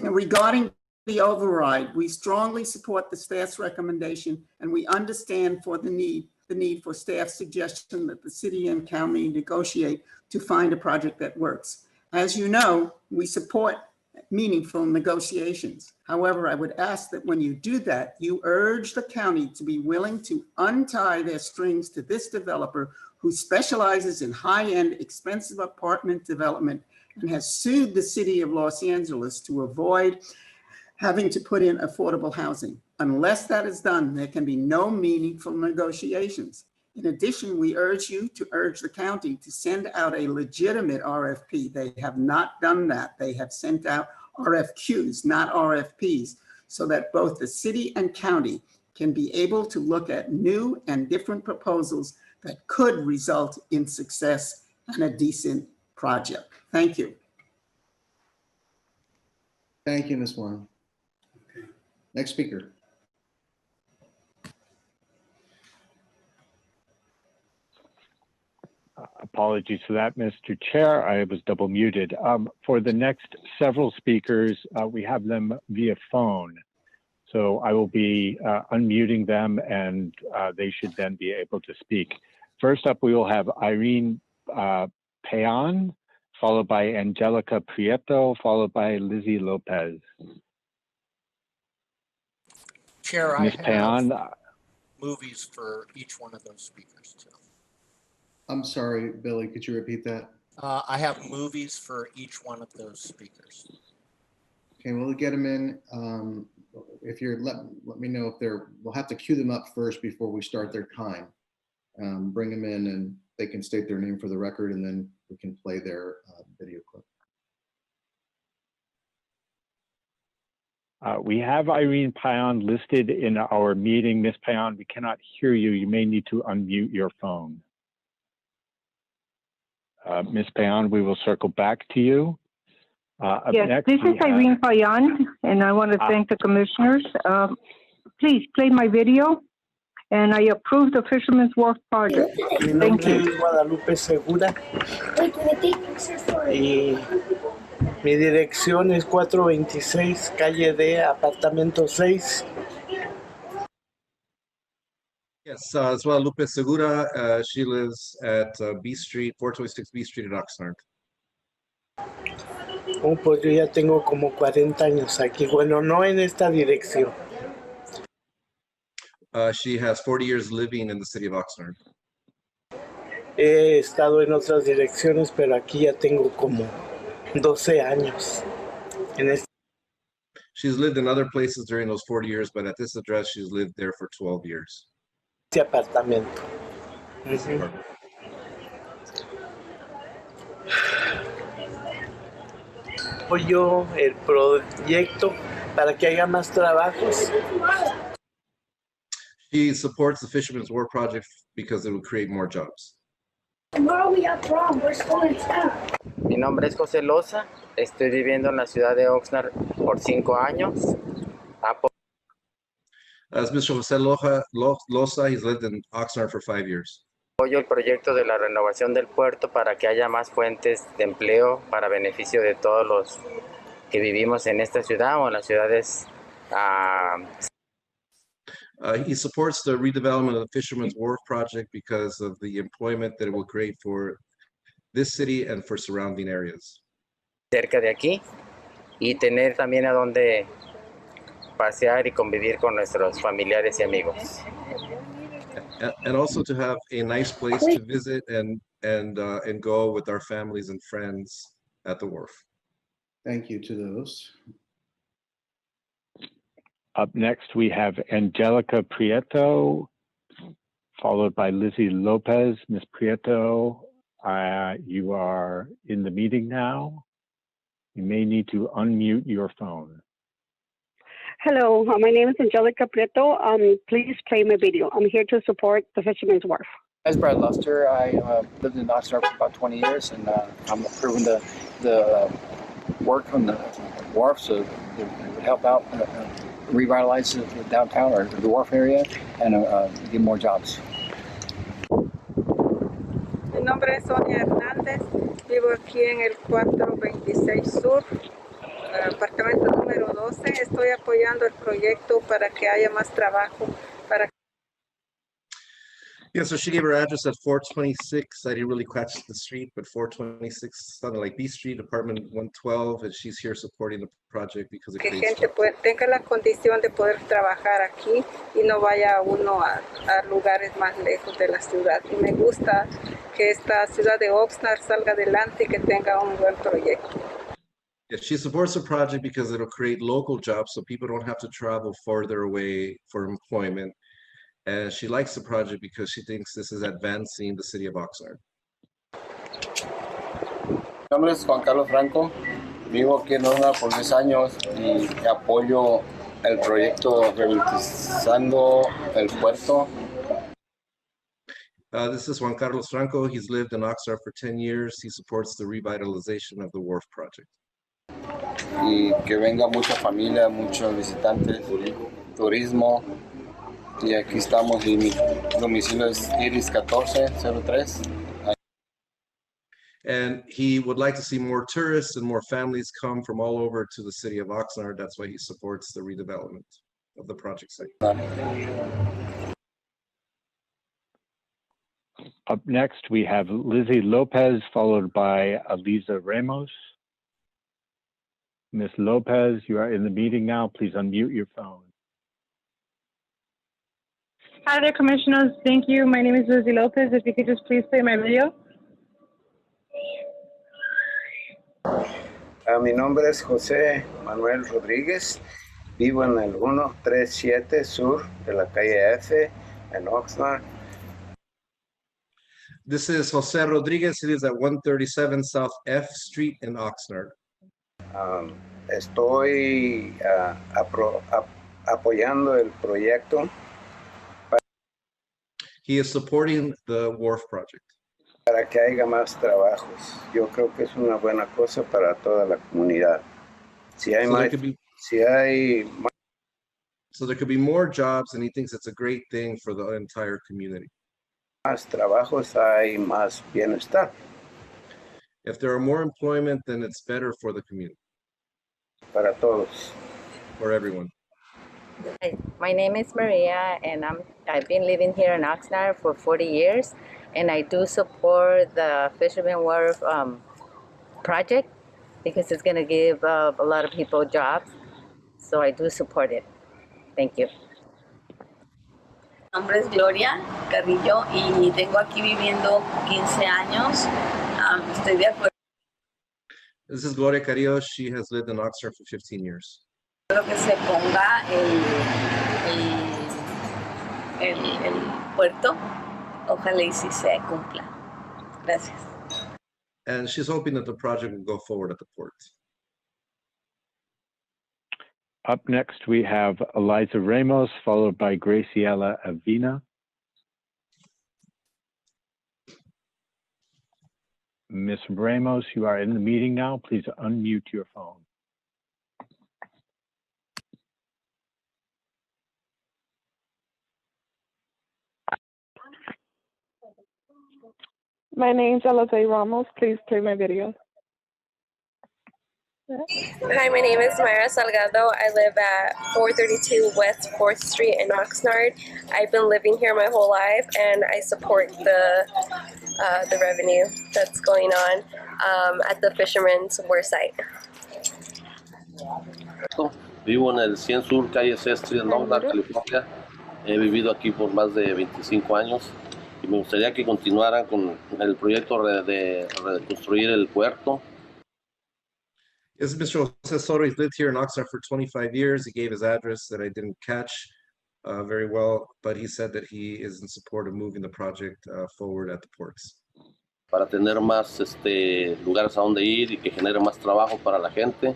Regarding the override, we strongly support the staff's recommendation, and we understand the need for staff suggestion that the city and county negotiate to find a project that works. As you know, we support meaningful negotiations. However, I would ask that when you do that, you urge the county to be willing to untie their strings to this developer who specializes in high-end, expensive apartment development and has sued the city of Los Angeles to avoid having to put in affordable housing. Unless that is done, there can be no meaningful negotiations. In addition, we urge you to urge the county to send out a legitimate RFP. They have not done that. They have sent out RFQs, not RFPs, so that both the city and county can be able to look at new and different proposals that could result in success and a decent project. Thank you. Thank you, Ms. Juan. Next speaker. Apologies for that, Mr. Chair. I was double muted. For the next several speakers, we have them via phone. So I will be unmuting them and they should then be able to speak. First up, we will have Irene Payan, followed by Angelica Prieto, followed by Lizzie Lopez. Chair, Ms. Payan. Movies for each one of those speakers too. I'm sorry, Billy, could you repeat that? I have movies for each one of those speakers. Okay, we'll get them in. If you're, let me know if we'll have to queue them up first before we start their time. Bring them in and they can state their name for the record and then we can play their video clip. We have Irene Payan listed in our meeting. Ms. Payan, we cannot hear you. You may need to unmute your phone. Ms. Payan, we will circle back to you. Yes, next, this is Irene Payan, and I want to thank the commissioners. Please play my video, and I approve the Fisherman's Wharf project. Thank you. Guadalupe Segura. Y mi dirección es 426 Calle D, apartamento 6. Yes, it's Guadalupe Segura. She lives at B Street, 426 B Street at Oxnard. Oh, pues yo ya tengo como 40 años aquí. Bueno, no en esta dirección. She has 40 years living in the city of Oxnard. He estado en otras direcciones, pero aquí ya tengo como 12 años. She's lived in other places during those 40 years, but at this address, she's lived there for 12 years. Este apartamento. Apoyo el proyecto para que haya más trabajos. She supports the Fisherman's Wharf project because it will create more jobs. Tomorrow we have prom. We're still in town. Mi nombre es José Loza. Estoy viviendo en la ciudad de Oxnard por 5 años. As Mr. Jose Loza, he's lived in Oxnard for 5 years. Apoyo el proyecto de la renovación del puerto para que haya más fuentes de empleo para beneficio de todos los que vivimos en esta ciudad o en las ciudades. He supports the redevelopment of the Fisherman's Wharf project because of the employment that it will create for this city and for surrounding areas. Cerca de aquí y tener también a donde pasear y convivir con nuestros familiares y amigos. And also to have a nice place to visit and go with our families and friends at the wharf. Thank you to those. Up next, we have Angelica Prieto, followed by Lizzie Lopez. Ms. Prieto, you are in the meeting now. You may need to unmute your phone. Hello, my name is Angelica Prieto. Please play my video. I'm here to support the Fisherman's Wharf. As Brad Luster, I lived in Oxnard for about 20 years, and I'm approving the work on the wharf, so it would help out revitalize the downtown or the wharf area and get more jobs. Mi nombre es Sonia Hernández. Vivo aquí en el 426 Sur. Apartamento número 12, estoy apoyando el proyecto para que haya más trabajo. Yeah, so she gave her address at 426. I didn't really catch the street, but 426 sounded like B Street, apartment 112, and she's here supporting the project because it Que creates gente tenga la condición de poder trabajar aquí y no vaya uno a lugares más lejos de la ciudad. Y me gusta que esta ciudad de Oxnard salga adelante y que tenga un buen proyecto. Yeah, she supports the project because it'll create local jobs so people don't have to travel farther away for employment. And she likes the project because she thinks this is advancing the city of Oxnard. Mi nombre es Juan Carlos Franco. Vivo aquí en Oxnard por 10 años y apoyo el proyecto revitalizando el puerto. This is Juan Carlos Franco. He's lived in Oxnard for 10 years. He supports the revitalization of the Wharf project. Y que venga mucha familia, muchos visitantes, turismo. Y aquí estamos y mi domicilio es Iris 1403. And he would like to see more tourists and more families come from all over to the city of Oxnard. That's why he supports the redevelopment of the project site. Up next, we have Lizzie Lopez, followed by Aliza Ramos. Ms. Lopez, you are in the meeting now. Please unmute your phone. Hi there, Commissioners. Thank you. My name is Lizzie Lopez. If you could just please play my video. Mi nombre es José Manuel Rodríguez. Vivo en el 137 Sur de la calle F en Oxnard. This is Jose Rodriguez. He lives at 137 South F Street in Oxnard. Estoy apoyando el proyecto. He is supporting the Wharf project. Para que haya más trabajos. Yo creo que es una buena cosa para toda la comunidad. Si hay So there could be more jobs, and he thinks it's a great thing for the entire community. más trabajos, hay más bienestar. If there are more employment, then it's better for the community. Para todos. For everyone. Hi, my name is Maria, and I've been living here in Oxnard for 40 years, and I do support the Fisherman's Wharf project because it's going to give a lot of people jobs. So I do support it. Thank you. Mi nombre es Gloria Carrillo y tengo aquí viviendo 15 años. Estoy de acuerdo. This is Gloria Carrillo. She has lived in Oxnard for 15 years. Lo que se ponga el puerto, ojalá y si se cumpla. Gracias. And she's hoping that the project will go forward at the port. Up next, we have Eliza Ramos, followed by Graciela Avina. Ms. Ramos, you are in the meeting now. Please unmute your phone. My name's Eliza Ramos. Please play my video. Hi, my name is Mayra Salgado. I live at 432 West 4th Street in Oxnard. I've been living here my whole life, and I support the revenue that's going on at the Fisherman's Wharf site. Vivo en el 100 Sur, calle C Street, en Oxnard, California. He vivido aquí por más de 25 años y me gustaría que continuaran con el proyecto de reconstruir el puerto. Yes, Mr. Jose Soto, he's lived here in Oxnard for 25 years. He gave his address that I didn't catch very well, but he said that he is in support of moving the project forward at the ports. Para tener más lugares a donde ir y que genere más trabajo para la gente.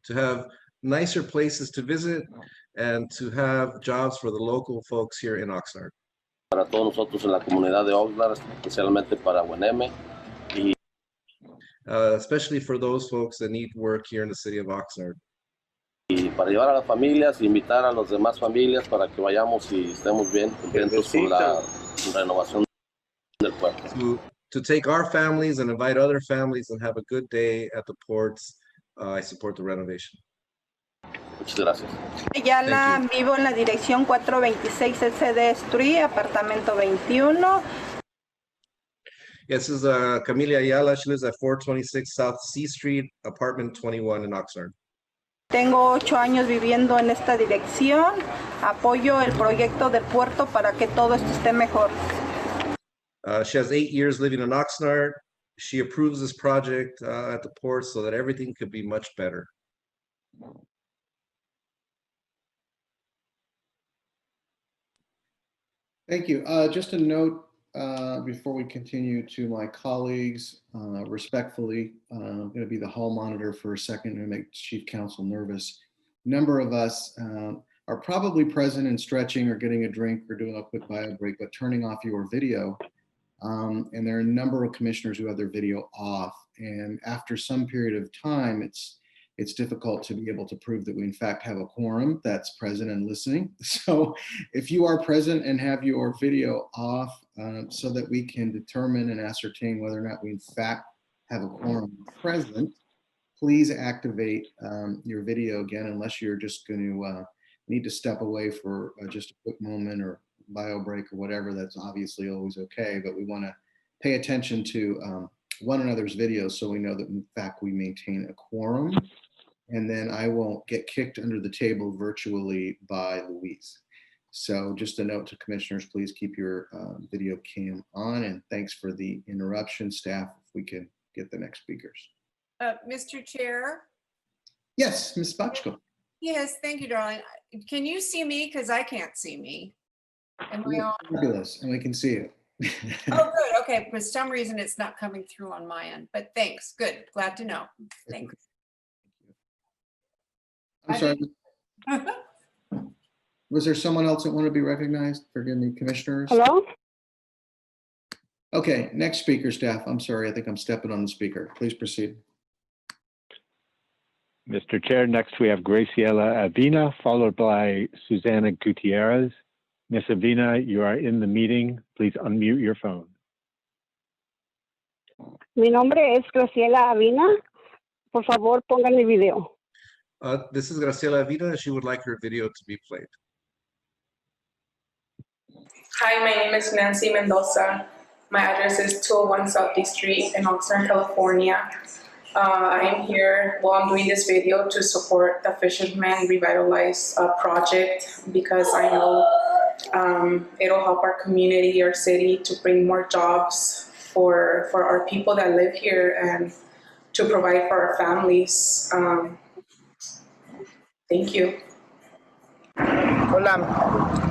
To have nicer places to visit and to have jobs for the local folks here in Oxnard. Para todos nosotros en la comunidad de Oxnard, especialmente para UNM. Especially for those folks that need work here in the city of Oxnard. Y para llevar a las familias, invitar a las demás familias para que vayamos y estemos bien contentos con la renovación del puerto. To take our families and invite other families and have a good day at the ports. I support the renovation. Muchas gracias. Ayala, vivo en la dirección 426 SD Street, apartamento 21. Yes, this is Camila Ayala. She lives at 426 South C Street, apartment 21 in Oxnard. Tengo 8 años viviendo en esta dirección. Apoyo el proyecto del puerto para que todo esto esté mejor. She has 8 years living in Oxnard. She approves this project at the port so that everything could be much better. Thank you. Just a note before we continue to my colleagues, respectfully, I'm going to be the hall monitor for a second and make Chief Counsel nervous. A number of us are probably present and stretching or getting a drink or doing a quick bio break, but turning off your video. And there are a number of commissioners who have their video off. And after some period of time, it's difficult to be able to prove that we in fact have a quorum that's present and listening. So if you are present and have your video off so that we can determine and ascertain whether or not we in fact have a quorum present, please activate your video again, unless you're just going to need to step away for just a quick moment or bio break or whatever. That's obviously always okay, but we want to pay attention to one another's videos so we know that in fact we maintain a quorum, and then I won't get kicked under the table virtually by Louise. So just a note to commissioners, please keep your video cam on, and thanks for the interruption. Staff, if we can get the next speakers. Mr. Chair? Yes, Ms. Bachko. Yes, thank you, darling. Can you see me? Because I can't see me. Am I on? Fabulous, and we can see you. Oh, good. Okay. For some reason, it's not coming through on my end, but thanks. Good. Glad to know. Thanks. I'm sorry. Was there someone else that wanted to be recognized? Forgive me, commissioners. Hello? Okay, next speaker, staff. I'm sorry. I think I'm stepping on the speaker. Please proceed. Mr. Chair, next we have Graciela Avina, followed by Susana Gutierrez. Ms. Avina, you are in the meeting. Please unmute your phone. Mi nombre es Graciela Avina. Por favor, pongan mi video. This is Graciela Avina. She would like her video to be played. Hi, my name is Nancy Mendoza. My address is 201 Southeast Street in Oxnard, California. I'm here, I'm doing this video to support the Fisherman Revitalize project because I know it'll help our community, our city, to bring more jobs for our people that live here and to provide for our families. Thank you. Hola,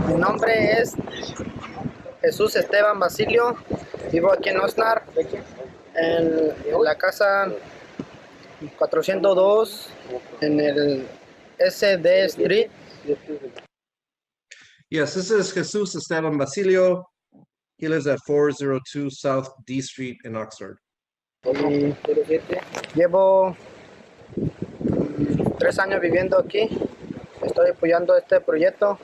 mi nombre es Jesús Esteban Basilio. Vivo aquí en Oxnard, en la casa 402 en el SD Street. Yes, this is Jesus Esteban Basilio. He lives at 402 South D Street in Oxnard. Y llevo 3 años viviendo aquí. Estoy apoyando este proyecto.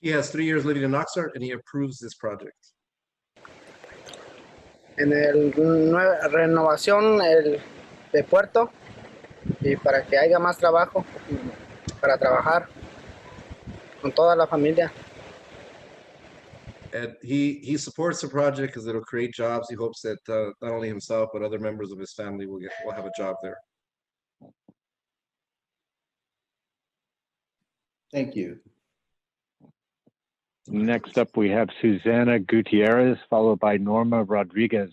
He has 3 years living in Oxnard and he approves this project. En el renovación de puerto y para que haya más trabajo para trabajar con toda la familia. And he supports the project because it'll create jobs. He hopes that not only himself but other members of his family will have a job there. Thank you. Next up, we have Susana Gutierrez, followed by Norma Rodriguez.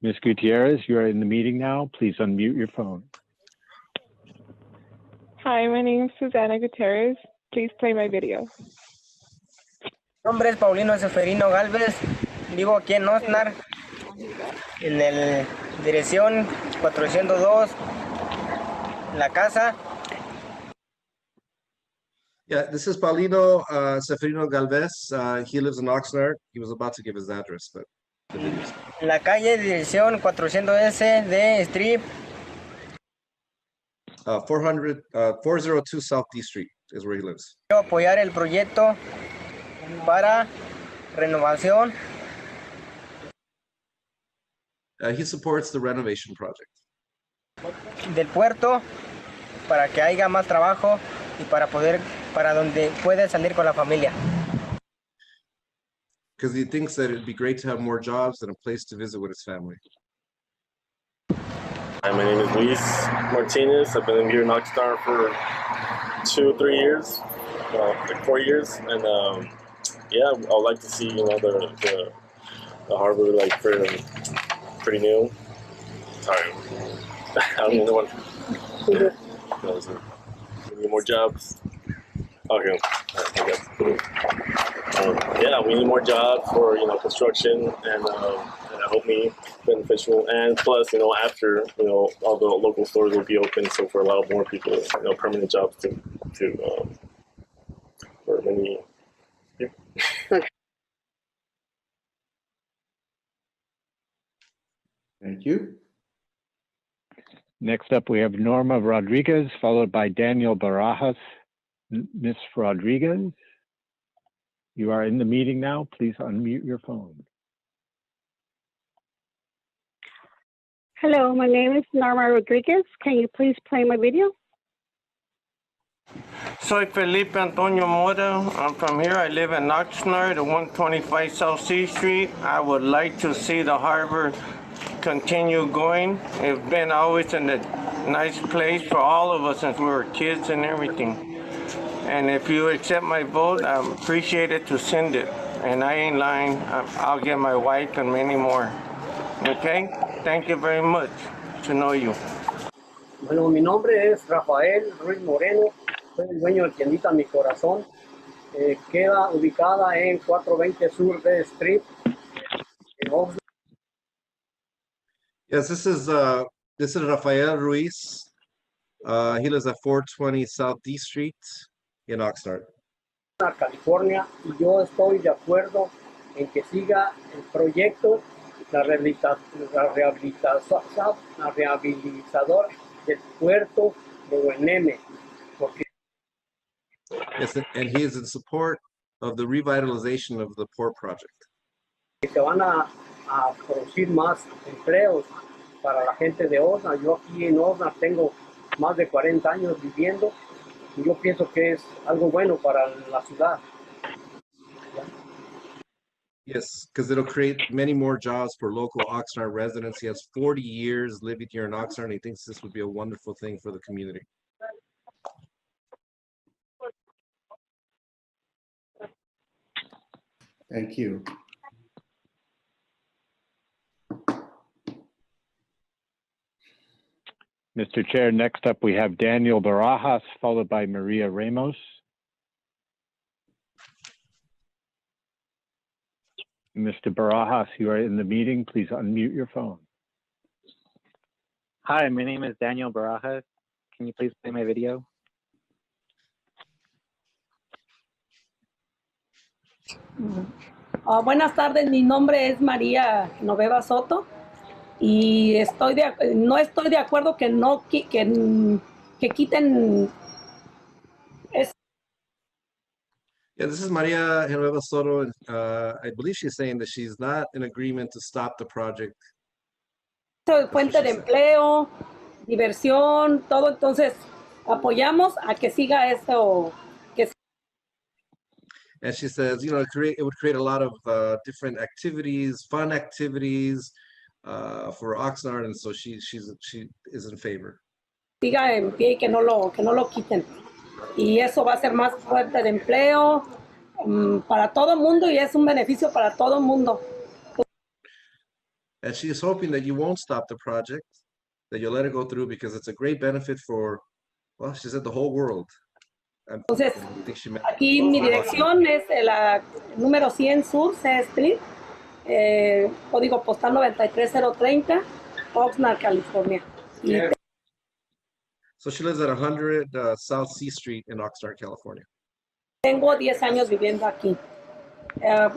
Ms. Gutierrez, you are in the meeting now. Please unmute your phone. Hi, my name is Susana Gutierrez. Please play my video. Mi nombre es Paulino Seferino Galvez. Vivo aquí en Oxnard, en la dirección 402, en la casa. Yeah, this is Paulino Seferino Galvez. He lives in Oxnard. He was about to give his address, but En la calle dirección 400S de Street. 402 South D Street is where he lives. Quiero apoyar el proyecto para renovación. He supports the renovation project. Del puerto para que haya más trabajo y para donde puede salir con la familia. Because he thinks that it'd be great to have more jobs and a place to visit with his family. Hi, my name is Luis Martinez. I've been here in Oxnard for 2-3 years, like 4 years, and yeah, I'd like to see the harbor like pretty new. Sorry, I don't even know what. We need more jobs. Okay, yeah, we need more jobs for construction, and I hope me beneficial. And plus, after all the local stores will be open, so for a lot more people, permanent jobs to for many people. Thank you. Next up, we have Norma Rodriguez, followed by Daniel Barajas. Ms. Rodriguez, you are in the meeting now. Please unmute your phone. Hello, my name is Norma Rodriguez. Can you please play my video? Soy Felipe Antonio Mora. I'm from here. I live in Oxnard at 125 South C Street. I would like to see the harbor continue going. It's been always in a nice place for all of us since we were kids and everything. And if you accept my vote, I appreciate it to send it. And I ain't lying. I'll get my wife and many more. Okay? Thank you very much. To know you. Bueno, mi nombre es Rafael Ruiz Moreno. Soy el dueño de tiendita Mi Corazón. Queda ubicada en 420 Sur de Street. En Oxnard. Yes, this is Rafael Ruiz. He lives at 420 South D Street in Oxnard. California, y yo estoy de acuerdo en que siga el proyecto, la rehabilitador del puerto de UNM, porque Yes, and he is in support of the revitalization of the port project. se van a producir más empleos para la gente de Oxnard. Yo aquí en Oxnard tengo más de 40 años viviendo y yo pienso que es algo bueno para la ciudad. Yes, because it'll create many more jobs for local Oxnard residents. He has 40 years living here in Oxnard, and he thinks this would be a wonderful thing for the community. Thank you. Mr. Chair, next up we have Daniel Barajas, followed by Maria Ramos. Mr. Barajas, you are in the meeting. Please unmute your phone. Hi, my name is Daniel Barajas. Can you please play my video? Buenas tardes, mi nombre es María Noveva Soto y no estoy de acuerdo que quiten. Yeah, this is Maria Genoveva Soto. And, I believe she's saying that she's not in agreement to stop the project. Fuente de empleo, diversión, todo. Entonces, apoyamos a que siga esto. And she says, you know, it would create a lot of different activities, fun activities for Oxnard, and so she is in favor. Siga en pie y que no lo quiten. Y eso va a ser más fuente de empleo para todo el mundo y es un beneficio para todo el mundo. And she is hoping that you won't stop the project, that you'll let it go through because it's a great benefit for, well, she said the whole world. Entonces, aquí mi dirección es la número 100 Sur C Street, código postal 93030, Oxnard, California. So she lives at 100 South C Street in Oxnard, California. Tengo 10 años viviendo aquí.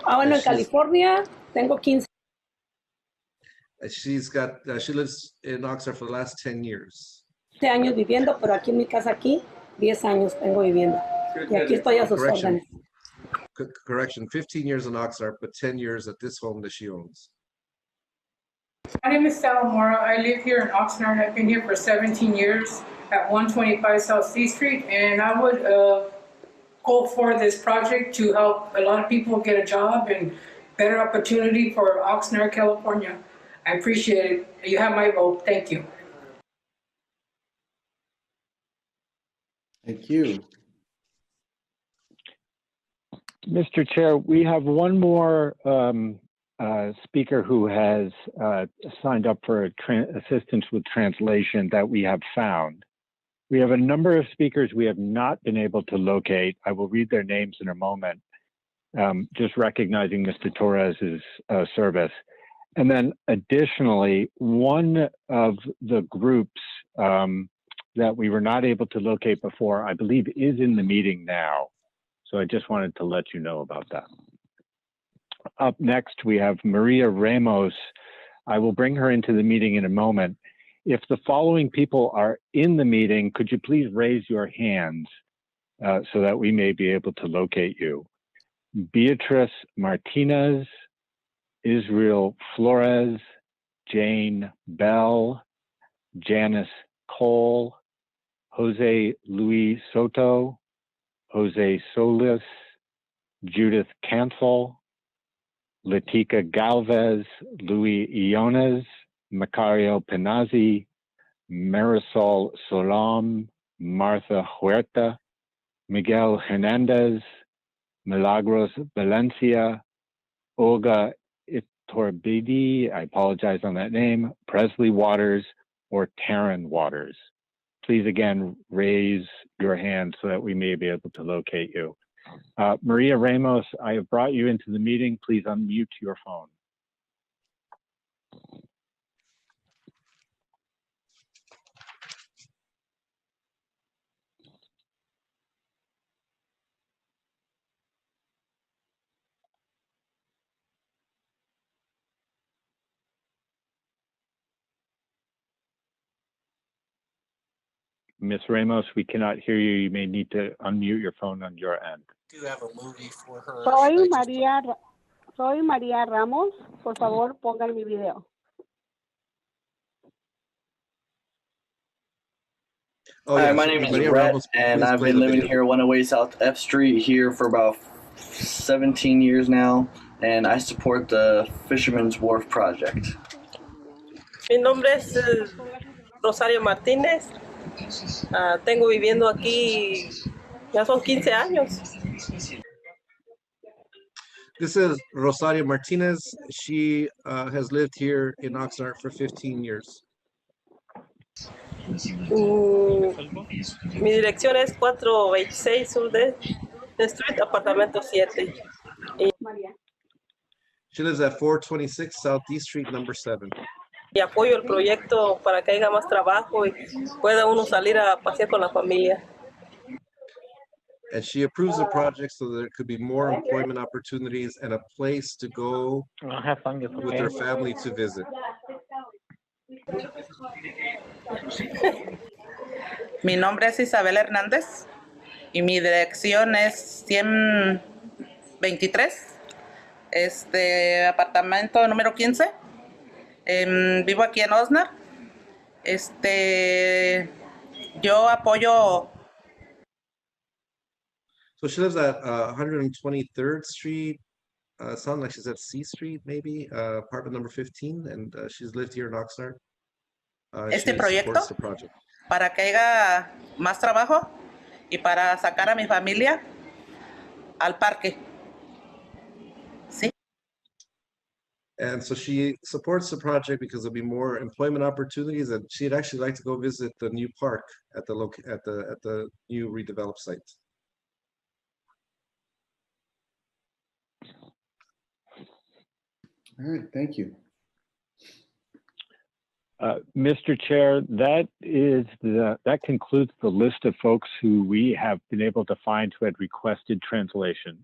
Ahora en California tengo 15. She lives in Oxnard for the last 10 years. 15 años viviendo, pero aquí en mi casa aquí 10 años tengo viviendo. Y aquí estoy a sus órdenes. Correction, 15 years in Oxnard, but 10 years at this home that she owns. My name is Stella Mora. I live here in Oxnard. I've been here for 17 years at 125 South C Street, and I would go for this project to help a lot of people get a job and better opportunity for Oxnard, California. I appreciate it. You have my vote. Thank you. Thank you. Mr. Chair, we have one more speaker who has signed up for assistance with translation that we have found. We have a number of speakers we have not been able to locate. I will read their names in a moment, just recognizing Mr. Torres's service. And then additionally, one of the groups that we were not able to locate before, I believe is in the meeting now. So I just wanted to let you know about that. Up next, we have Maria Ramos. I will bring her into the meeting in a moment. If the following people are in the meeting, could you please raise your hands so that we may be able to locate you? Beatrice Martinez, Israel Flores, Jane Bell, Janice Cole, Jose Luis Soto, Jose Solis, Judith Cancel, Latika Galvez, Luis Iones, Macario Penazzi, Marisol Solam, Martha Huerta, Miguel Hernandez, Milagros Valencia, Olga Itorbidi, I apologize on that name, Presley Waters, or Taryn Waters. Please again raise your hand so that we may be able to locate you. Maria Ramos, I have brought you into the meeting. Please unmute your phone. Ms. Ramos, we cannot hear you. You may need to unmute your phone on your end. Do have a movie for her. Soy María Ramos. Por favor, pongan mi video. Hi, my name is Brett, and I've been living here 108 South F Street here for about 17 years now, and I support the Fisherman's Wharf project. Mi nombre es Rosario Martínez. Tengo viviendo aquí, ya son 15 años. This is Rosario Martinez. She has lived here in Oxnard for 15 years. Mi dirección es 426 Sur de Street, apartamento 7. She lives at 426 Southeast Street, number 7. Y apoyo el proyecto para que haya más trabajo y pueda uno salir a pasear con la familia. And she approves the project so there could be more employment opportunities and a place to go Have fun with her family to visit. Mi nombre es Isabel Hernández y mi dirección es 123, apartamento número 15. Vivo aquí en Oxnard. Yo apoyo. So she lives at 123rd Street. Sounds like she's at C Street, maybe, apartment number 15, and she's lived here in Oxnard. Este she proyecto supports the project. Para que haya más trabajo y para sacar a mi familia al parque. Sí. And so she supports the project because there'll be more employment opportunities, and she'd actually like to go visit the new park at the new redeveloped site. All right, thank you. Mr. Chair, that concludes the list of folks who we have been able to find who had requested translation.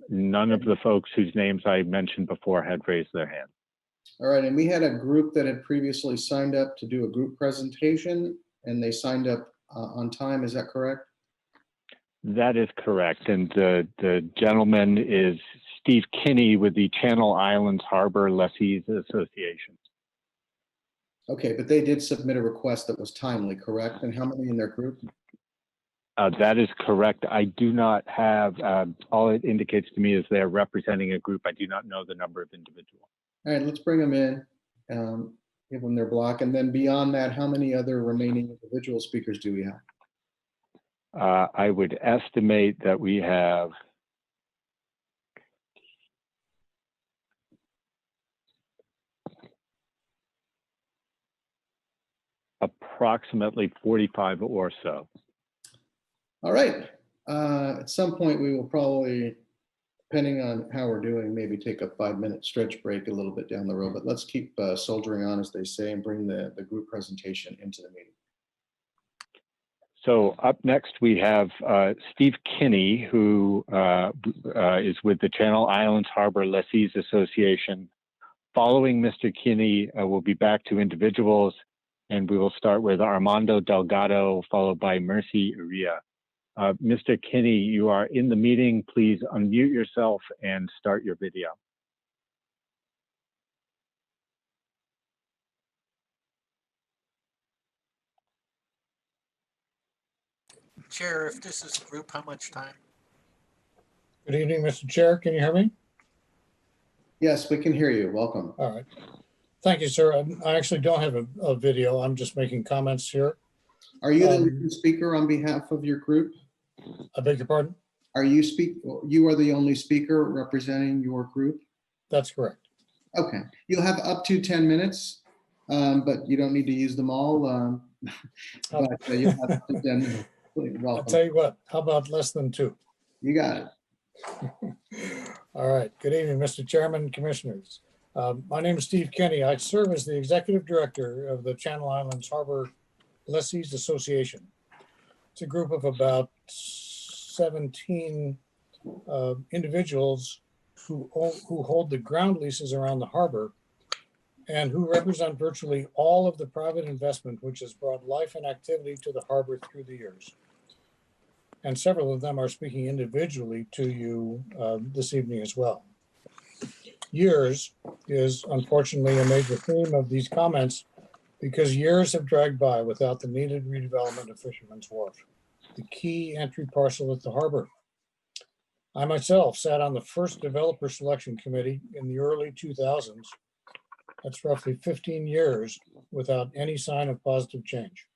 None of the folks whose names I mentioned before had raised their hand. All right, and we had a group that had previously signed up to do a group presentation, and they signed up on time. Is that correct? That is correct. And the gentleman is Steve Kinney with the Channel Islands Harbor Lessees Association. Okay, but they did submit a request that was timely, correct? And how many in their group? That is correct. I do not have, all it indicates to me is they're representing a group. I do not know the number of individuals. All right, let's bring them in, give them their block. And then beyond that, how many other remaining individual speakers do we have? I would estimate that we have approximately 45 or so. All right. At some point, we will probably, depending on how we're doing, maybe take a 5-minute stretch break a little bit down the road. But let's keep soldiering on, as they say, and bring the group presentation into the meeting. So up next, we have Steve Kinney, who is with the Channel Islands Harbor Lessees Association. Following Mr. Kinney, we'll be back to individuals, and we will start with Armando Delgado, followed by Mercy Uria. Mr. Kinney, you are in the meeting. Please unmute yourself and start your video. Chair, if this is a group, how much time? Good evening, Mr. Chair. Can you hear me? Yes, we can hear you. Welcome. All right. Thank you, sir. I actually don't have a video. I'm just making comments here. Are you the lead speaker on behalf of your group? I beg your pardon? You are the only speaker representing your group? That's correct. Okay. You'll have up to 10 minutes, but you don't need to use them all. But you'll have up to 10 minutes. Welcome. I'll tell you what, how about less than 2? You got it. All right. Good evening, Mr. Chairman, Commissioners. My name is Steve Kinney. I serve as the Executive Director of the Channel Islands Harbor Lessees Association. It's a group of about 17 individuals who hold the ground leases around the harbor and who represent virtually all of the private investment which has brought life and activity to the harbor through the years. And several of them are speaking individually to you this evening as well. Years is unfortunately a major theme of these comments because years have dragged by without the needed redevelopment of Fisherman's Wharf, the key entry parcel at the harbor. I myself sat on the first developer selection committee in the early 2000s. That's roughly 15 years without any sign of positive change.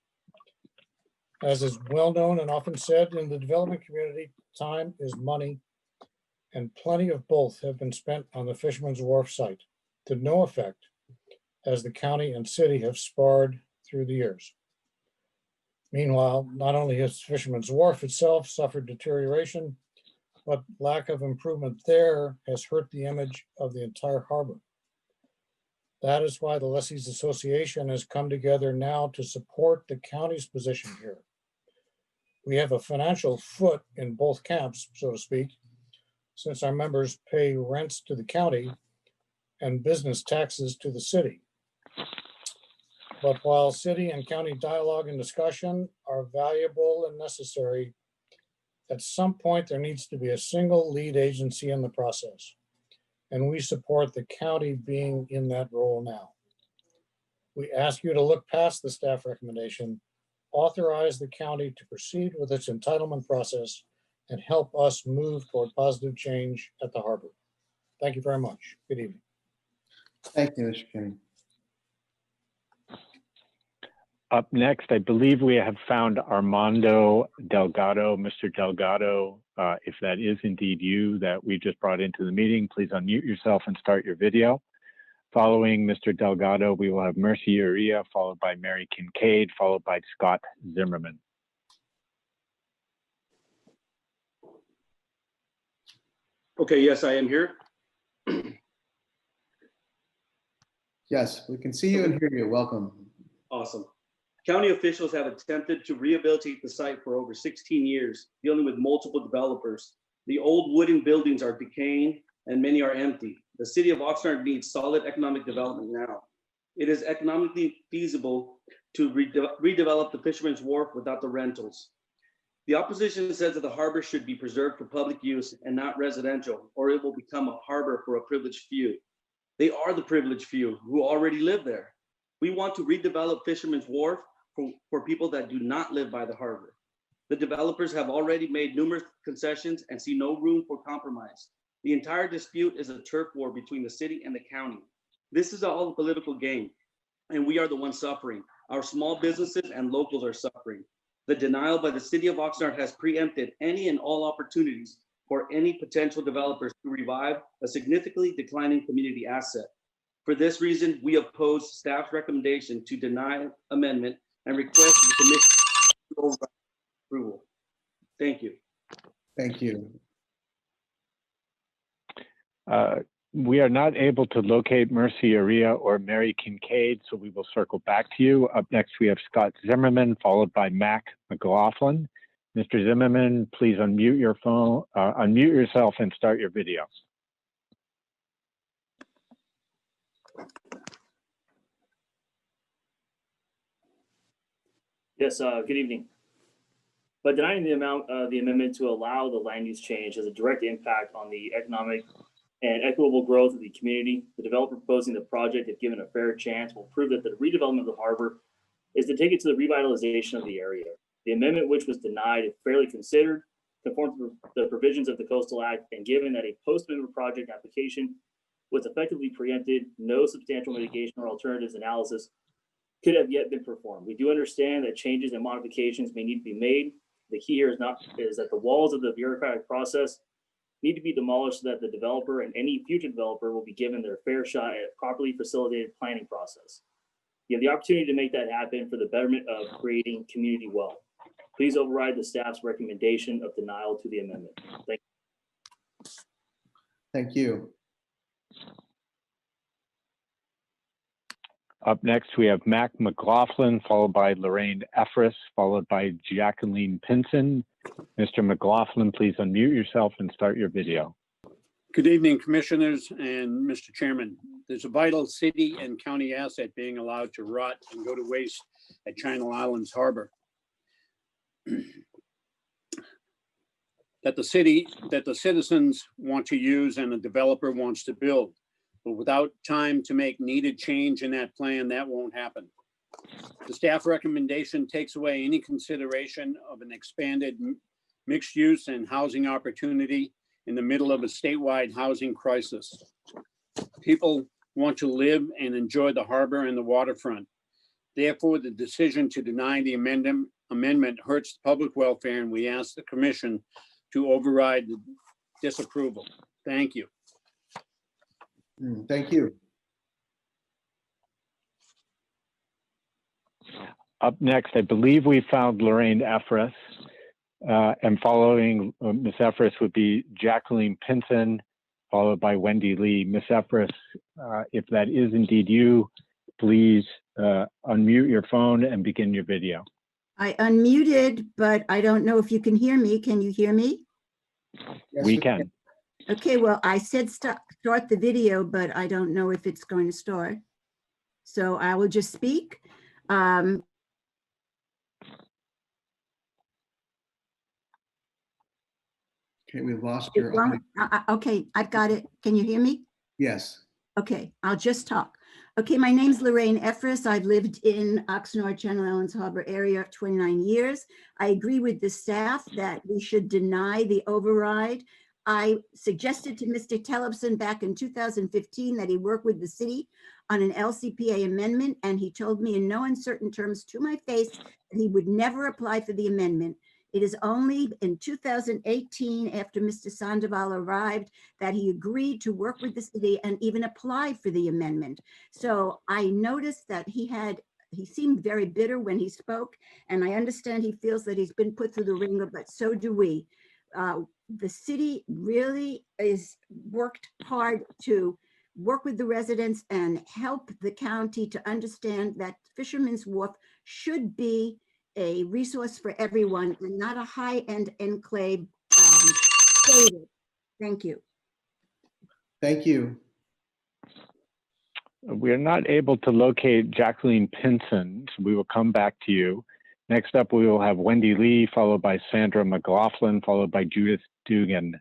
As is well known and often said in the development community, time is money, and plenty of both have been spent on the Fisherman's Wharf site to no effect as the county and city have sparred through the years. Meanwhile, not only has Fisherman's Wharf itself suffered deterioration, but lack of improvement there has hurt the image of the entire harbor. That is why the Lessees Association has come together now to support the county's position here. We have a financial foot in both camps, so to speak, since our members pay rents to the county and business taxes to the city. But while city and county dialogue and discussion are valuable and necessary, at some point there needs to be a single lead agency in the process. And we support the county being in that role now. We ask you to look past the staff recommendation, authorize the county to proceed with its entitlement process, and help us move toward positive change at the harbor. Thank you very much. Good evening. Thank you, Mr. Kenny. Up next, I believe we have found Armando Delgado. Mr. Delgado, if that is indeed you that we just brought into the meeting, please unmute yourself and start your video. Following Mr. Delgado, we will have Mercy Uria, followed by Mary Kincaid, followed by Scott Zimmerman. Okay, yes, I am here. Yes, we can see you and hear you. Welcome. Awesome. County officials have attempted to rehabilitate the site for over 16 years, dealing with multiple developers. The old wooden buildings are decaying and many are empty. The city of Oxnard needs solid economic development now. It is economically feasible to redevelop the Fisherman's Wharf without the rentals. The opposition says that the harbor should be preserved for public use and not residential, or it will become a harbor for a privileged few. They are the privileged few who already live there. We want to redevelop Fisherman's Wharf for people that do not live by the harbor. The developers have already made numerous concessions and see no room for compromise. The entire dispute is a turf war between the city and the county. This is all a political game, and we are the ones suffering. Our small businesses and locals are suffering. The denial by the city of Oxnard has preempted any and all opportunities for any potential developers to revive a significantly declining community asset. For this reason, we oppose staff's recommendation to deny amendment and request the commission to override approval. Thank you. Thank you. We are not able to locate Mercy Uria or Mary Kincaid, so we will circle back to you. Up next, we have Scott Zimmerman, followed by Mac McLaughlin. Mr. Zimmerman, please unmute your phone, unmute yourself and start your video. Yes, good evening. By denying the amendment to allow the land use change has a direct impact on the economic and equitable growth of the community. The developer proposing the project, if given a fair chance, will prove that the redevelopment of the harbor is to take it to the revitalization of the area. The amendment, which was denied, if fairly considered, conforms to the provisions of the Coastal Act, and given that a post-amendment project application was effectively preempted, no substantial mitigation or alternatives analysis could have yet been performed. We do understand that changes and modifications may need to be made. The key here is that the walls of the bureaucratic process need to be demolished so that the developer and any future developer will be given their fair shot at a properly facilitated planning process. You have the opportunity to make that happen for the betterment of creating community wealth. Please override the staff's recommendation of denial to the amendment. Thank you. Thank you. Up next, we have Mac McLaughlin, followed by Lorraine Efris, followed by Jacqueline Pinson. Mr. McLaughlin, please unmute yourself and start your video. Good evening, commissioners and Mr. Chairman. There's a vital city and county asset being allowed to rot and go to waste at Channel Islands Harbor. That the citizens want to use and the developer wants to build. But without time to make needed change in that plan, that won't happen. The staff recommendation takes away any consideration of an expanded mixed use and housing opportunity in the middle of a statewide housing crisis. People want to live and enjoy the harbor and the waterfront. Therefore, the decision to deny the amendment hurts public welfare, and we ask the commission to override the disapproval. Thank you. Thank you. Up next, I believe we found Lorraine Efris. And following Ms. Efris would be Jacqueline Pinson, followed by Wendy Lee. Ms. Efris, if that is indeed you, please unmute your phone and begin your video. I unmuted, but I don't know if you can hear me. Can you hear me? Yes, We can. Okay, well, I said start the video, but I don't know if it's going to start. So I will just speak. Okay, we've lost your. Okay, I've got it. Can you hear me? Yes. Okay, I'll just talk. Okay, my name's Lorraine Efris. I've lived in Oxnard, Channel Islands Harbor area for 29 years. I agree with the staff that we should deny the override. I suggested to Mr. Tellefson back in 2015 that he work with the city on an LCPA amendment, and he told me in no uncertain terms to my face that he would never apply for the amendment. It is only in 2018, after Mr. Sandoval arrived, that he agreed to work with the city and even apply for the amendment. So I noticed that he seemed very bitter when he spoke, and I understand he feels that he's been put through the ringer, but so do we. The city really is worked hard to work with the residents and help the county to understand that Fisherman's Wharf should be a resource for everyone and not a high-end enclave. Thank you. Thank you. We are not able to locate Jacqueline Pinson, so we will come back to you. Next up, we will have Wendy Lee, followed by Sandra McLaughlin, followed by Judith Dugan.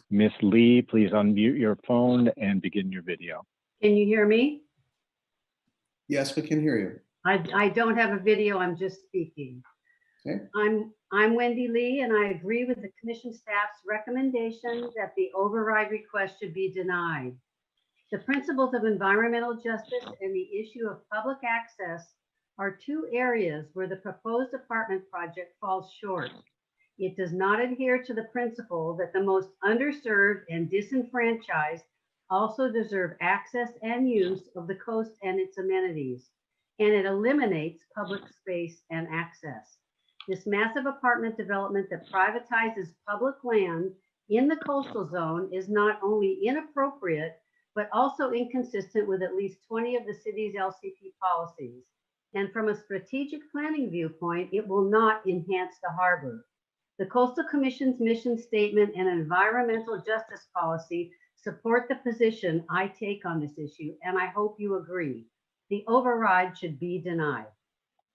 Miss Lee, please unmute your phone and begin your video. Can you hear me? Yes, we can hear you. I don't have a video, I'm just speaking. Okay. I'm Wendy Lee, and I agree with the commission staff's recommendation that the override request should be denied. The principles of environmental justice and the issue of public access are two areas where the proposed apartment project falls short. It does not adhere to the principle that the most underserved and disenfranchised also deserve access and use of the coast and its amenities, and it eliminates public space and access. This massive apartment development that privatizes public land in the coastal zone is not only inappropriate, but also inconsistent with at least 20 of the city's LCP policies. And from a strategic planning viewpoint, it will not enhance the harbor. The Coastal Commission's mission statement and environmental justice policy support the position I take on this issue, and I hope you agree. The override should be denied.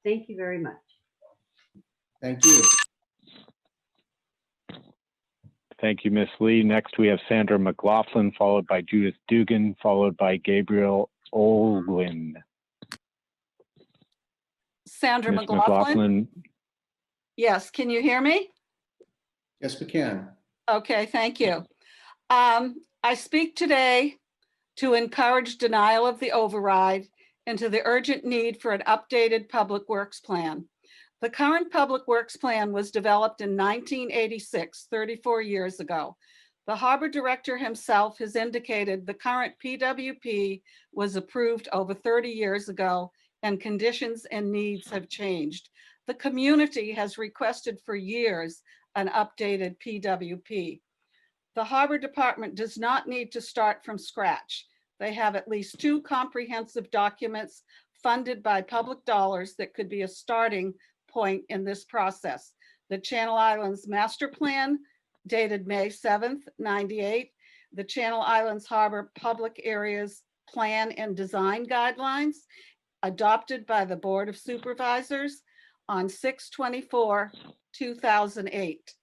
Thank you very much. Thank you. Thank you, Miss Lee. Next, we have Sandra McLaughlin, followed by Judith Dugan, followed by Gabriel Olwin. Sandra Ms. McLaughlin. Yes, can you hear me? Yes, we can. Okay, thank you. I speak today to encourage denial of the override and to the urgent need for an updated public works plan. The current public works plan was developed in 1986, 34 years ago. The harbor director himself has indicated the current PWP was approved over 30 years ago and conditions and needs have changed. The community has requested for years an updated PWP. The Harbor Department does not need to start from scratch. They have at least 2 comprehensive documents funded by public dollars that could be a starting point in this process. The Channel Islands Master Plan, dated May 7th, 98, the Channel Islands Harbor Public Areas Plan and Design Guidelines, adopted by the Board of Supervisors on 6/24/2008.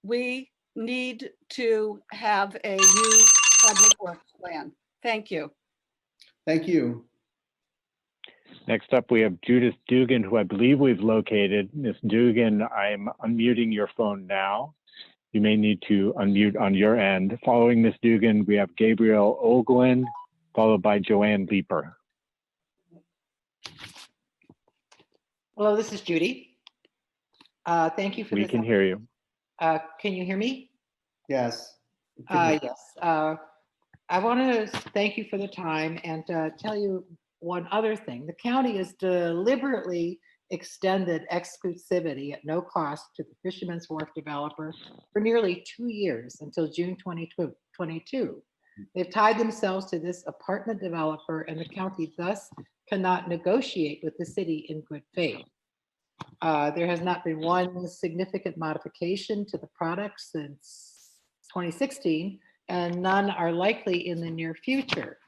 We need to have a new public works plan. Thank you. Thank you. Next up, we have Judith Dugan, who I believe we've located. Ms. Dugan, I'm unmuting your phone now. You may need to unmute on your end. Following Ms. Dugan, we have Gabriel Olguin, followed by Joanne Leeper. Hello, this is Judy. Thank you for this. We can hear you. Can you hear me? Yes. Yes. I want to thank you for the time and tell you one other thing. The county is deliberately extended exclusivity at no cost to the Fisherman's Wharf developer for nearly 2 years until June 2022. They've tied themselves to this apartment developer, and the county thus cannot negotiate with the city in good faith. There has not been one significant modification to the product since 2016, and none are likely in the near future.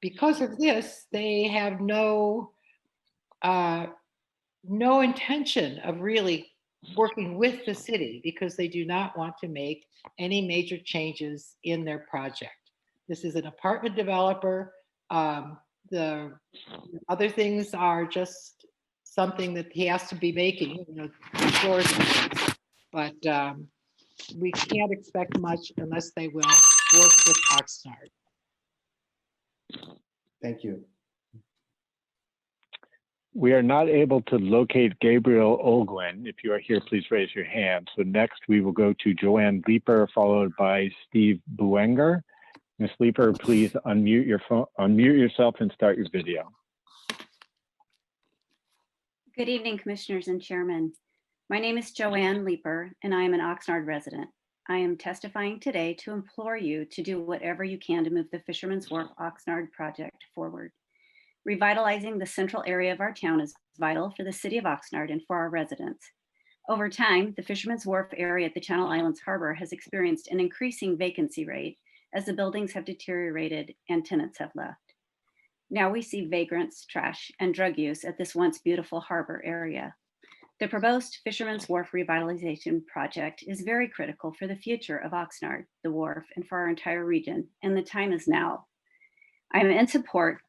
Because of this, they have no intention of really working with the city because they do not want to make any major changes in their project. This is an apartment developer. The other things are just something that he has to be making, floors and things. But we can't expect much unless they will work with Oxnard. Thank you. We are not able to locate Gabriel Olguin. If you are here, please raise your hand. So next we will go to Joanne Leeper, followed by Steve Buenger. Ms. Leeper, please unmute your phone, unmute yourself and start your video. Good evening, Commissioners and Chairman. My name is Joanne Leeper, and I am an Oxnard resident. I am testifying today to implore you to do whatever you can to move the Fisherman's Wharf Oxnard project forward. Revitalizing the central area of our town is vital for the City of Oxnard and for our residents. Over time, the Fisherman's Wharf area at the Channel Islands Harbor has experienced an increasing vacancy rate as the buildings have deteriorated and tenants have left. Now we see vagrants, trash, and drug use at this once beautiful harbor area. The proposed Fisherman's Wharf revitalization project is very critical for the future of Oxnard, the wharf, and for our entire region, and the time is now. I am in support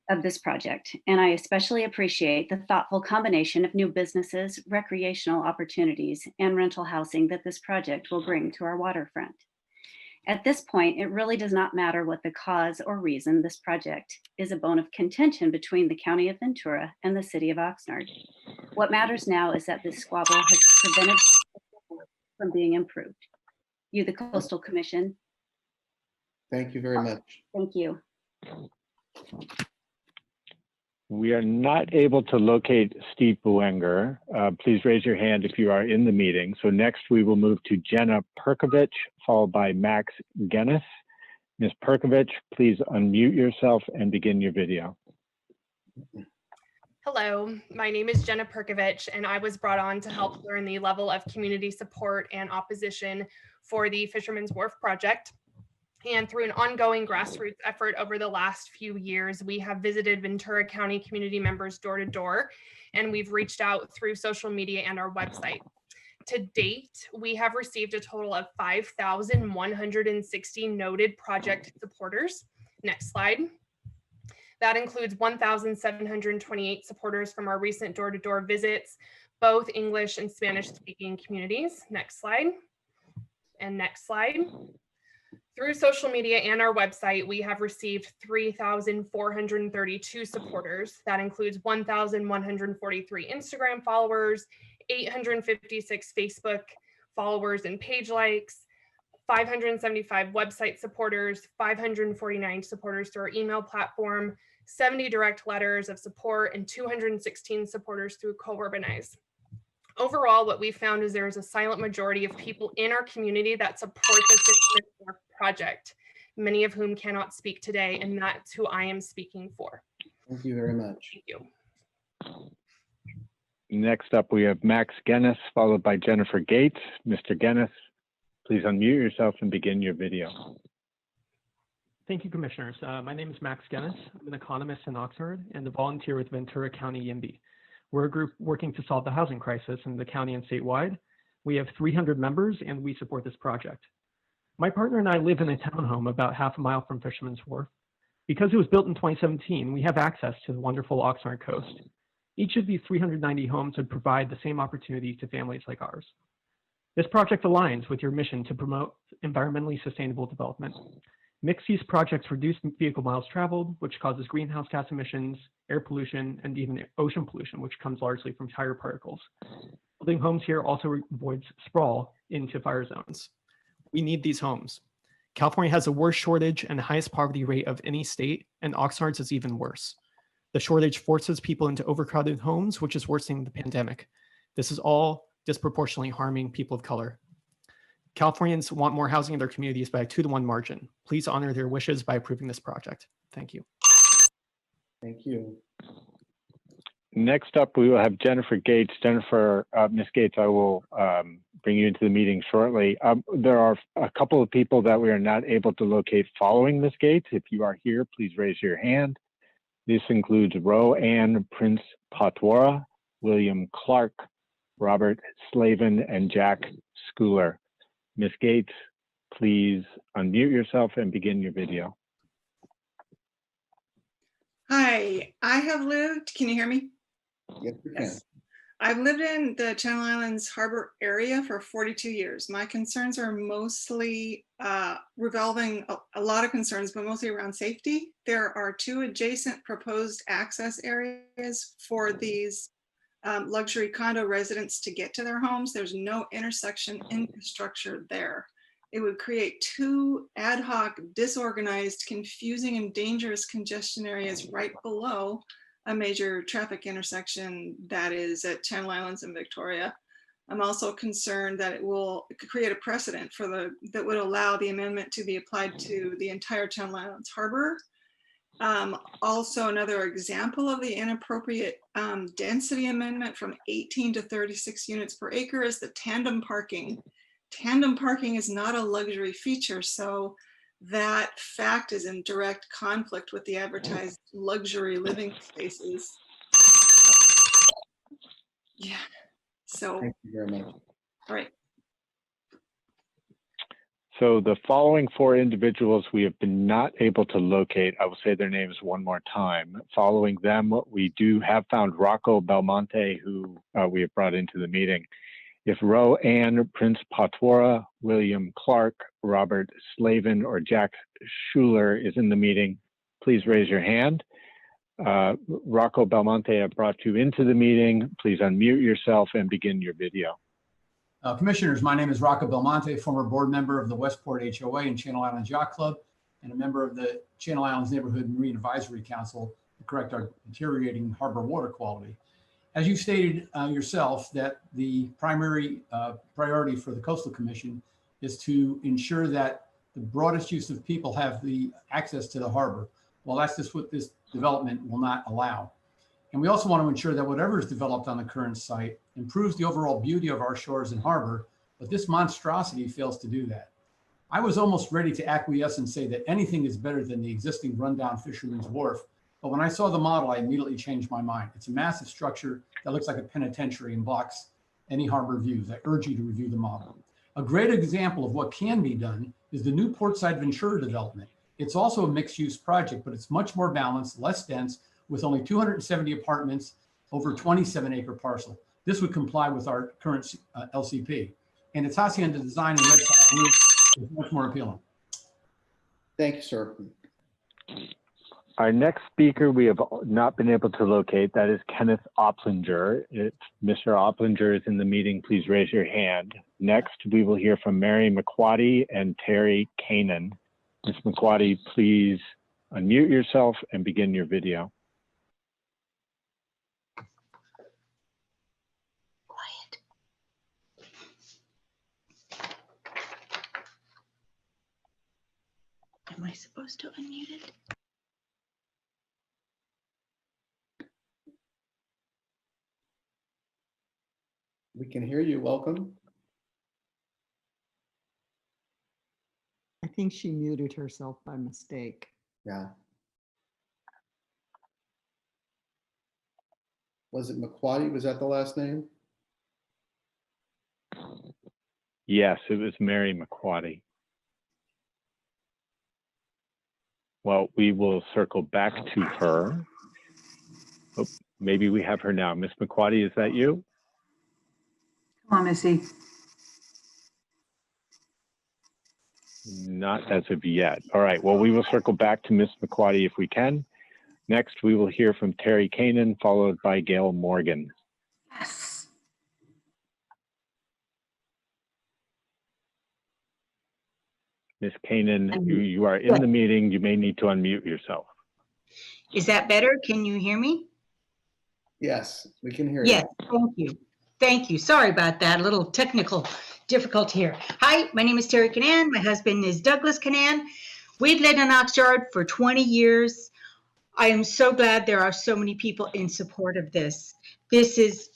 of this project, and I especially appreciate the thoughtful combination of new businesses, recreational opportunities, and rental housing that this project will bring to our waterfront. At this point, it really does not matter what the cause or reason this project is a bone of contention between the County of Ventura and the City of Oxnard. What matters now is that this squabble has prevented from being improved. You, the Coastal Commission. Thank you very much. Thank you. We are not able to locate Steve Buenger. Please raise your hand if you are in the meeting. So next we will move to Jenna Perkovich, followed by Max Gennis. Ms. Perkovich, please unmute yourself and begin your video. Hello, my name is Jenna Perkovich, and I was brought on to help learn the level of community support and opposition for the Fisherman's Wharf project. And through an ongoing grassroots effort over the last few years, we have visited Ventura County community members door to door, and we've reached out through social media and our website. To date, we have received a total of 5,160 noted project supporters. Next slide. That includes 1,728 supporters from our recent door-to-door visits, both English and Spanish-speaking communities. Next slide. And next slide. Through social media and our website, we have received 3,432 supporters. That includes 1,143 Instagram followers, 856 Facebook followers and page likes, 575 website supporters, 549 supporters through our email platform, 70 direct letters of support, and 216 supporters through Co-Urbanize. Overall, what we found is there is a silent majority of people in our community that support the Fisherman's Wharf project, many of whom cannot speak today, and that's who I am speaking for. Thank you very much. Thank you. Next up, we have Max Gennis, followed by Jennifer Gates. Mr. Gennis, please unmute yourself and begin your video. Thank you, Commissioners. My name is Max Gennis. I'm an economist in Oxnard and a volunteer with Ventura County YIMBY. We're a group working to solve the housing crisis in the county and statewide. We have 300 members and we support this project. My partner and I live in a townhome about half a mile from Fisherman's Wharf. Because it was built in 2017, we have access to the wonderful Oxnard coast. Each of these 390 homes would provide the same opportunity to families like ours. This project aligns with your mission to promote environmentally sustainable development. Mixed-use projects reduce vehicle miles traveled, which causes greenhouse gas emissions, air pollution, and even ocean pollution, which comes largely from tire particles. Building homes here also avoids sprawl into fire zones. We need these homes. California has the worst shortage and the highest poverty rate of any state, and Oxnard's is even worse. The shortage forces people into overcrowded homes, which is worsening the pandemic. This is all disproportionately harming people of color. Californians want more housing in their communities by a 2-to-1 margin. Please honor their wishes by approving this project. Thank you. Thank you. Next up, we will have Jennifer Gates. Jennifer, Ms. Gates, I will bring you into the meeting shortly. There are a couple of people that we are not able to locate following Ms. Gates. If you are here, please raise your hand. This includes Ro Ann Prince Patwara, William Clark, Robert Slavin, and Jack Schooler. Ms. Gates, please unmute yourself and begin your video. Hi, I have lived, can you hear me? Yes, we can. Yes. I've lived in the Channel Islands Harbor area for 42 years. My concerns are mostly revolving a lot of concerns, but mostly around safety. There are 2 adjacent proposed access areas for these luxury condo residents to get to their homes. There's no intersection infrastructure there. It would create 2 ad hoc, disorganized, confusing, and dangerous congestion areas right below a major traffic intersection that is at Channel Islands and Victoria. I'm also concerned that it will create a precedent for that would allow the amendment to be applied to the entire Channel Islands Harbor. Also, another example of the inappropriate density amendment from 18 to 36 units per acre is the tandem parking. Tandem parking is not a luxury feature, so that fact is in direct conflict with the advertised luxury living spaces. Yeah, so. Thank you very much. All right. So the following 4 individuals we have been not able to locate. I will say their names one more time. Following them, we have found Rocco Belmonte, who we have brought into the meeting. If Ro Ann Prince Patwara, William Clark, Robert Slavin, or Jack Schooler is in the meeting, please raise your hand. Rocco Belmonte, I brought you into the meeting. Please unmute yourself and begin your video. Commissioners, my name is Rocco Belmonte, former board member of the Westport HOA and Channel Islands Yacht Club, and a member of the Channel Islands Neighborhood Marine Advisory Council to correct our deteriorating harbor water quality. As you stated yourself, that the primary priority for the Coastal Commission is to ensure that the broadest use of people have the access to the harbor. Well, that's just what this development will not allow. And we also want to ensure that whatever is developed on the current site improves the overall beauty of our shores and harbor, but this monstrosity fails to do that. I was almost ready to acquiesce and say that anything is better than the existing rundown Fisherman's Wharf, but when I saw the model, I immediately changed my mind. It's a massive structure that looks like a penitentiary and blocks any harbor views. I urge you to review the model. A great example of what can be done is the new Portside Ventura development. It's also a mixed-use project, but it's much more balanced, less dense, with only 270 apartments over 27-acre parcel. This would comply with our current LCP. And its hacienda design and red tile roof is much more appealing. Thank you, sir. Our next speaker we have not been able to locate. That is Kenneth Opplinger. If Mr. Opplinger is in the meeting, please raise your hand. Next, we will hear from Mary McQuaddy and Terry Kanan. Ms. McQuaddy, please unmute yourself and begin your video. Am I supposed to unmute it? We can hear you. Welcome. I think she muted herself by mistake. Yeah. Was it McQuaddy? Was that the last name? Yes, it was Mary McQuaddy. Well, we will circle back to her. Oh, maybe we have her now. Ms. McQuaddy, is that you? Come on, Missy. Not as of yet. All right, well, we will circle back to Ms. McQuaddy if we can. Next, we will hear from Terry Kanan, followed by Gail Morgan. Yes. Ms. Kanan, you are in the meeting. You may need to unmute yourself. Is that better? Can you hear me? Yes, we can hear you. Yes, thank you. Thank you. Sorry about that. A little technical difficulty here. Hi, my name is Terry Canan. My husband is Douglas Canan. We've lived in Oxnard for 20 years. I am so glad there are so many people in support of this. This is,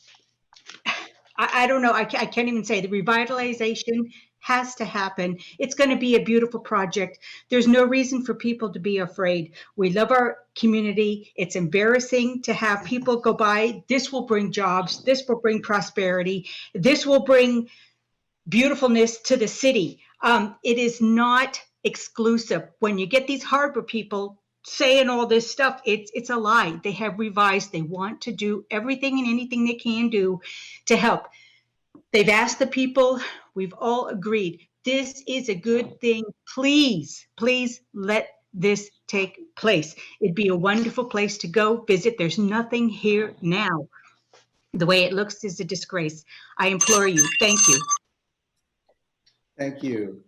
I don't know, I can't even say, the revitalization has to happen. It's going to be a beautiful project. There's no reason for people to be afraid. We love our community. It's embarrassing to have people go by. This will bring jobs. This will bring prosperity. This will bring beautifulness to the city. It is not exclusive. When you get these harbor people saying all this stuff, it's a lie. They have revised. They want to do everything and anything they can do to help. They've asked the people. We've all agreed. This is a good thing. Please, please let this take place. It'd be a wonderful place to go visit. There's nothing here now. The way it looks is a disgrace. I implore you. Thank you. Thank you.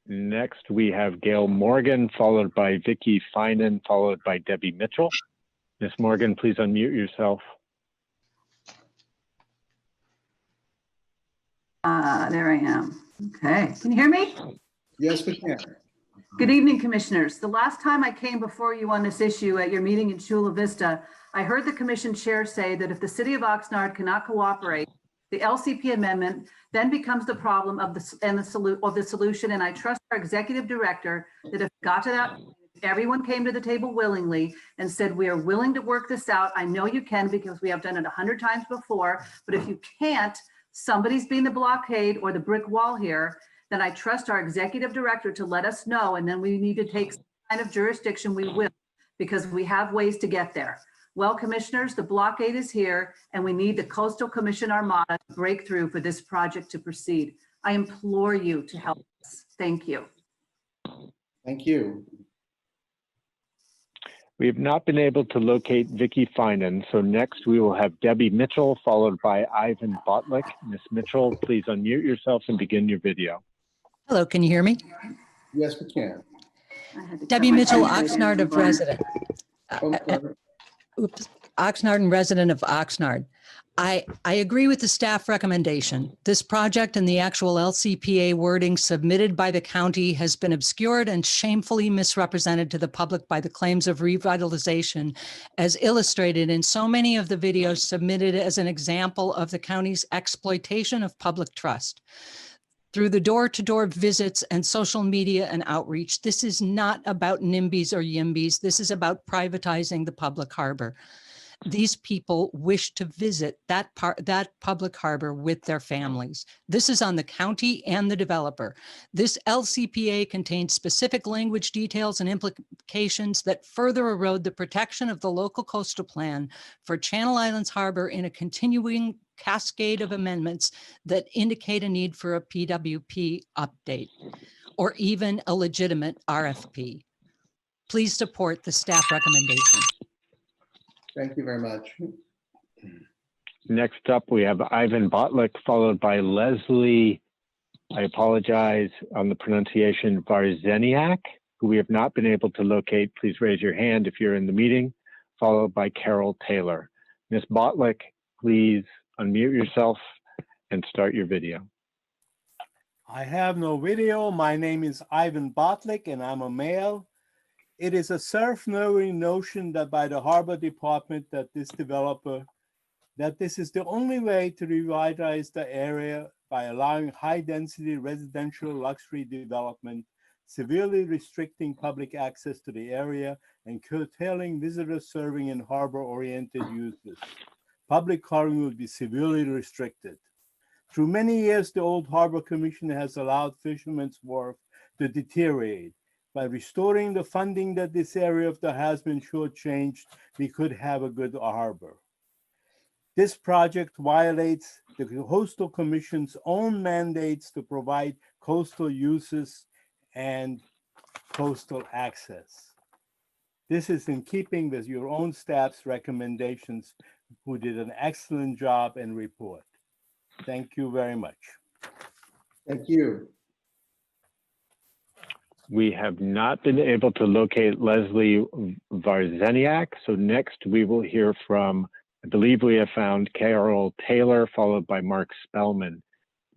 Next, we have Gail Morgan, followed by Vicki Finan, followed by Debbie Mitchell. Ms. Morgan, please unmute yourself. There I am. Okay, can you hear me? Yes, we can. Good evening, commissioners. The last time I came before you on this issue at your meeting in Chula Vista, I heard the commission chair say that if the city of Oxnard cannot cooperate, the LCP amendment then becomes the problem of the solution. And I trust our executive director that if it got to that, everyone came to the table willingly and said, we are willing to work this out. I know you can because we have done it 100 times before, but if you can't, somebody's being the blockade or the brick wall here, then I trust our executive director to let us know. And then we need to take some kind of jurisdiction, we will, because we have ways to get there. Well, commissioners, the blockade is here and we need the Coastal Commission Armada to break through for this project to proceed. I implore you to help us. Thank you. Thank you. We have not been able to locate Vicki Finan, so next we will have Debbie Mitchell, followed by Ivan Botlick. Ms. Mitchell, please unmute yourself and begin your video. Hello, can you hear me? Yes, we can. Debbie Mitchell, Oxnard of resident. Oxnard and resident of Oxnard. I agree with the staff recommendation. This project and the actual LCPA wording submitted by the county has been obscured and shamefully misrepresented to the public by the claims of revitalization, as illustrated in so many of the videos submitted as an example of the county's exploitation of public trust. Through the door-to-door visits and social media and outreach, this is not about NIMBYs or YIMBYs. This is about privatizing the public harbor. These people wish to visit that public harbor with their families. This is on the county and the developer. This LCPA contains specific language details and implications that further erode the protection of the local coastal plan for Channel Islands Harbor in a continuing cascade of amendments that indicate a need for a PWP update or even a legitimate RFP. Please support the staff recommendation. Thank you very much. Next up, we have Ivan Botlick, followed by Leslie, I apologize on the pronunciation, Varzeniak, who we have not been able to locate. Please raise your hand if you're in the meeting, followed by Carol Taylor. Ms. Botlick, please unmute yourself and start your video. I have no video. My name is Ivan Botlick and I'm a male. It is a self-knowing notion that by the Harbor Department that this is the only way to revitalize the area by allowing high-density residential luxury development, severely restricting public access to the area, and curtailing visitors serving in harbor-oriented uses. Public carving will be severely restricted. Through many years, the old Harbor Commission has allowed Fisherman's Wharf to deteriorate. By restoring the funding that this area of the has been shortchanged, we could have a good harbor. This project violates the Coastal Commission's own mandates to provide coastal uses and coastal access. This is in keeping with your own staff's recommendations, who did an excellent job and report. Thank you very much. Thank you. We have not been able to locate Leslie Varzeniak. So next we will hear from, I believe we have found Carol Taylor, followed by Mark Spellman.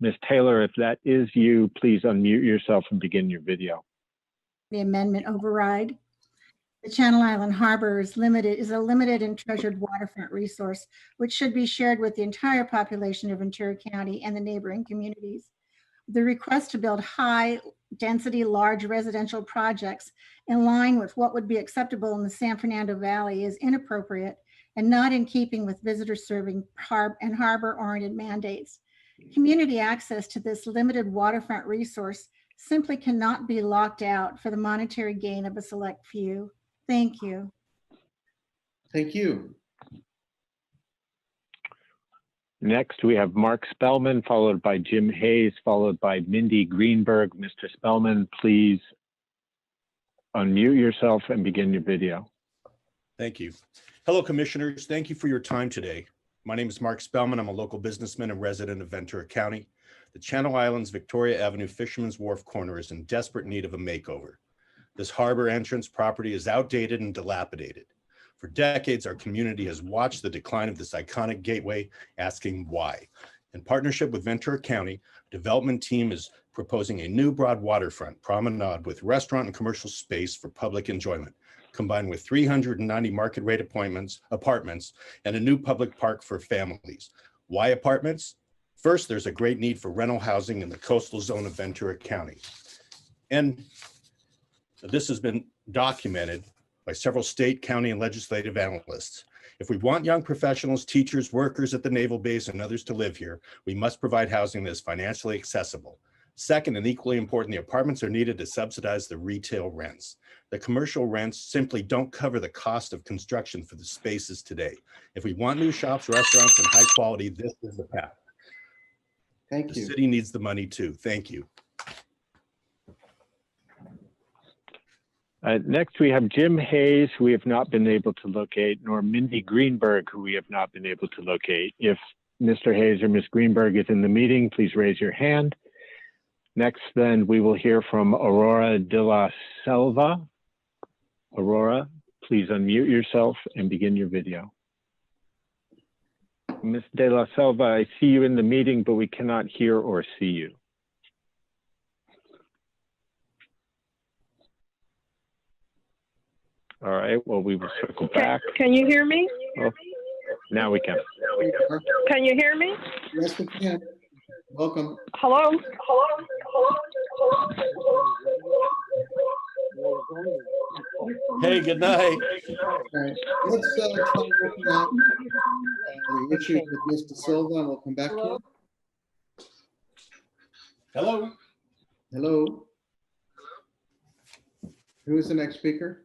Ms. Taylor, if that is you, please unmute yourself and begin your video. The amendment override. The Channel Island Harbor is a limited and treasured waterfront resource, which should be shared with the entire population of Ventura County and the neighboring communities. The request to build high-density, large residential projects in line with what would be acceptable in the San Fernando Valley is inappropriate and not in keeping with visitor-serving and harbor-oriented mandates. Community access to this limited waterfront resource simply cannot be locked out for the monetary gain of a select few. Thank you. Thank you. Next, we have Mark Spellman, followed by Jim Hayes, followed by Mindy Greenberg. Mr. Spellman, please unmute yourself and begin your video. Thank you. Hello, commissioners. Thank you for your time today. My name is Mark Spellman. I'm a local businessman and resident of Ventura County. The Channel Islands Victoria Avenue Fisherman's Wharf corner is in desperate need of a makeover. This harbor entrance property is outdated and dilapidated. For decades, our community has watched the decline of this iconic gateway, asking why. In partnership with Ventura County, a development team is proposing a new broad waterfront promenade with restaurant and commercial space for public enjoyment, combined with 390 market rate apartments and a new public park for families. Why apartments? First, there's a great need for rental housing in the coastal zone of Ventura County. And this has been documented by several state, county, and legislative analysts. If we want young professionals, teachers, workers at the naval base, and others to live here, we must provide housing that is financially accessible. Second, and equally important, the apartments are needed to subsidize the retail rents. The commercial rents simply don't cover the cost of construction for the spaces today. If we want new shops, restaurants, and high quality, this is the path. Thank you. The city needs the money too. Thank you. Next, we have Jim Hayes, who we have not been able to locate, nor Mindy Greenberg, who we have not been able to locate. If Mr. Hayes or Ms. Greenberg is in the meeting, please raise your hand. Next, then, we will hear from Aurora de la Selva. Aurora, please unmute yourself and begin your video. Ms. de la Selva, I see you in the meeting, but we cannot hear or see you. All right, well, we will circle back. Can you hear me? Oh, now we can. Can you hear me? Yes, we can. Welcome. Hello? Hey, good night. All right, let's try working out the issue with Mr. Silva, and we'll come back to you. Hello. Hello. Who is the next speaker?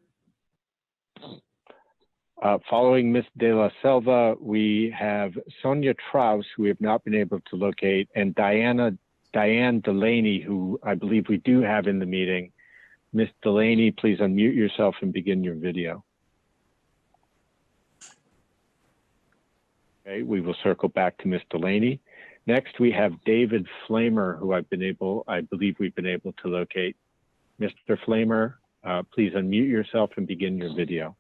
Following Ms. de la Selva, we have Sonia Traus, who we have not been able to locate, and Diane Delaney, who I believe we do have in the meeting. Ms. Delaney, please unmute yourself and begin your video. Okay, we will circle back to Ms. Delaney. Next, we have David Flamer, who I believe we've been able to locate. Mr. Flamer, please unmute yourself and begin your video.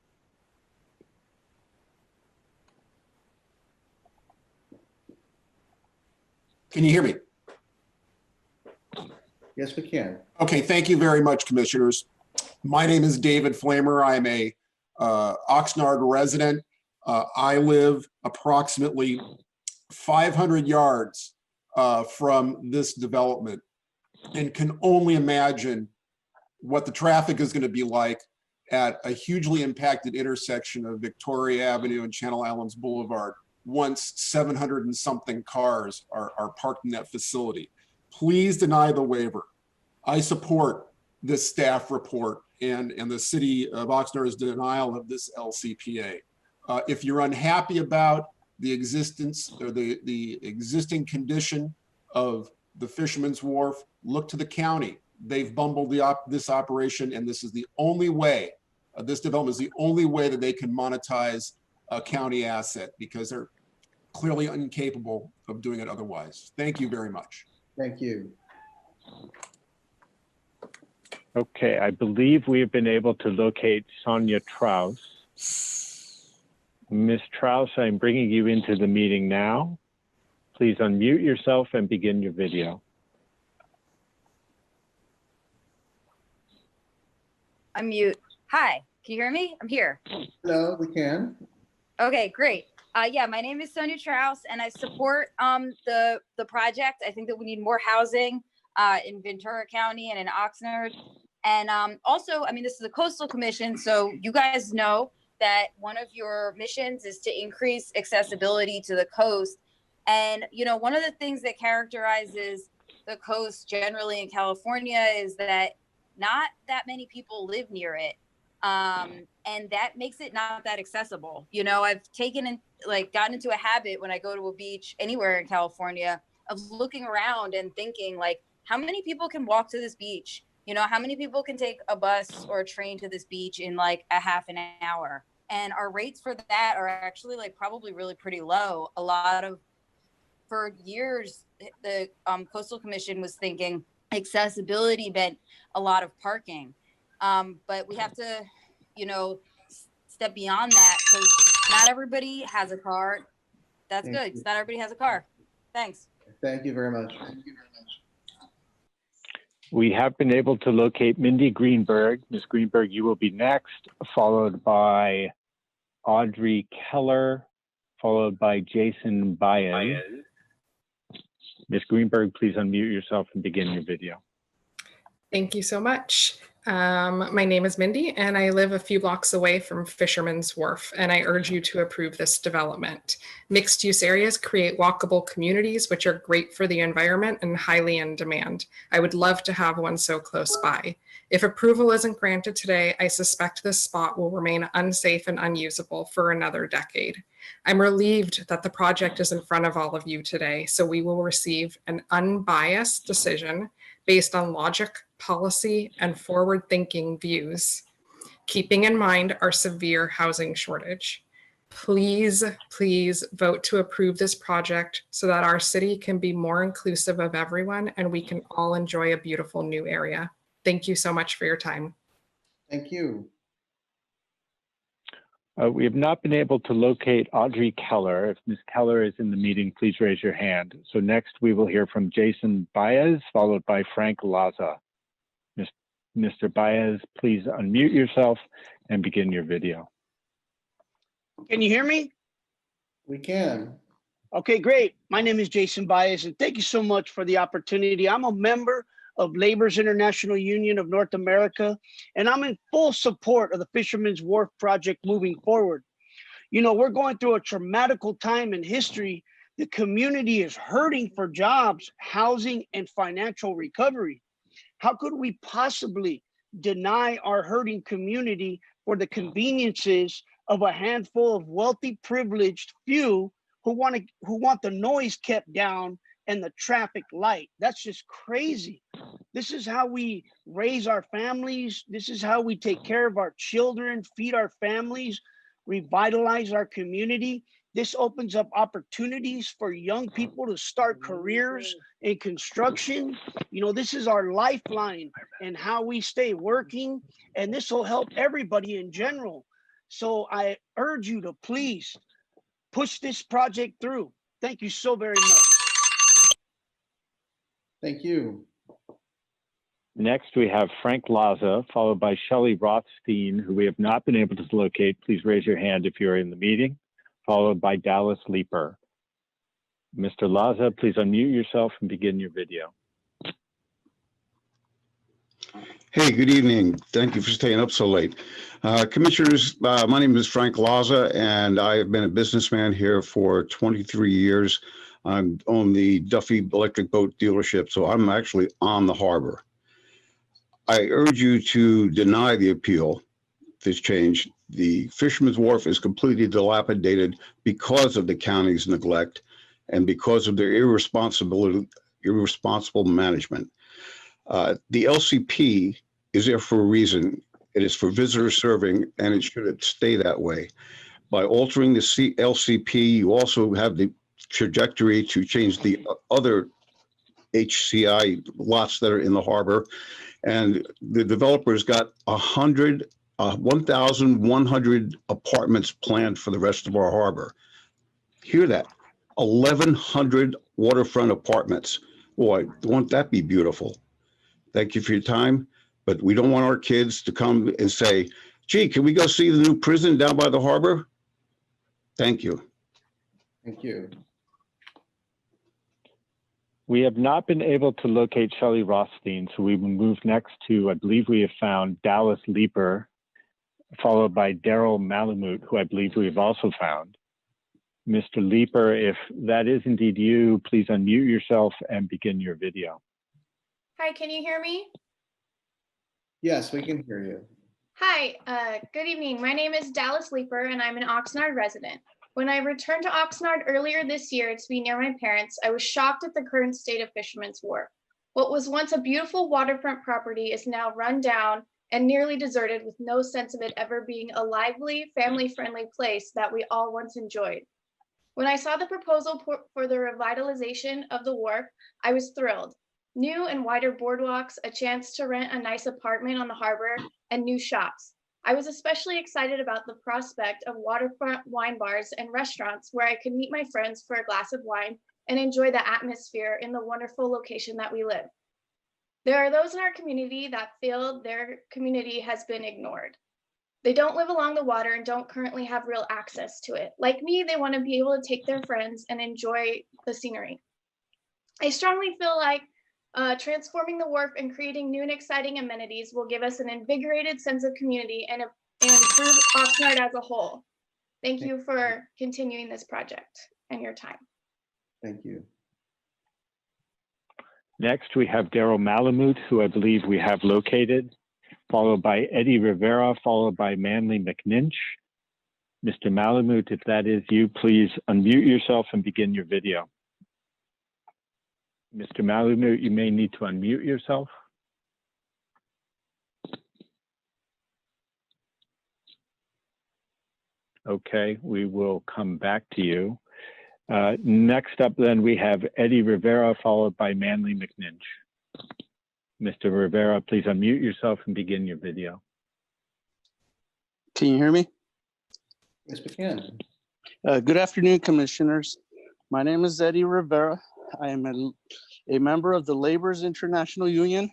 Can you hear me? Yes, we can. Okay, thank you very much, commissioners. My name is David Flamer. I'm a Oxnard resident. I live approximately 500 yards from this development and can only imagine what the traffic is going to be like at a hugely impacted intersection of Victoria Avenue and Channel Islands Boulevard once 700 and something cars are parked in that facility. Please deny the waiver. I support this staff report and the City of Oxnard's denial of this LCPA. If you're unhappy about the existence or the existing condition of the Fisherman's Wharf, look to the county. They've bumbled this operation, and this is the only way, this development is the only way that they can monetize a county asset because they're clearly incapable of doing it otherwise. Thank you very much. Thank you. Okay, I believe we have been able to locate Sonia Traus. Ms. Traus, I'm bringing you into the meeting now. Please unmute yourself and begin your video. Unmute. Hi, can you hear me? I'm here. Hello, we can. Okay, great. Yeah, my name is Sonia Traus, and I support the project. I think that we need more housing in Ventura County and in Oxnard. And also, I mean, this is a coastal commission, so you guys know that one of your missions is to increase accessibility to the coast. And, you know, one of the things that characterizes the coast generally in California is that not that many people live near it. And that makes it not that accessible. You know, I've gotten into a habit when I go to a beach anywhere in California of looking around and thinking like, how many people can walk to this beach? You know, how many people can take a bus or a train to this beach in like a half an hour? And our rates for that are actually like probably really pretty low. For years, the Coastal Commission was thinking accessibility meant a lot of parking. But we have to, you know, step beyond that because not everybody has a car. That's Thank good. you. 'Cause not everybody has a car. Thanks. Thank you very much. We have been able to locate Mindy Greenberg. Ms. Greenberg, you will be next, followed by Audrey Keller, followed by Jason Baez. Ms. Greenberg, please unmute yourself and begin your video. Thank you so much. My name is Mindy, and I live a few blocks away from Fisherman's Wharf, and I urge you to approve this development. Mixed-use areas create walkable communities, which are great for the environment and highly in demand. I would love to have one so close by. If approval isn't granted today, I suspect this spot will remain unsafe and unusable for another decade. I'm relieved that the project is in front of all of you today, so we will receive an unbiased decision based on logic, policy, and forward-thinking views, keeping in mind our severe housing shortage. Please, please vote to approve this project so that our city can be more inclusive of everyone and we can all enjoy a beautiful new area. Thank you so much for your time. Thank you. We have not been able to locate Audrey Keller. If Ms. Keller is in the meeting, please raise your hand. So next we will hear from Jason Baez, followed by Frank Laza. Mr. Baez, please unmute yourself and begin your video. Can you hear me? We can. Okay, great. My name is Jason Baez, and thank you so much for the opportunity. I'm a member of Labor's International Union of North America, and I'm in full support of the Fisherman's Wharf project moving forward. You know, we're going through a traumatical time in history. The community is hurting for jobs, housing, and financial recovery. How could we possibly deny our hurting community for the conveniences of a handful of wealthy, privileged few who want the noise kept down and the traffic light? That's just crazy. This is how we raise our families. This is how we take care of our children, feed our families, revitalize our community. This opens up opportunities for young people to start careers in construction. You know, this is our lifeline and how we stay working, and this will help everybody in general. So I urge you to please push this project through. Thank you so very much. Thank you. Next, we have Frank Laza, followed by Shelley Rothstein, who we have not been able to locate. Please raise your hand if you're in the meeting, followed by Dallas Leeper. Mr. Laza, please unmute yourself and begin your video. Hey, good evening. Thank you for staying up so late. Commissioners, my name is Frank Laza, and I have been a businessman here for 23 years. I own the Duffy Electric Boat dealership, so I'm actually on the harbor. I urge you to deny the appeal, this change. The Fisherman's Wharf is completely dilapidated because of the county's neglect and because of their irresponsible management. The LCP is there for a reason. It is for visitor serving, and it should stay that way. By altering the LCP, you also have the trajectory to change the other HCI lots that are in the harbor. And the developers got 1,100 apartments planned for the rest of our harbor. Hear that? 1,100 waterfront apartments. Boy, won't that be beautiful? Thank you for your time, but we don't want our kids to come and say, gee, can we go see the new prison down by the harbor? Thank you. Thank you. We have not been able to locate Shelley Rothstein, so we will move next to, I believe we have found Dallas Leeper, followed by Daryl Malamute, who I believe we have also found. Mr. Leeper, if that is indeed you, please unmute yourself and begin your video. Hi, can you hear me? Yes, we can hear you. Hi, good evening. My name is Dallas Leeper and I'm an Oxnard resident. When I returned to Oxnard earlier this year to be near my parents, I was shocked at the current state of Fisherman's Wharf. What was once a beautiful waterfront property is now run down and nearly deserted with no sense of it ever being a lively, family-friendly place that we all once enjoyed. When I saw the proposal for the revitalization of the wharf, I was thrilled. New and wider boardwalks, a chance to rent a nice apartment on the harbor, and new shops. I was especially excited about the prospect of waterfront wine bars and restaurants where I could meet my friends for a glass of wine and enjoy the atmosphere in the wonderful location that we live. There are those in our community that feel their community has been ignored. They don't live along the water and don't currently have real access to it. Like me, they want to be able to take their friends and enjoy the scenery. I strongly feel like transforming the wharf and creating new and exciting amenities will give us an invigorated sense of community and improve Oxnard as a whole. Thank you for continuing this project and your time. Thank you. Next, we have Daryl Malamute, who I believe we have located, followed by Eddie Rivera, followed by Manley McNinch. Mr. Malamute, if that is you, please unmute yourself and begin your video. Mr. Malamute, you may need to unmute yourself. Okay, we will come back to you. Next up then we have Eddie Rivera, followed by Manley McNinch. Mr. Rivera, please unmute yourself and begin your video. Can you hear me? Yes, we can. Good afternoon, commissioners. My name is Eddie Rivera. I am a member of the Laborers International Union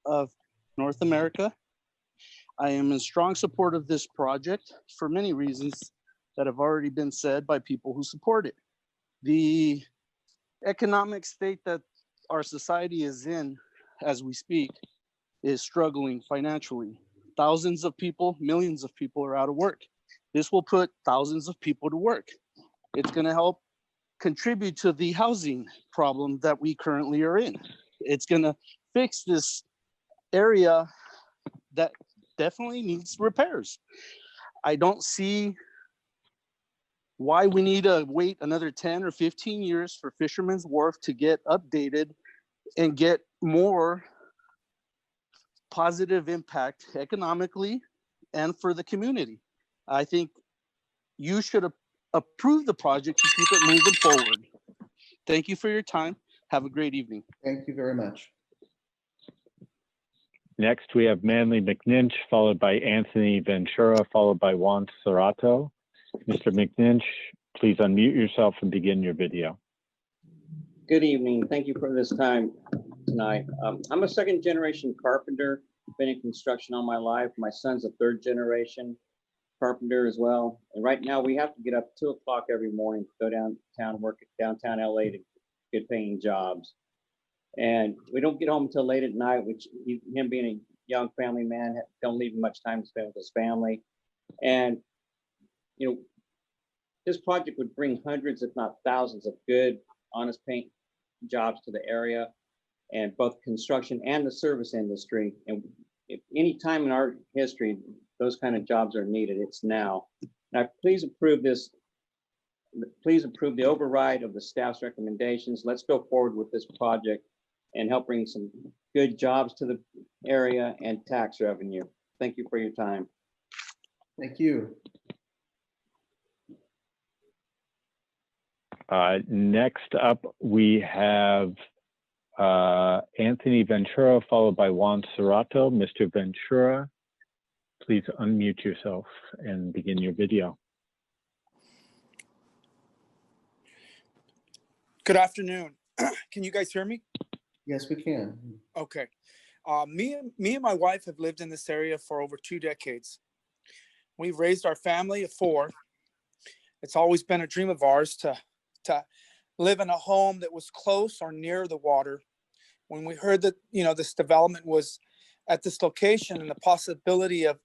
of North America. I am in strong support of this project for many reasons that have already been said by people who support it. The economic state that our society is in as we speak is struggling financially. Thousands of people, millions of people are out of work. This will put thousands of people to work. It's going to help contribute to the housing problem that we currently are in. It's going to fix this area that definitely needs repairs. I don't see why we need to wait another 10 or 15 years for Fisherman's Wharf to get updated and get more positive impact economically and for the community. I think you should approve the project to keep it moving forward. Thank you for your time. Have a great evening. Thank you very much. Next, we have Manley McNinch, followed by Anthony Ventura, followed by Juan Cerrato. Mr. McNinch, please unmute yourself and begin your video. Good evening. Thank you for this time tonight. I'm a second generation carpenter, been in construction all my life. My son's a third generation carpenter as well. And right now we have to get up 2 o'clock every morning to go downtown, work at downtown LA to get paying jobs. And we don't get home until late at night, which him being a young family man, don't leave him much time to spend with his family. And, you know, this project would bring hundreds, if not thousands of good, honest paint jobs to the area, and both construction and the service industry. And if any time in our history, those kind of jobs are needed, it's now. Now, please approve this. Please approve the override of the staff's recommendations. Let's go forward with this project and help bring some good jobs to the area and tax revenue. Thank you for your time. Thank you. Next up, we have Anthony Ventura, followed by Juan Cerrato. Mr. Ventura, please unmute yourself and begin your video. Good afternoon. Can you guys hear me? Yes, we can. Okay. Me and my wife have lived in this area for over 2 decades. We've raised our family of 4. It's always been a dream of ours to live in a home that was close or near the water. When we heard that, this development was at this location and the possibility of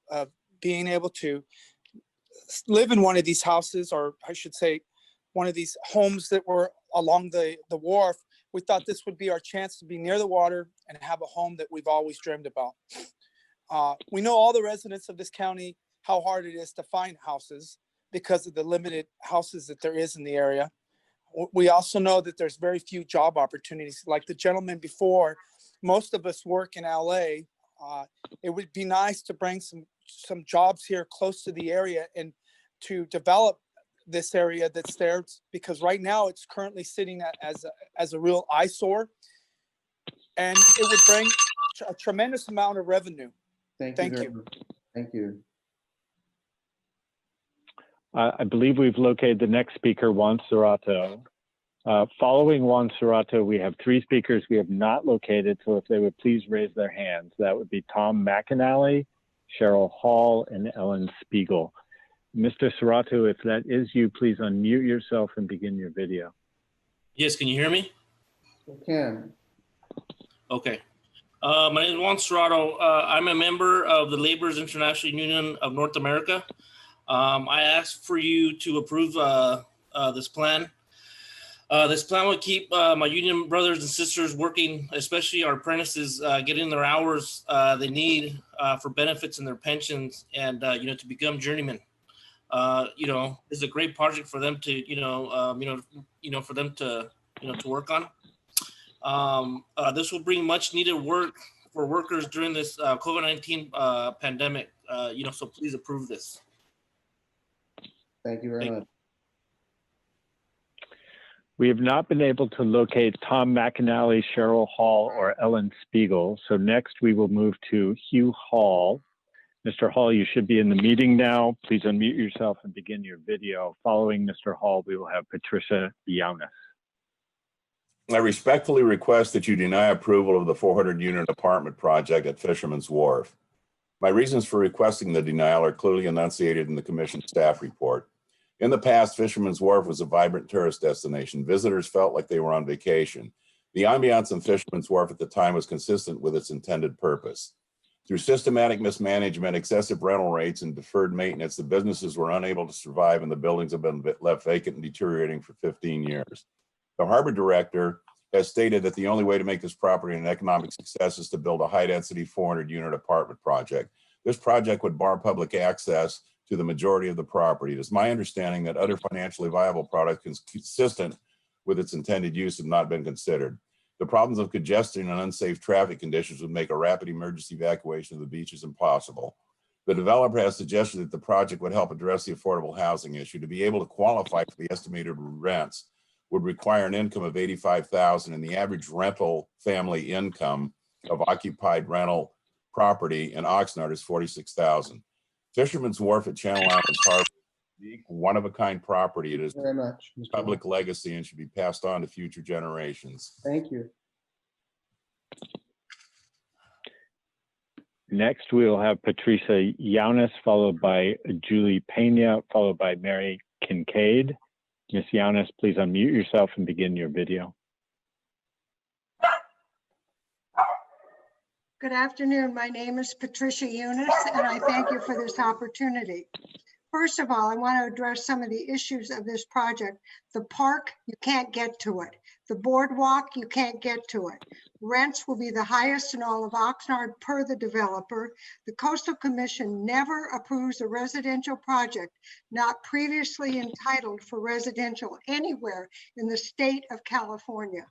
being able to live in one of these houses, or I should say, one of these homes that were along the wharf, we thought this would be our chance to be near the water and have a home that we've always dreamed about. We know all the residents of this county, how hard it is to find houses because of the limited houses that there is in the area. We also know that there's very few job opportunities. Like the gentleman before, most of us work in LA. It would be nice to bring some jobs here close to the area and to develop this area that's there, because right now it's currently sitting as a real eyesore, and it would bring a tremendous amount of revenue. Thank you. Thank you. I believe we've located the next speaker, Juan Cerrato. Following Juan Cerrato, we have 3 speakers we have not located, so if they would please raise their hands. That would be Tom McAnally, Cheryl Hall, and Ellen Spiegel. Mr. Cerrato, if that is you, please unmute yourself and begin your video. Yes, can you hear me? We can. Okay. My name is Juan Cerrato. I'm a member of the Laborers International Union of North America. I asked for you to approve this plan. This plan will keep my union brothers and sisters working, especially our apprentices, getting their hours they need for benefits and their pensions, and to become journeymen. It's a great project for them to for them to work on. This will bring much needed work for workers during this COVID-19 pandemic. So please approve this. Thank you very much. We have not been able to locate Tom McAnally, Cheryl Hall, or Ellen Spiegel. So next we will move to Hugh Hall. Mr. Hall, you should be in the meeting now. Please unmute yourself and begin your video. Following Mr. Hall, we will have Patricia Yaunis. I respectfully request that you deny approval of the 400-unit apartment project at Fisherman's Wharf. My reasons for requesting the denial are clearly enunciated in the Commission staff report. In the past, Fisherman's Wharf was a vibrant tourist destination. Visitors felt like they were on vacation. The ambiance in Fisherman's Wharf at the time was consistent with its intended purpose. Through systematic mismanagement, excessive rental rates, and deferred maintenance, the businesses were unable to survive, and the buildings have been left vacant and deteriorating for 15 years. The harbor director has stated that the only way to make this property an economic success is to build a high-density 400-unit apartment project. This project would bar public access to the majority of the property. It is my understanding that other financially viable products consistent with its intended use have not been considered. The problems of congestion and unsafe traffic conditions would make a rapid emergency evacuation of the beaches impossible. The developer has suggested that the project would help address the affordable housing issue. To be able to qualify for the estimated rents would require an income of $85,000, and the average rental family income of occupied rental property in Oxnard is $46,000. Fisherman's Wharf at Channel Islands Harbor is one-of-a-kind property. It is very much public legacy and should be passed on to future generations. Thank you. Next, we will have Patricia Yaunis, followed by Julie Pena, followed by Mary Kincaid. Ms. Yaunis, please unmute yourself and begin your video. Good afternoon. My name is Patricia Yaunis, and I thank you for this opportunity. First of all, I want to address some of the issues of this project. The park, you can't get to it. The boardwalk, you can't get to it. Rents will be the highest in all of Oxnard per the developer. The Coastal Commission never approves a residential project not previously entitled for residential anywhere in the state of California.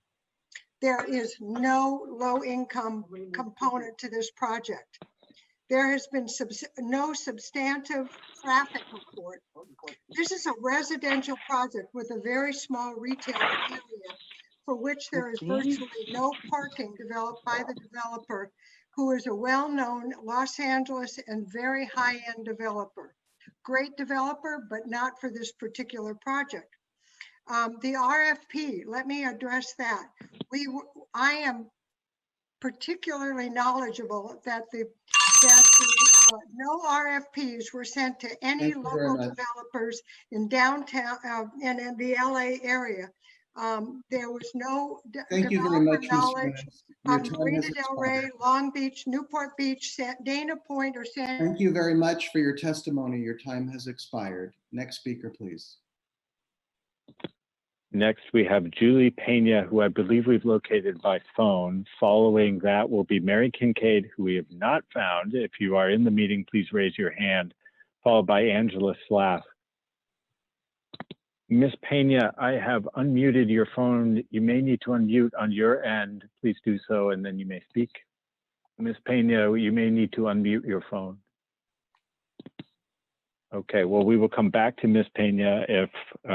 There is no low-income component to this project. There has been no substantive traffic report. This is a residential project with a very small retail area for which there is virtually no parking developed by the developer, who is a well-known Los Angeles and very high-end developer. Great developer, but not for this particular project. The RFP, let me address that. I am particularly knowledgeable that no RFPs were sent to any local developers in downtown and in the LA area. There was no developer knowledge of Marina Del Rey, Long Beach, Newport Beach, Dana Point, or San. Thank you very much for your testimony. Your time has expired. Next speaker, please. Next, we have Julie Pena, who I believe we've located by phone. Following that will be Mary Kincaid, who we have not found. If you are in the meeting, please raise your hand, followed by Angela Slaff. Ms. Pena, I have unmuted your phone. You may need to unmute on your end. Please do so, and then you may speak. Ms. Pena, you may need to unmute your phone. Okay, well, we will come back to Ms. Pena if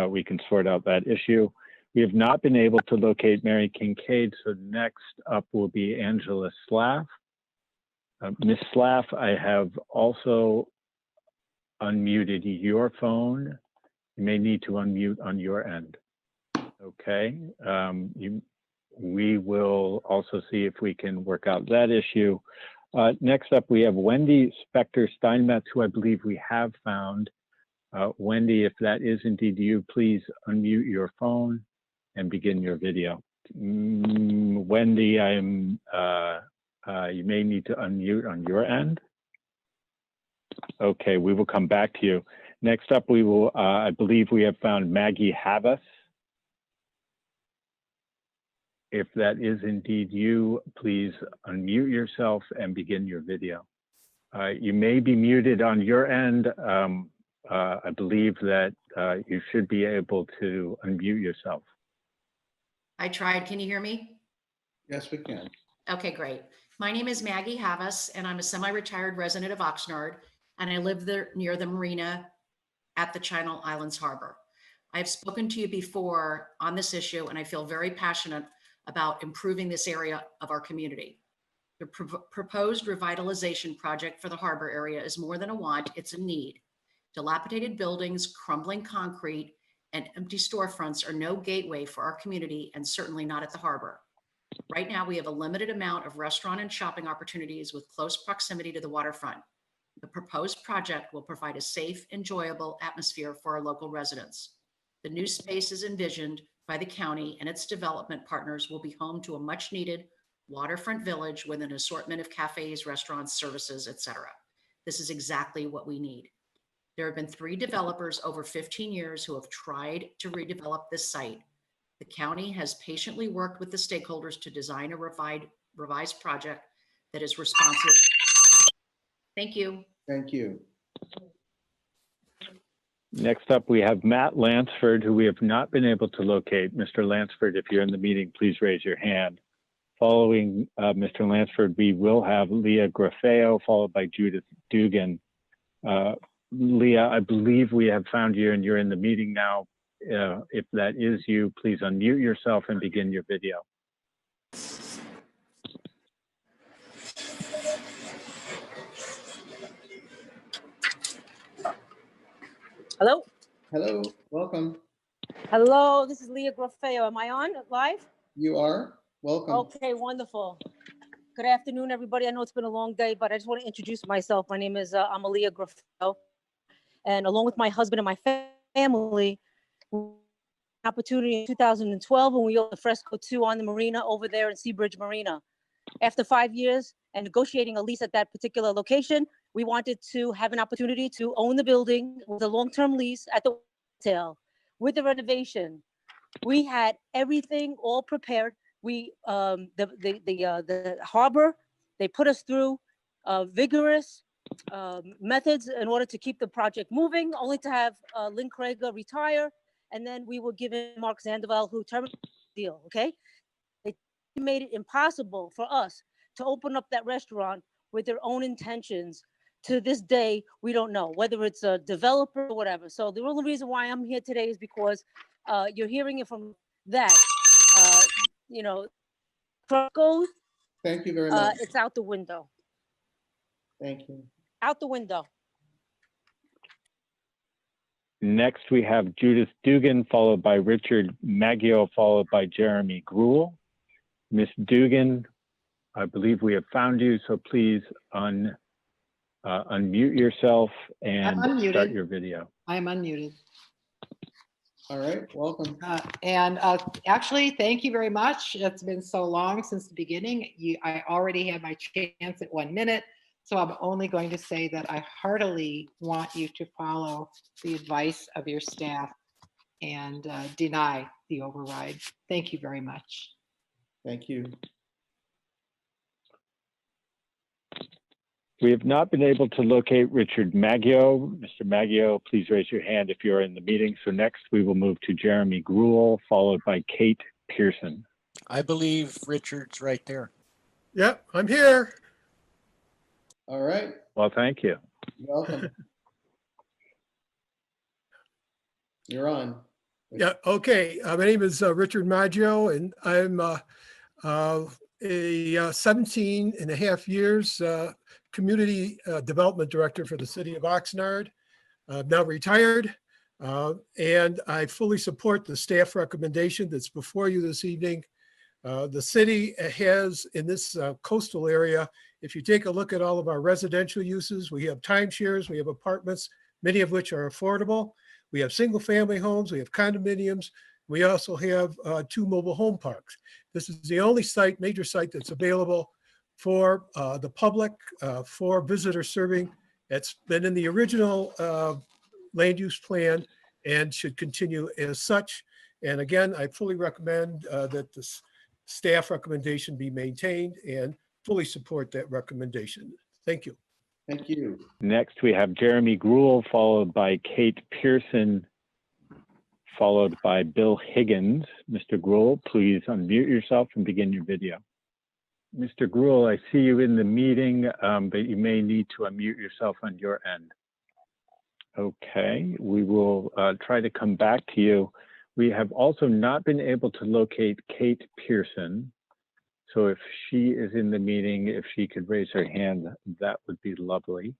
we can sort out that issue. We have not been able to locate Mary Kincaid, so next up will be Angela Slaff. Ms. Slaff, I have also unmuted your phone. You may need to unmute on your end. Okay, we will also see if we can work out that issue. Next up, we have Wendy Spector Steinmetz, who I believe we have found. Wendy, if that is indeed you, please unmute your phone and begin your video. Wendy, you may need to unmute on your end. Okay, we will come back to you. Next up, we will, I believe we have found Maggie Havas. If that is indeed you, please unmute yourself and begin your video. You may be muted on your end. I believe that you should be able to unmute yourself. I tried. Can you hear me? Yes, we can. Okay, great. My name is Maggie Havas, and I'm a semi-retired resident of Oxnard, and I live there near the marina at the Channel Islands Harbor. I've spoken to you before on this issue, and I feel very passionate about improving this area of our community. The proposed revitalization project for the harbor area is more than a want, it's a need. Dilapidated buildings, crumbling concrete, and empty storefronts are no gateway for our community, and certainly not at the harbor. Right now, we have a limited amount of restaurant and shopping opportunities with close proximity to the waterfront. The proposed project will provide a safe, enjoyable atmosphere for our local residents. The new spaces envisioned by the county and its development partners will be home to a much needed waterfront village with an assortment of cafes, restaurants, services, etc. This is exactly what we need. There have been 3 developers over 15 years who have tried to redevelop this site. The county has patiently worked with the stakeholders to design a revised project that is responsive. Thank you. Thank you. Next up, we have Matt Lansford, who we have not been able to locate. Mr. Lansford, if you're in the meeting, please raise your hand. Following Mr. Lansford, we will have Leah Grafeo, followed by Judith Dugan. Leah, I believe we have found you and you're in the meeting now. If that is you, please unmute yourself and begin your video. Hello? Hello, welcome. Hello, this is Leah Grafeo. Am I on live? You are, welcome. Okay, wonderful. Good afternoon, everybody. I know it's been a long day, but I just want to introduce myself. My name is Amalia Grafeo. And along with my husband and my family, opportunity in 2012 when we opened Fresco 2 on the marina over there in Seabridge Marina. After 5 years and negotiating a lease at that particular location, we wanted to have an opportunity to own the building with a long-term lease at the hotel with the renovation. We had everything all prepared. We, the harbor, they put us through vigorous methods in order to keep the project moving, only to have Lynn Krager retire. And then we were given Mark Zanderveld, who terminated the deal, okay? They made it impossible for us to open up that restaurant with their own intentions. To this day, we don't know whether it's a developer or whatever. So the only reason why I'm here today is because you're hearing it from that. you know, truck goes, Thank you very much. it's out the window, Thank you. out the window. Next, we have Judith Dugan, followed by Richard Maggio, followed by Jeremy Gruel. Miss Dugan, I believe we have found you, so please unmute yourself and I'm unmuted. start your video. I am unmuted. All right, welcome. Actually, thank you very much. It's been so long since the beginning. I already had my chance at 1 minute. So I'm only going to say that I heartily want you to follow the advice of your staff and deny the override. Thank you very much. Thank you. We have not been able to locate Richard Maggio. Mr. Maggio, please raise your hand if you're in the meeting. So next we will move to Jeremy Gruel, followed by Kate Pearson. I believe Richard's right there. Yep, I'm here. All right. Well, thank you. Welcome. You're on. Yeah, okay. My name is Richard Maggio, and I'm a 17 and a half years community development director for the City of Oxnard. I'm now retired, and I fully support the staff recommendation that's before you this evening. The city has, in this coastal area, if you take a look at all of our residential uses, we have timeshares, we have apartments, many of which are affordable. We have single family homes, we have condominiums. We also have 2 mobile home parks. This is the only site, major site that's available for the public, for visitor serving. It's been in the original land use plan and should continue as such. And again, I fully recommend that this staff recommendation be maintained and fully support that recommendation. Thank you. Thank you. Next, we have Jeremy Gruel, followed by Kate Pearson, followed by Bill Higgins. Mr. Gruel, please unmute yourself and begin your video. Mr. Gruel, I see you in the meeting, but you may need to unmute yourself on your end. Okay, we will try to come back to you. We have also not been able to locate Kate Pearson. So if she is in the meeting, if she could raise her hand, that would be lovely.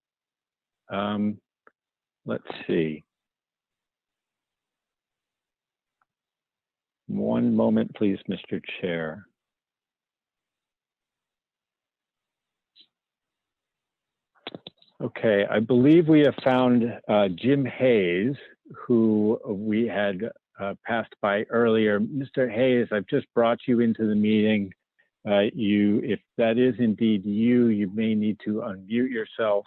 Let's see. One moment, please, Mr. Chair. Okay, I believe we have found Jim Hayes, who we had passed by earlier. Mr. Hayes, I've just brought you into the meeting. If that is indeed you, you may need to unmute yourself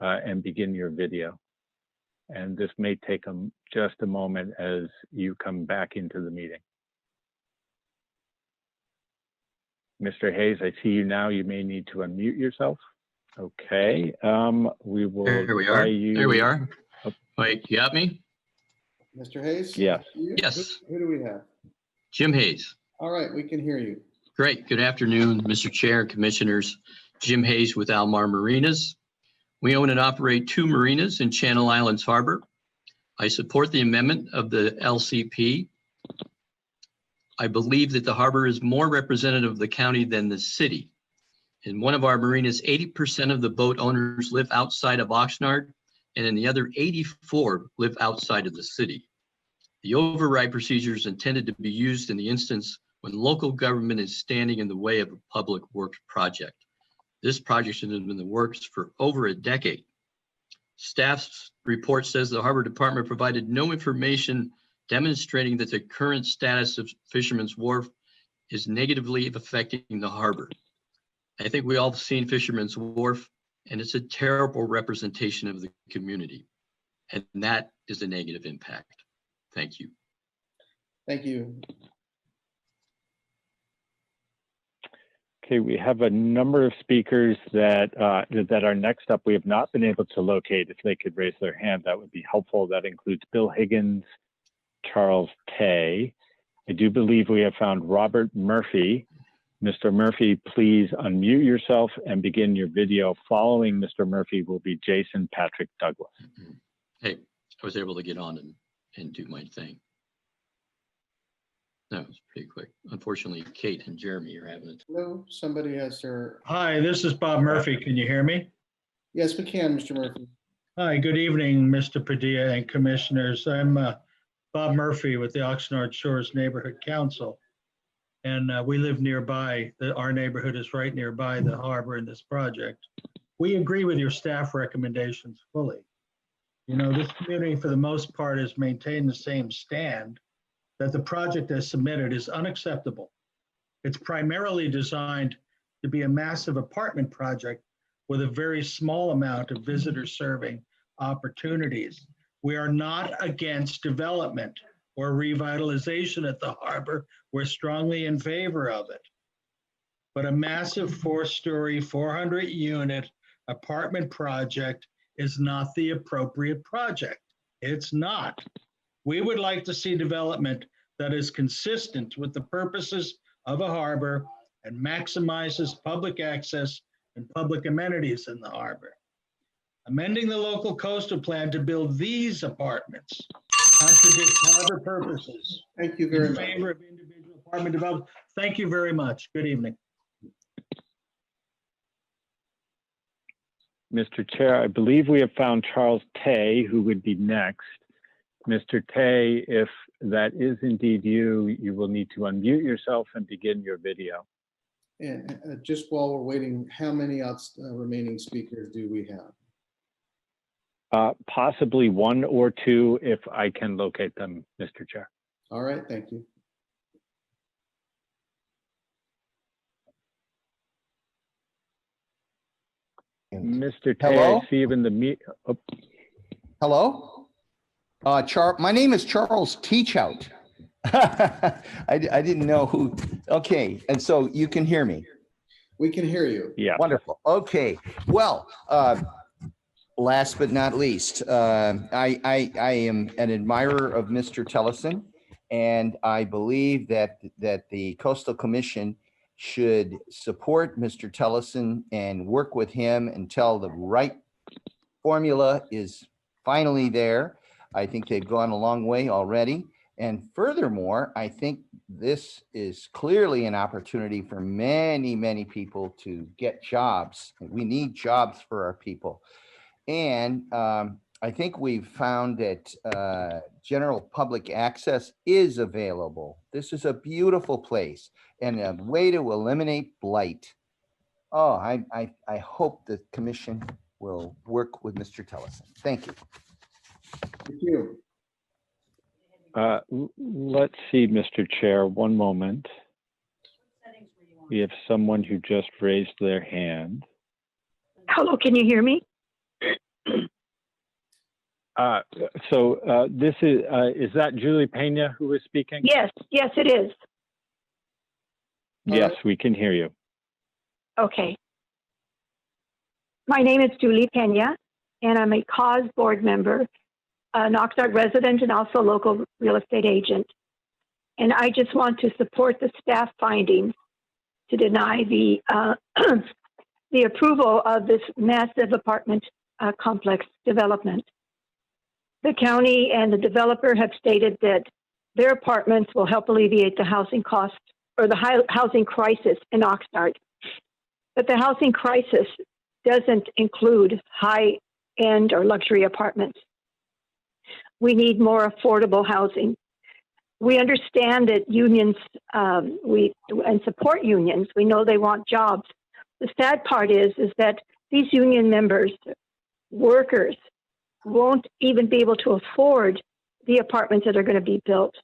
and begin your video. And this may take just a moment as you come back into the meeting. Mr. Hayes, I see you now. You may need to unmute yourself. Okay, we will. Here we are. There we are. Wait, you got me? Mr. Hayes? Yes. Yes. Who do we have? Jim Hayes. All right, we can hear you. Great. Good afternoon, Mr. Chair and Commissioners. Jim Hayes with Almar Marinas. We own and operate 2 marinas in Channel Islands Harbor. I support the amendment of the LCP. I believe that the harbor is more representative of the county than the city. In one of our marinas, 80% of the boat owners live outside of Oxnard, and in the other 84 live outside of the city. The override procedure is intended to be used in the instance when local government is standing in the way of a public works project. This project has been in the works for over a decade. Staff's report says the Harbor Department provided no information demonstrating that the current status of Fisherman's Wharf is negatively affecting the harbor. I think we all have seen Fisherman's Wharf, and it's a terrible representation of the community. And that is a negative impact. Thank you. Thank you. Okay, we have a number of speakers that are next up. We have not been able to locate. If they could raise their hand, that would be helpful. That includes Bill Higgins, Charles Tay. I do believe we have found Robert Murphy. Mr. Murphy, please unmute yourself and begin your video. Following Mr. Murphy will be Jason Patrick Douglas. Hey, I was able to get on and do my thing. That was pretty quick. Unfortunately, Kate and Jeremy are having it. No, somebody has their, Hi, this is Bob Murphy. Can you hear me? yes, we can, Mr. Murphy. Hi, good evening, Mr. Padilla and Commissioners. I'm Bob Murphy with the Oxnard Shores Neighborhood Council. And we live nearby. Our neighborhood is right nearby the harbor in this project. We agree with your staff recommendations fully. You know, this community for the most part has maintained the same stand that the project as submitted is unacceptable. It's primarily designed to be a massive apartment project with a very small amount of visitor serving opportunities. We are not against development or revitalization at the harbor. We're strongly in favor of it. But a massive 4-story, 400-unit apartment project is not the appropriate project. It's not. We would like to see development that is consistent with the purposes of a harbor and maximizes public access and public amenities in the harbor. Amending the local coastal plan to build these apartments contradicts harbor purposes. Thank you very In much. favor of individual apartment development. Thank you very much. Good evening. Mr. Chair, I believe we have found Charles Tay, who would be next. Mr. Tay, if that is indeed you, you will need to unmute yourself and begin your video. And just while we're waiting, how many remaining speakers do we have? Possibly 1 or 2 if I can locate them, Mr. Chair. All right, thank you. Mr. Tay, Hello? I see you in the meet. Oh. Hello? My name is Charles Teachout. I didn't know who. Okay, and so you can hear me? We can hear you. Yeah. Wonderful. Okay. Well, last but not least, I am an admirer of Mr. Tellison, and I believe that the Coastal Commission should support Mr. Tellison and work with him until the right formula is finally there. I think they've gone a long way already. And furthermore, I think this is clearly an opportunity for many, many people to get jobs. We need jobs for our people. And I think we've found that general public access is available. This is a beautiful place and a way to eliminate blight. Oh, I hope the commission will work with Mr. Tellison. Thank you. Thank you. Let's see, Mr. Chair, one moment. We have someone who just raised their hand. Hello, can you hear me? This is that Julie Pena who is speaking? Yes, yes, it is. Yes, we can hear you. Okay. My name is Julie Pena, and I'm a cause board member, an Oxnard resident, and also a local real estate agent. And I just want to support the staff findings to deny the the approval of this massive apartment complex development. The county and the developer have stated that their apartments will help alleviate the housing cost or the housing crisis in Oxnard. But the housing crisis doesn't include high-end or luxury apartments. We need more affordable housing. We understand that unions, and support unions. We know they want jobs. The sad part is that these union members, workers, won't even be able to afford the apartments that are going to be built.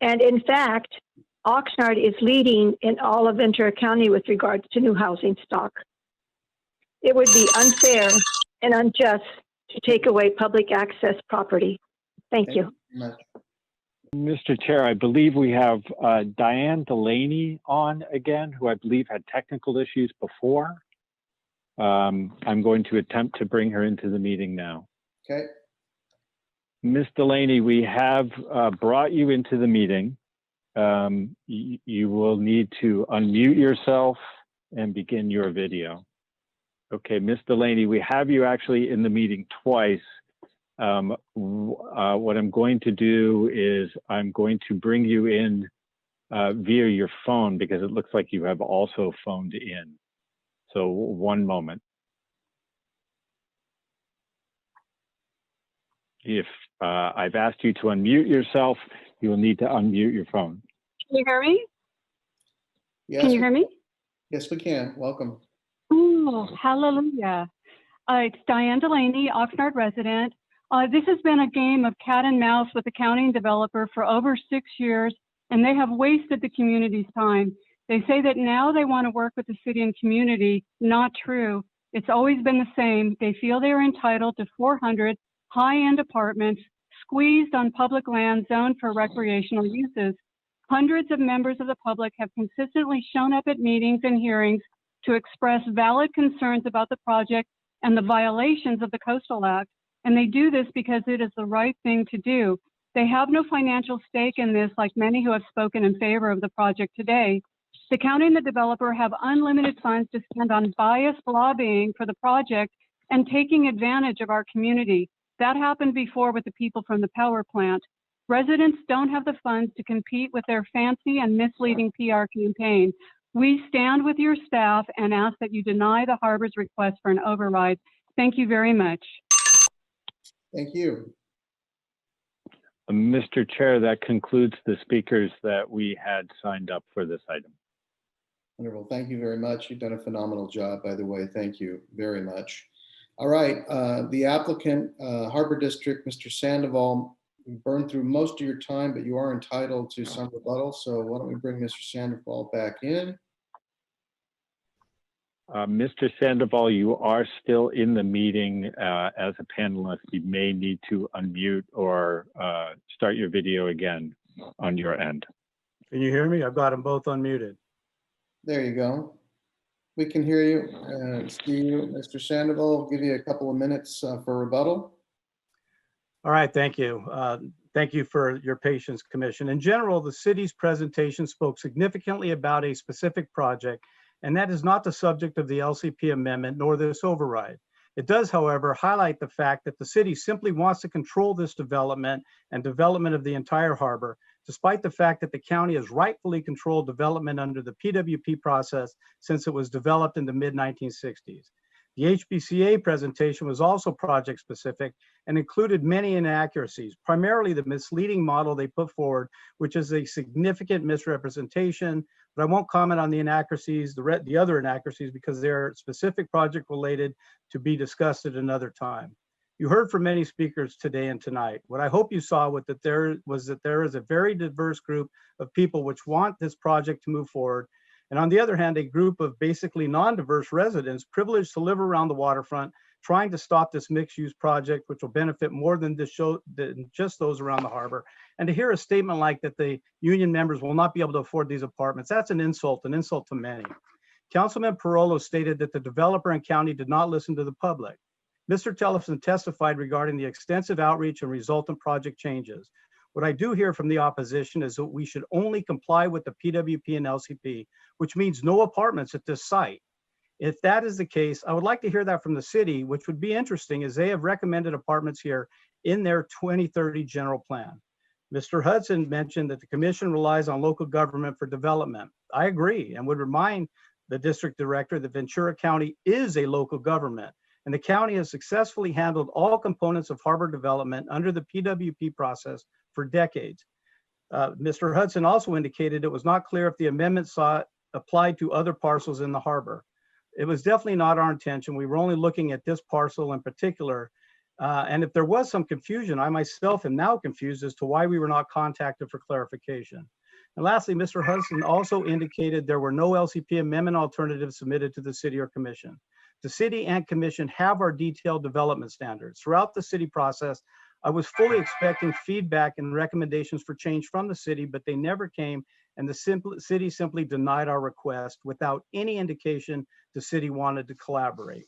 And in fact, Oxnard is leading in all of Ventura County with regards to new housing stock. It would be unfair and unjust to take away public access property. Thank you. Mr. Chair, I believe we have Diane Delaney on again, who I believe had technical issues before. I'm going to attempt to bring her into the meeting now. Okay. Ms. Delaney, we have brought you into the meeting. You will need to unmute yourself and begin your video. Okay, Ms. Delaney, we have you actually in the meeting twice. What I'm going to do is I'm going to bring you in via your phone because it looks like you have also phoned in. So one moment. If I've asked you to unmute yourself, you will need to unmute your phone. Can you hear me? Yes, Can you hear me? Yes, we can. Welcome. Oh, hallelujah. It's Diane Delaney, Oxnard resident. This has been a game of cat and mouse with the county and developer for over 6 years, and they have wasted the community's time. They say that now they want to work with the city and community. Not true. It's always been the same. They feel they are entitled to 400 high-end apartments squeezed on public land zoned for recreational uses. Hundreds of members of the public have consistently shown up at meetings and hearings to express valid concerns about the project and the violations of the Coastal Act. And they do this because it is the right thing to do. They have no financial stake in this, like many who have spoken in favor of the project today. The county and the developer have unlimited funds to spend on biased lobbying for the project and taking advantage of our community. That happened before with the people from the power plant. Residents don't have the funds to compete with their fancy and misleading PR campaign. We stand with your staff and ask that you deny the Harbor's request for an override. Thank you very much. Thank you. Mr. Chair, that concludes the speakers that we had signed up for this item. Wonderful. Thank you very much. You've done a phenomenal job, by the way. Thank you very much. All right. The applicant, Harbor District, Mr. Sandoval, we burned through most of your time, but you are entitled to some rebuttal. So why don't we bring Mr. Sandoval back in? Mr. Sandoval, you are still in the meeting as a panelist. You may need to unmute or start your video again on your end. Can you hear me? I've got them both unmuted. There you go. We can hear you and see you. Mr. Sandoval, I'll give you a couple of minutes for rebuttal. All right, thank you. Thank you for your patience, Commission. In general, the city's presentation spoke significantly about a specific project, and that is not the subject of the LCP amendment nor this override. It does, however, highlight the fact that the city simply wants to control this development and development of the entire harbor, despite the fact that the county has rightfully controlled development under the PWP process since it was developed in the mid-1960s. The HBCA presentation was also project specific and included many inaccuracies, primarily the misleading model they put forward, which is a significant misrepresentation, but I won't comment on the inaccuracies, the other inaccuracies, because they're specific project related to be discussed at another time. You heard from many speakers today and tonight. What I hope you saw was that there is a very diverse group of people which want this project to move forward. And on the other hand, a group of basically non-diverse residents privileged to live around the waterfront, trying to stop this mixed-use project, which will benefit more than just those around the harbor. And to hear a statement like that the union members will not be able to afford these apartments, that's an insult to many. Councilman Parolo stated that the developer and county did not listen to the public. Mr. Tellefson testified regarding the extensive outreach and resultant project changes. What I do hear from the opposition is that we should only comply with the PWP and LCP, which means no apartments at this site. If that is the case, I would like to hear that from the city, which would be interesting as they have recommended apartments here in their 2030 general plan. Mr. Hudson mentioned that the commission relies on local government for development. I agree and would remind the district director that Ventura County is a local government, and the county has successfully handled all components of harbor development under the PWP process for decades. Mr. Hudson also indicated it was not clear if the amendment applied to other parcels in the harbor. It was definitely not our intention. We were only looking at this parcel in particular. And if there was some confusion, I myself am now confused as to why we were not contacted for clarification. And lastly, Mr. Hudson also indicated there were no LCP amendment alternatives submitted to the city or commission. The city and commission have our detailed development standards. Throughout the city process, I was fully expecting feedback and recommendations for change from the city, but they never came, and the city simply denied our request without any indication the city wanted to collaborate.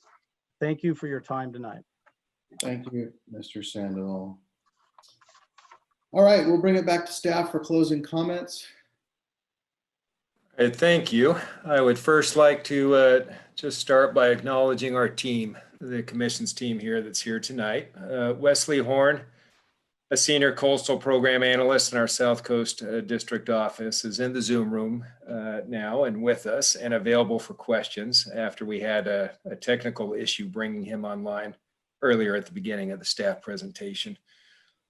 Thank you for your time tonight. Thank you, Mr. Sandoval. All right, we'll bring it back to staff for closing comments. Thank you. I would first like to just start by acknowledging our team, the commission's team here that's here tonight. Wesley Horn, a senior coastal program analyst in our South Coast District office, is in the Zoom room now and with us and available for questions after we had a technical issue bringing him online earlier at the beginning of the staff presentation.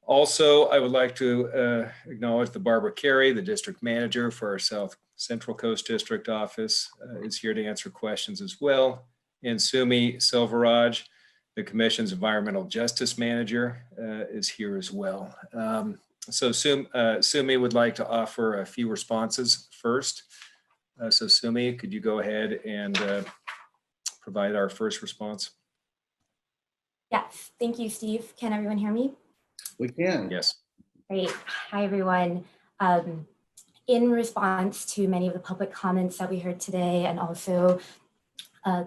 Also, I would like to acknowledge the Barbara Carey, the district manager for our South Central Coast District office, is here to answer questions as well. And Sumi Selvaraj, the commission's environmental justice manager, is here as well. So Sumi would like to offer a few responses first. So Sumi, could you go ahead and provide our first response? Yes, thank you, Steve. Can everyone hear me? We can. Yes. Great. Hi, everyone. In response to many of the public comments that we heard today, and also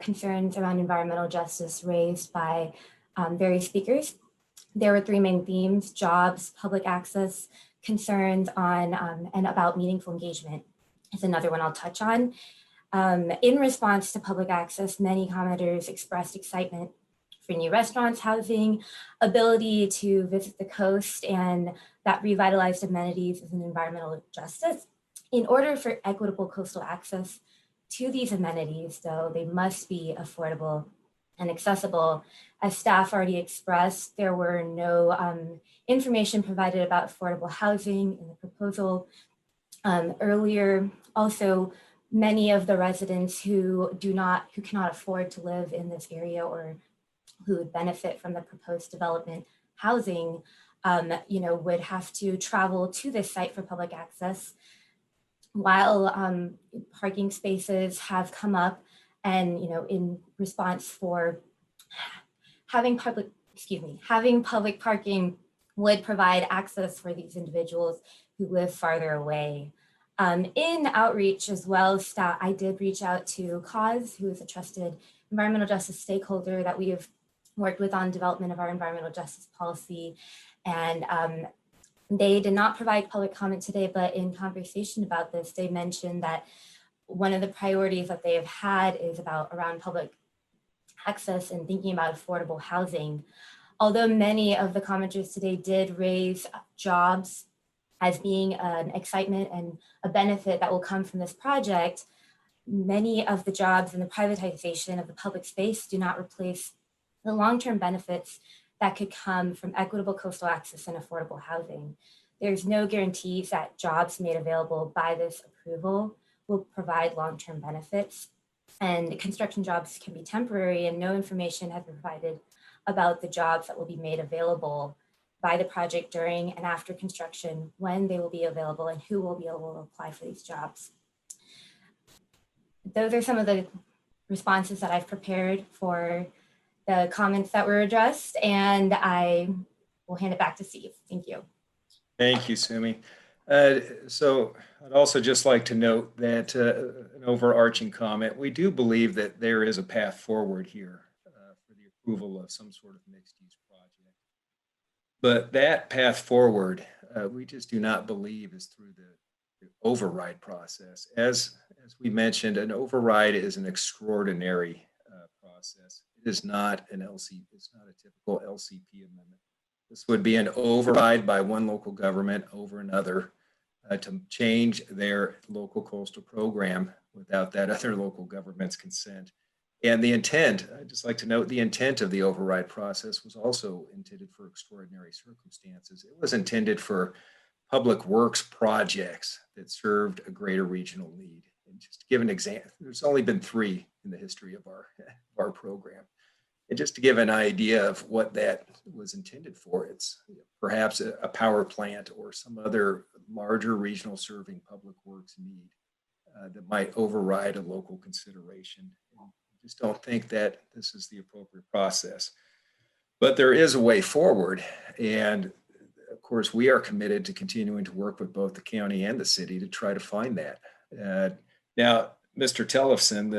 concerns around environmental justice raised by various speakers, there were three main themes: jobs, public access, concerns on and about meaningful engagement is another one I'll touch on. In response to public access, many commenters expressed excitement for new restaurants, housing, ability to visit the coast, and that revitalized amenities as an environmental justice. In order for equitable coastal access to these amenities, though, they must be affordable and accessible. As staff already expressed, there were no information provided about affordable housing in the proposal earlier. Also, many of the residents who cannot afford to live in this area or who would benefit from the proposed development housing, would have to travel to this site for public access. While parking spaces have come up, and in response for having public parking would provide access for these individuals who live farther away. In outreach as well, I did reach out to CAUSE, who is a trusted environmental justice stakeholder that we have worked with on development of our environmental justice policy. And they did not provide public comment today, but in conversation about this, they mentioned that one of the priorities that they have had is around public access and thinking about affordable housing. Although many of the commenters today did raise jobs as being an excitement and a benefit that will come from this project, many of the jobs and the privatization of the public space do not replace the long-term benefits that could come from equitable coastal access and affordable housing. There's no guarantees that jobs made available by this approval will provide long-term benefits, and construction jobs can be temporary, and no information has been provided about the jobs that will be made available by the project during and after construction, when they will be available, and who will be able to apply for these jobs. Those are some of the responses that I've prepared for the comments that were addressed, and I will hand it back to Steve. Thank you. Thank you, Sumi. So I'd also just like to note that an overarching comment, we do believe that there is a path forward here for the approval of some sort of mixed-use project. But that path forward, we just do not believe is through the override process. As we mentioned, an override is an extraordinary process. It is not an LCP, it's not a typical LCP amendment. This would be an override by one local government over another to change their local coastal program without that other local government's consent. And the intent, I'd just like to note, the intent of the override process was also intended for extraordinary circumstances. It was intended for public works projects that served a greater regional need. And just to give an example, there's only been 3 in the history of our program. And just to give an idea of what that was intended for, it's perhaps a power plant or some other larger regional serving public works need that might override a local consideration. I just don't think that this is the appropriate process. But there is a way forward. And of course, we are committed to continuing to work with both the county and the city to try to find that. Now, Mr. Tellefson,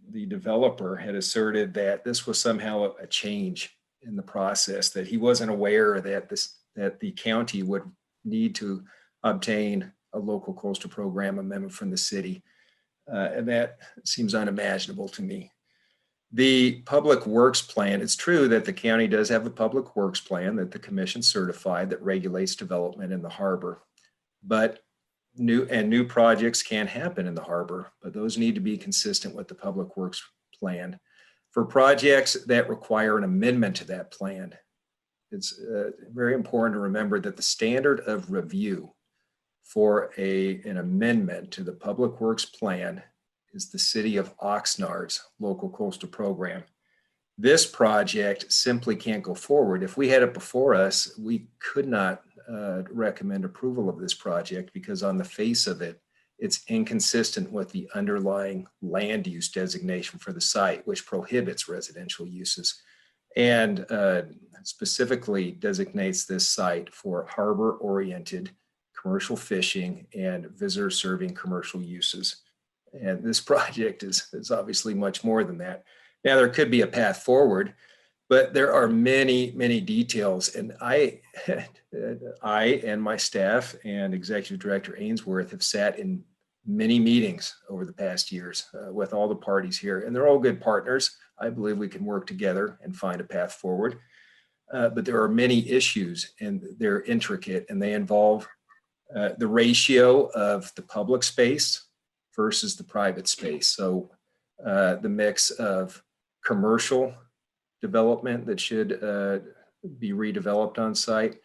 the developer, had asserted that this was somehow a change in the process, that he wasn't aware that the county would need to obtain a local coastal program amendment from the city. And that seems unimaginable to me. The public works plan, it's true that the county does have a public works plan that the commission certified that regulates development in the harbor. But new projects can happen in the harbor, but those need to be consistent with the public works plan. For projects that require an amendment to that plan, it's very important to remember that the standard of review for an amendment to the public works plan is the City of Oxnard's local coastal program. This project simply can't go forward. If we had it before us, we could not recommend approval of this project because on the face of it, it's inconsistent with the underlying land use designation for the site, which prohibits residential uses and specifically designates this site for harbor-oriented commercial fishing and visitor-serving commercial uses. And this project is obviously much more than that. Now, there could be a path forward, but there are many, many details. And I and my staff and Executive Director Ainsworth have sat in many meetings over the past years with all the parties here, and they're all good partners. I believe we can work together and find a path forward. But there are many issues and they're intricate and they involve the ratio of the public space versus the private space. So the mix of commercial development that should be redeveloped on site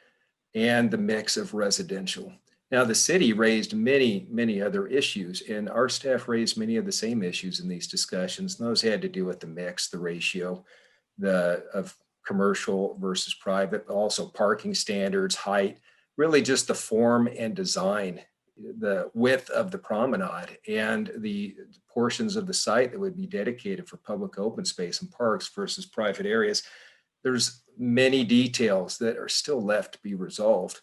and the mix of residential. Now, the city raised many, many other issues, and our staff raised many of the same issues in these discussions. And those had to do with the mix, the ratio, of commercial versus private, but also parking standards, height, really just the form and design, the width of the promenade, and the portions of the site that would be dedicated for public open space and parks versus private areas. There's many details that are still left to be resolved.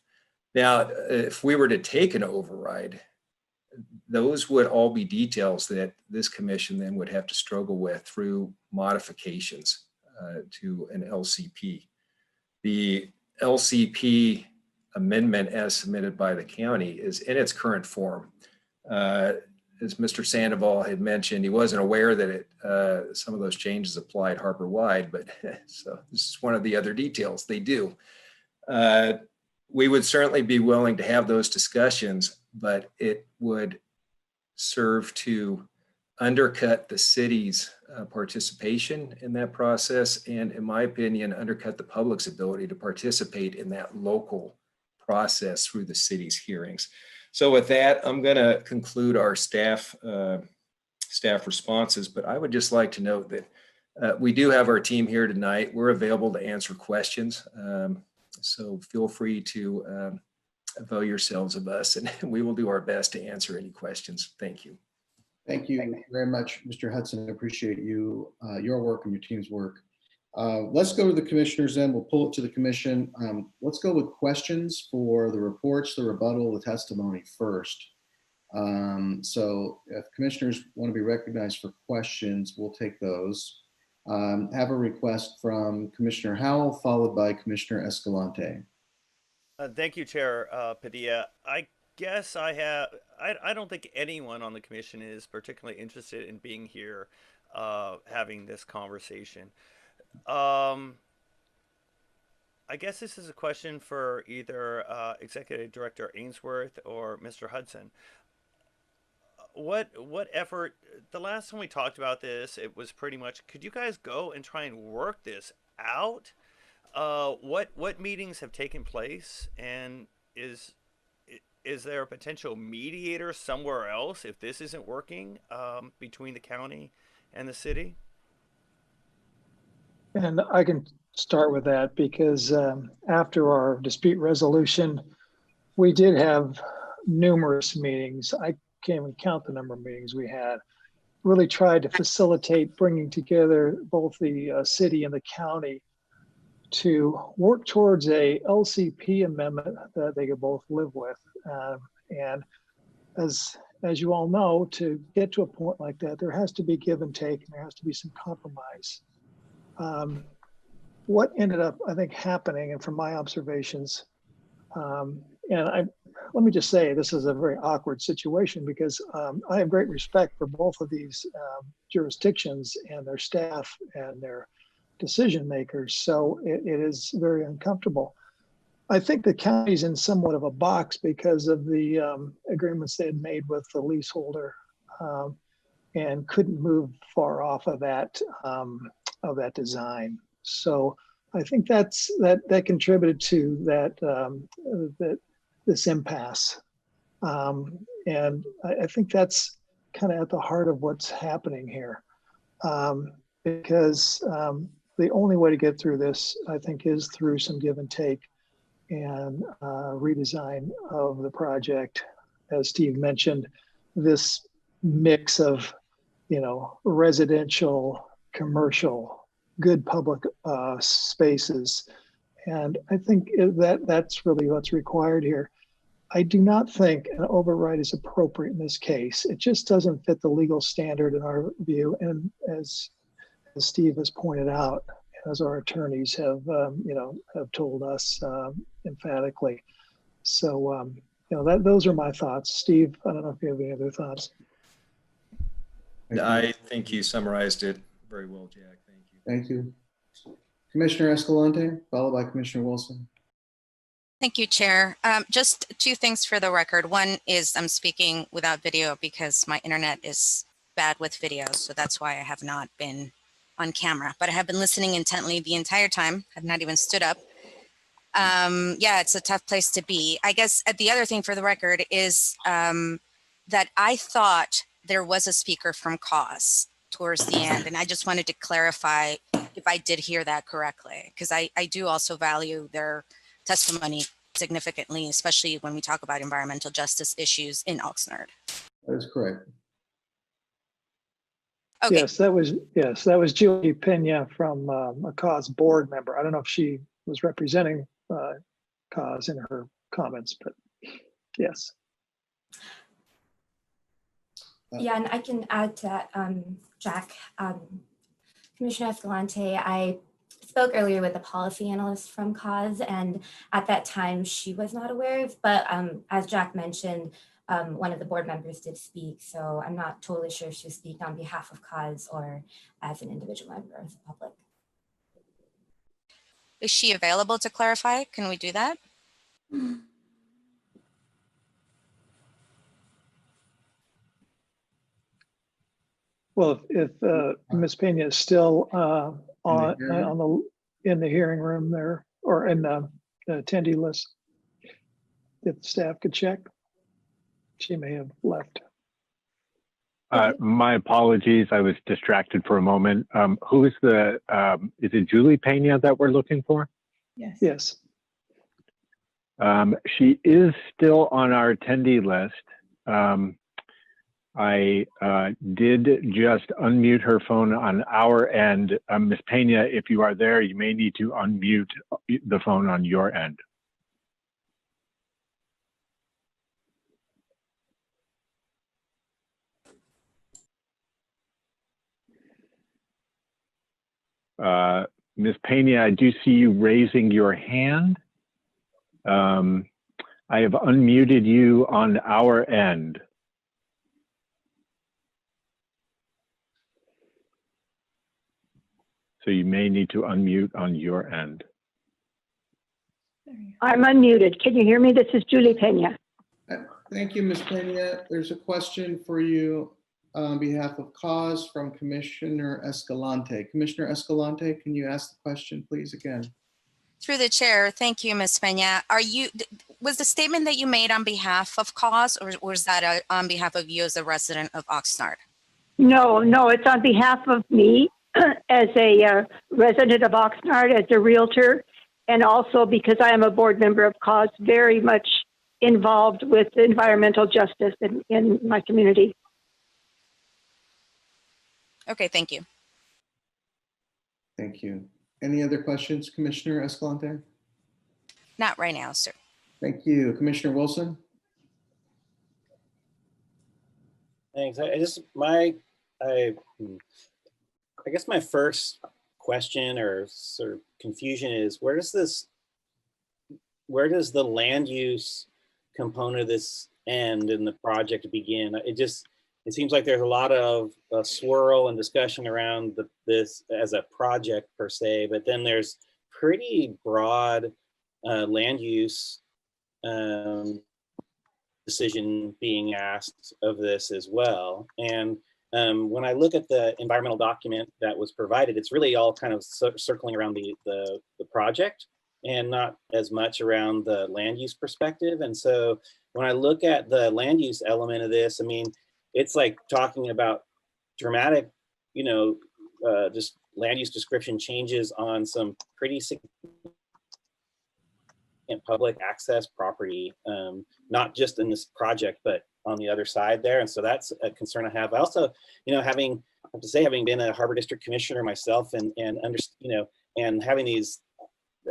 Now, if we were to take an override, those would all be details that this commission then would have to struggle with through modifications to an LCP. The LCP amendment as submitted by the county is in its current form. As Mr. Sandoval had mentioned, he wasn't aware that some of those changes applied harbor-wide, but so this is one of the other details they do. We would certainly be willing to have those discussions, but it would serve to undercut the city's participation in that process, and in my opinion, undercut the public's ability to participate in that local process through the city's hearings. So with that, I'm going to conclude our staff responses, but I would just like to note that we do have our team here tonight. We're available to answer questions. So feel free to avail yourselves of us, and we will do our best to answer any questions. Thank you. Thank you very much, Mr. Hudson. I appreciate you, your work and your team's work. Let's go to the commissioners then. We'll pull it to the commission. Let's go with questions for the reports, the rebuttal, the testimony first. So if commissioners want to be recognized for questions, we'll take those. Have a request from Commissioner Howell, followed by Commissioner Escalante. Thank you, Chair Padilla. I guess I don't think anyone on the commission is particularly interested in being here having this conversation. I guess this is a question for either Executive Director Ainsworth or Mr. Hudson. What effort, the last time we talked about this, it was pretty much, could you guys go and try and work this out? What meetings have taken place, and is there a potential mediator somewhere else if this isn't working between the county and the city? And I can start with that because after our dispute resolution, we did have numerous meetings. I can't even count the number of meetings we had. Really tried to facilitate bringing together both the city and the county to work towards a LCP amendment that they could both live with. And as you all know, to get to a point like that, there has to be give and take, and there has to be some compromise. What ended up, I think, happening, and from my observations, and let me just say, this is a very awkward situation because I have great respect for both of these jurisdictions and their staff and their decision makers. So it is very uncomfortable. I think the county's in somewhat of a box because of the agreements they had made with the leaseholder and couldn't move far off of that design. So I think that contributed to that this impasse. And I think that's kind of at the heart of what's happening here. Because the only way to get through this, I think, is through some give and take and redesign of the project. As Steve mentioned, this mix of, residential, commercial, good public spaces. And I think that's really what's required here. I do not think an override is appropriate in this case. It just doesn't fit the legal standard in our view. And as Steve has pointed out, as our attorneys have told us emphatically. So, those are my thoughts. Steve, I don't know if you have any other thoughts. I think you summarized it very well, Jack. Thank you. Thank you. Commissioner Escalante, followed by Commissioner Wilson. Thank you, Chair. Just two things for the record. One is I'm speaking without video because my internet is bad with video, so that's why I have not been on camera, but I have been listening intently the entire time. I've not even stood up. Yeah, it's a tough place to be. I guess the other thing for the record is that I thought there was a speaker from CAUSE towards the end, and I just wanted to clarify if I did hear that correctly, because I do also value their testimony significantly, especially when we talk about environmental justice issues in Oxnard. That is correct. Okay. Yes, that was Julie Pena from a CAUSE board member. I don't know if she was representing CAUSE in her comments, but yes. Yeah, and I can add to that, Jack. Commissioner Escalante, I spoke earlier with a policy analyst from CAUSE, and at that time she was not aware of, but as Jack mentioned, one of the board members did speak, so I'm not totally sure if she was speaking on behalf of CAUSE or as an individual member of the public. Is she available to clarify? Can we do that? Well, if Ms. Pena is still in the hearing room there, or in the attendee list, if staff could check, she may have left. My apologies. I was distracted for a moment. Who is is it Julie Pena that we're looking for? Yes. Yes. She is still on our attendee list. I did just unmute her phone on our end. Ms. Pena, if you are there, you may need to unmute the phone on your end. Ms. Pena, I do see you raising your hand. I have unmuted you on our end. So you may need to unmute on your end. I'm unmuted. Can you hear me? This is Julie Pena. Thank you, Ms. Pena. There's a question for you on behalf of CAUSE from Commissioner Escalante. Commissioner Escalante, can you ask the question, please, again? Through the chair, thank you, Ms. Pena. Was the statement that you made on behalf of CAUSE, or was that on behalf of you as a resident of Oxnard? No, it's on behalf of me as a resident of Oxnard, as a realtor, and also because I am a board member of CAUSE, very much involved with environmental justice in my community. Okay, thank you. Thank you. Any other questions, Commissioner Escalante? Not right now, sir. Thank you. Commissioner Wilson? Thanks. I guess my first question or sort of confusion is where does the land use component of this end and the project begin? It seems like there's a lot of swirl and discussion around this as a project per se, but then there's pretty broad land use decision being asked of this as well. And when I look at the environmental document that was provided, it's really all kind of circling around the project and not as much around the land use perspective. And so when I look at the land use element of this, I mean, it's like talking about dramatic, just land use description changes on some pretty significant public access property, not just in this project, but on the other side there. And so that's a concern I have. I also, having been a Harbor District Commissioner myself and having these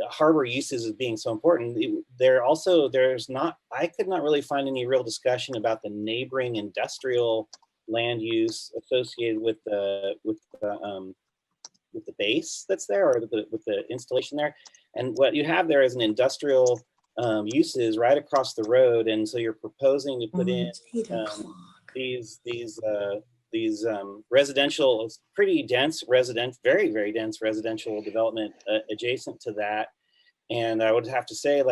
harbor uses as being so important, I could not really find any real discussion about the neighboring industrial land use associated with the base that's there, or with the installation there. And what you have there is an industrial uses right across the road, and so you're proposing to put in these residential, pretty dense very, very dense residential development adjacent to that. And I would have to say,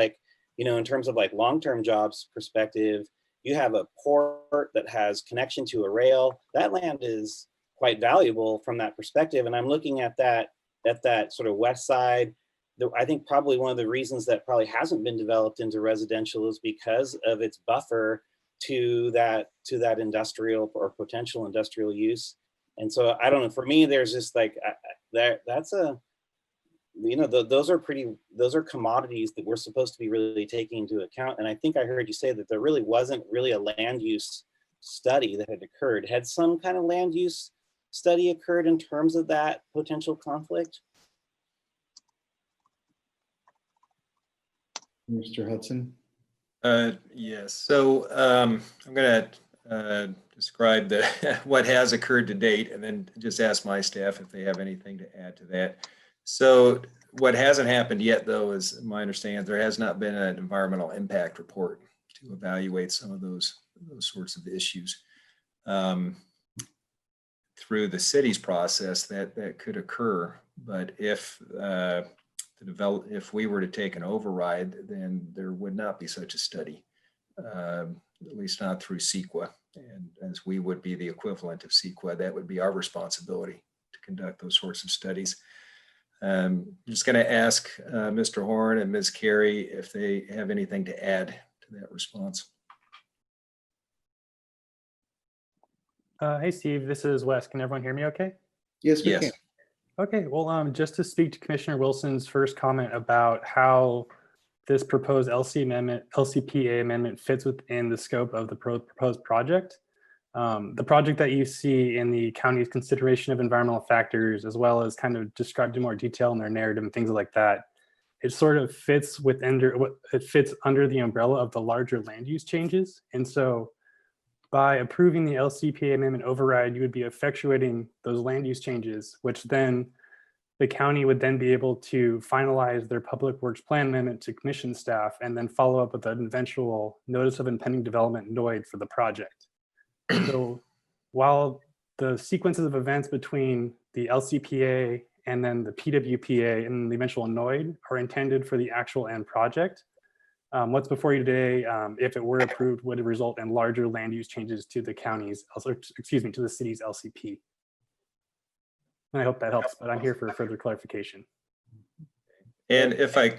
in terms of long-term jobs perspective, you have a port that has connection to a rail. That land is quite valuable from that perspective. And I'm looking at that sort of west side. I think probably one of the reasons that probably hasn't been developed into residential is because of its buffer to that industrial or potential industrial use. And so I don't know, for me, there's just those are commodities that we're supposed to be really taking into account. And I think I heard you say that there really wasn't really a land use study that had occurred. Had some kind of land use study occurred in terms of that potential conflict? Mr. Hudson? Yes. So I'm going to describe what has occurred to date, and then just ask my staff if they have anything to add to that. So what hasn't happened yet, though, is my understanding there has not been an environmental impact report to evaluate some of those sorts of issues. Through the city's process, that could occur, but if we were to take an override, then there would not be such a study, at least not through CEQA. And as we would be the equivalent of CEQA, that would be our responsibility to conduct those sorts of studies. I'm just going to ask Mr. Horn and Ms. Carey if they have anything to add to that response. Hey, Steve, this is Wes. Can everyone hear me okay? Yes, we can. Okay, well, just to speak to Commissioner Wilson's first comment about how this proposed LCPA amendment fits within the scope of the proposed project. The project that you see in the county's consideration of environmental factors, as well as kind of described in more detail in their narrative and things like that, it sort of fits under the umbrella of the larger land use changes. And so by approving the LCPA amendment override, you would be effectuating those land use changes, which then the county would then be able to finalize their public works plan amendment to commission staff and then follow up with an eventual notice of impending development NOID for the project. So while the sequences of events between the LCPA and then the PWPA and the eventual NOID are intended for the actual end project, what's before you today, if it were approved, would result in larger land use changes to the county's, to the city's LCP. And I hope that helps, but I'm here for further clarification. And if I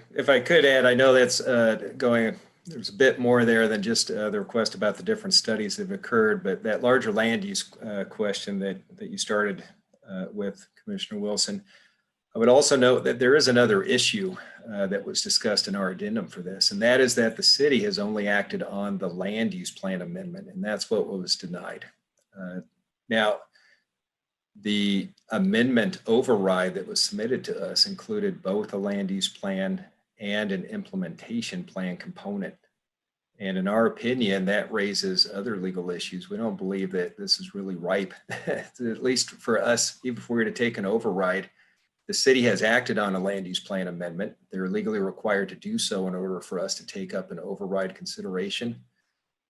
could add, I know that's there's a bit more there than just the request about the different studies that have occurred, but that larger land use question that you started with, Commissioner Wilson, I would also note that there is another issue that was discussed in our addendum for this, and that is that the city has only acted on the land use plan amendment, and that's what was denied. Now, the amendment override that was submitted to us included both a land use plan and an implementation plan component. And in our opinion, that raises other legal issues. We don't believe that this is really ripe, at least for us, even if we were to take an override. The city has acted on a land use plan amendment. They're legally required to do so in order for us to take up an override consideration.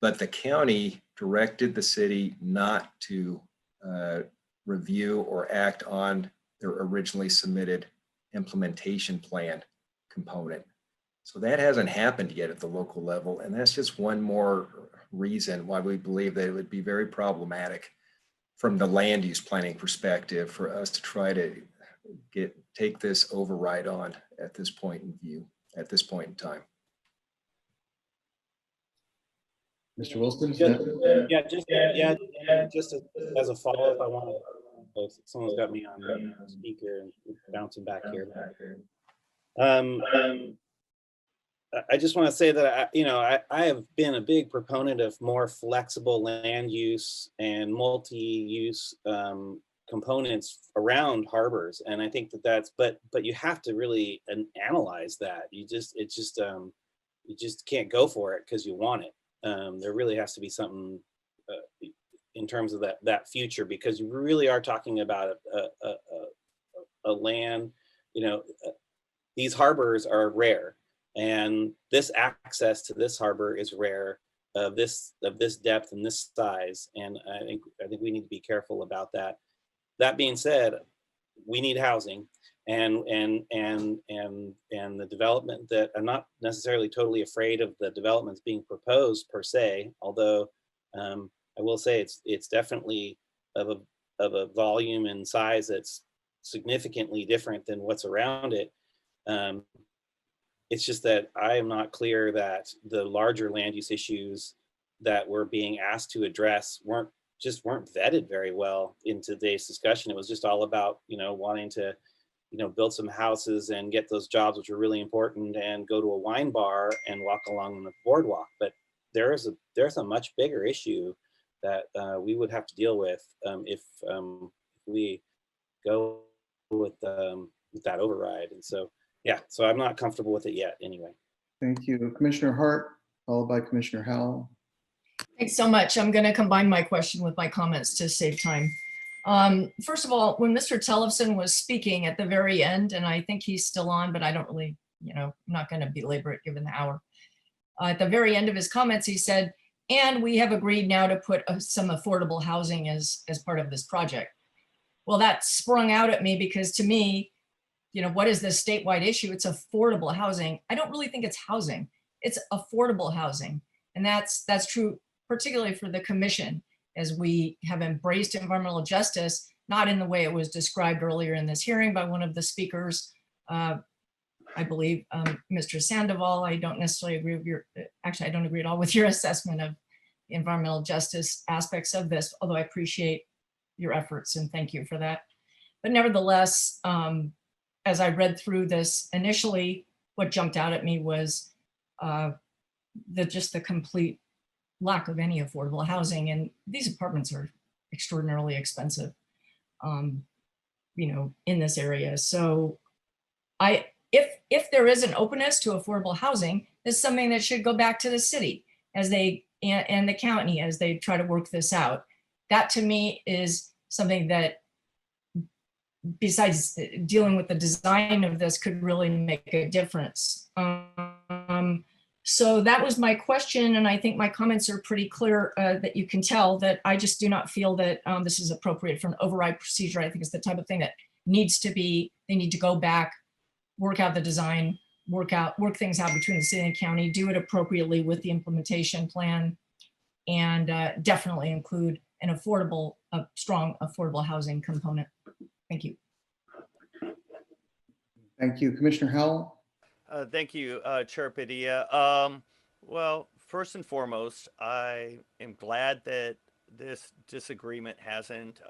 but the county directed the city not to review or act on their originally submitted implementation plan component. So that hasn't happened yet at the local level. And that's just one more reason why we believe that it would be very problematic from the land use planning perspective for us to try to take this override on at this point at this point in time. Mr. Wilson? Just as a follow-up, I want to, someone's got me on speaker and bouncing back here. I just want to say that I have been a big proponent of more flexible land use and multi-use components around harbors, and I think that's but you have to really analyze that. You just can't go for it because you want it. There really has to be something in terms of that future, because you really are talking about a land. These harbors are rare. And this access to this harbor is rare, of this depth and this size, and I think we need to be careful about that. That being said, we need housing, and the development that I'm not necessarily totally afraid of the developments being proposed per se, although I will say it's definitely of a volume and size that's significantly different than what's around it. It's just that I am not clear that the larger land use issues that we're being asked to address weren't vetted very well in today's discussion. It was just all about, wanting to, build some houses and get those jobs, which are really important, and go to a wine bar and walk along the boardwalk. But there's a much bigger issue that we would have to deal with if we go with that override. And so, yeah, so I'm not comfortable with it yet anyway. Thank you. Commissioner Hart, followed by Commissioner Howell. Thanks so much. I'm going to combine my question with my comments to save time. First of all, when Mr. Tellefson was speaking at the very end, and I think he's still on, but I don't really, I'm not going to belabor it given the hour. At the very end of his comments, he said, and we have agreed now to put some affordable housing as part of this project. Well, that sprung out at me because to me, what is this statewide issue? It's affordable housing. I don't really think it's housing. It's affordable housing. And that's true, particularly for the commission, as we have embraced environmental justice, not in the way it was described earlier in this hearing by one of the speakers, I believe, Mr. Sandoval. I don't necessarily agree with I don't agree at all with your assessment of the environmental justice aspects of this, although I appreciate your efforts and thank you for that. But nevertheless, as I read through this initially, what jumped out at me was the complete lack of any affordable housing. And these apartments are extraordinarily expensive, in this area. So if there is an openness to affordable housing, this is something that should go back to the city and the county as they try to work this out. That to me is something that, besides dealing with the design of this, could really make a difference. So that was my question, and I think my comments are pretty clear, that you can tell that I just do not feel that this is appropriate for an override procedure. I think it's the type of thing that needs to be, they need to go back, work out the design, work things out between the city and county, do it appropriately with the implementation plan, and definitely include an strong affordable housing component. Thank you. Thank you. Commissioner Howell? Thank you, Chair Padilla. Well, first and foremost, I am glad that this disagreement hasn't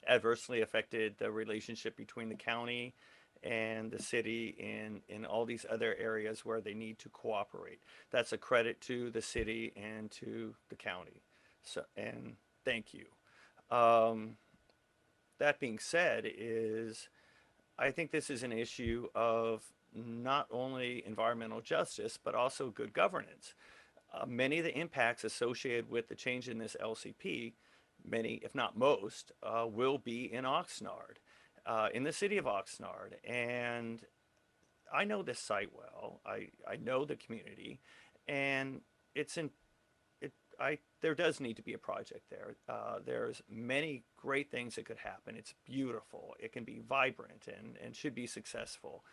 adversely affected the relationship between the county and the city in all these other areas where they need to cooperate. That's a credit to the city and to the county. So, and thank you. That being said, I think this is an issue of not only environmental justice, but also good governance. Many of the impacts associated with the change in this LCP, many, if not most, will be in Oxnard, in the city of Oxnard. And I know this site well. I know the community, and there does need to be a project there. There's many great things that could happen. It's beautiful. It can be vibrant and should be successful.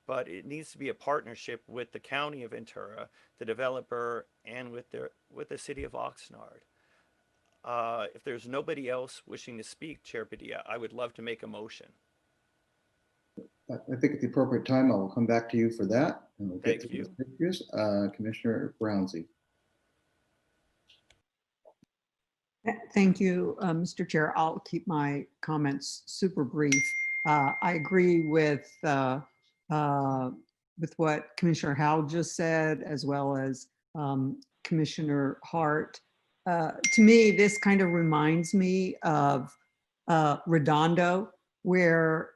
But it needs to be a partnership with the county of Ventura, the developer, and with the city of Oxnard. If there's nobody else wishing to speak, Chair Padilla, I would love to make a motion. I think at the appropriate time, I will come back to you for that. And we'll get Thank through you. the pictures. Commissioner Brownsy. Thank you, Mr. Chair. I'll keep my comments super brief. I agree with what Commissioner Howell just said, as well as Commissioner Hart. To me, this kind of reminds me of Redondo, where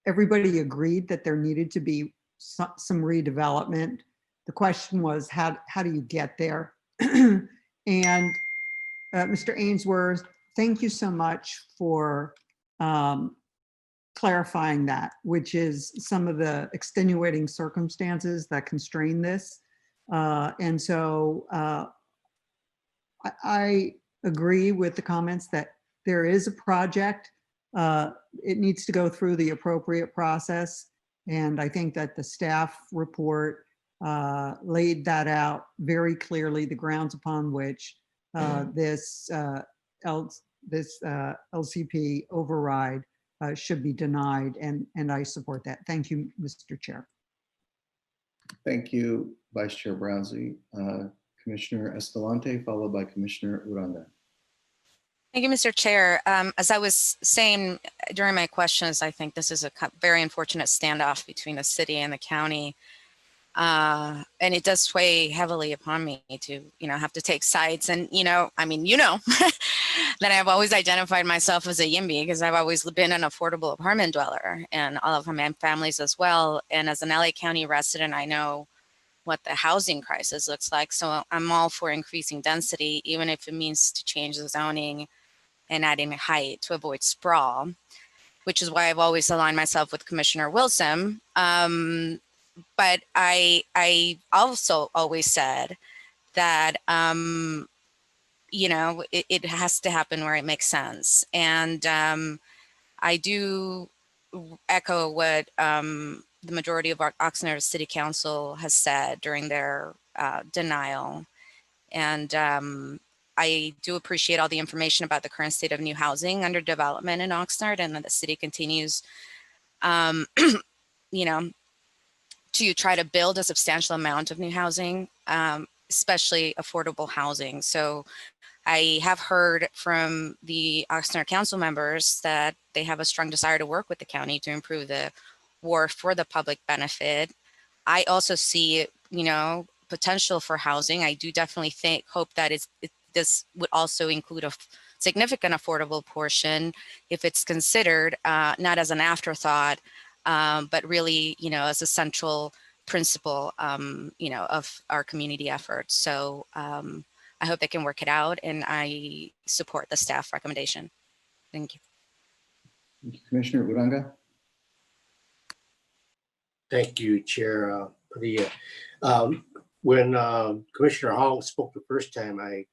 everybody agreed that there needed to be some redevelopment. The question was, how do you get there? And Mr. Ainsworth, thank you so much for clarifying that, which is some of the extenuating circumstances that constrain this. And so I agree with the comments that there is a project. It needs to go through the appropriate process. And I think that the staff report laid that out very clearly, the grounds upon which this LCP override should be denied, and I support that. Thank you, Mr. Chair. Thank you, Vice Chair Brownsy. Commissioner Escalante, followed by Commissioner Uranda. Thank you, Mr. Chair. As I was saying during my questions, I think this is a very unfortunate standoff between the city and the county. And it does sway heavily upon me to, have to take sides. And, that I've always identified myself as a YIMBY because I've always been an affordable apartment dweller, and all of my families as well. And as an LA County resident, I know what the housing crisis looks like. So I'm all for increasing density, even if it means to change the zoning and adding height to avoid sprawl, which is why I've always aligned myself with Commissioner Wilson. But I also always said that, it has to happen where it makes sense. And I do echo what the majority of our Oxnard City Council has said during their denial. And I do appreciate all the information about the current state of new housing under development in Oxnard, and that the city continues, to try to build a substantial amount of new housing, especially affordable housing. So I have heard from the Oxnard Council members that they have a strong desire to work with the county to improve the Wharf for the public benefit. I also see, potential for housing. I do definitely hope that this would also include a significant affordable portion if it's considered, not as an afterthought, but really, as a central principle, of our community efforts. So I hope they can work it out, and I support the staff recommendation. Thank you. Thank you, Commissioner Uranga. Thank you, Chair Padilla. When Commissioner Hall spoke the first time, I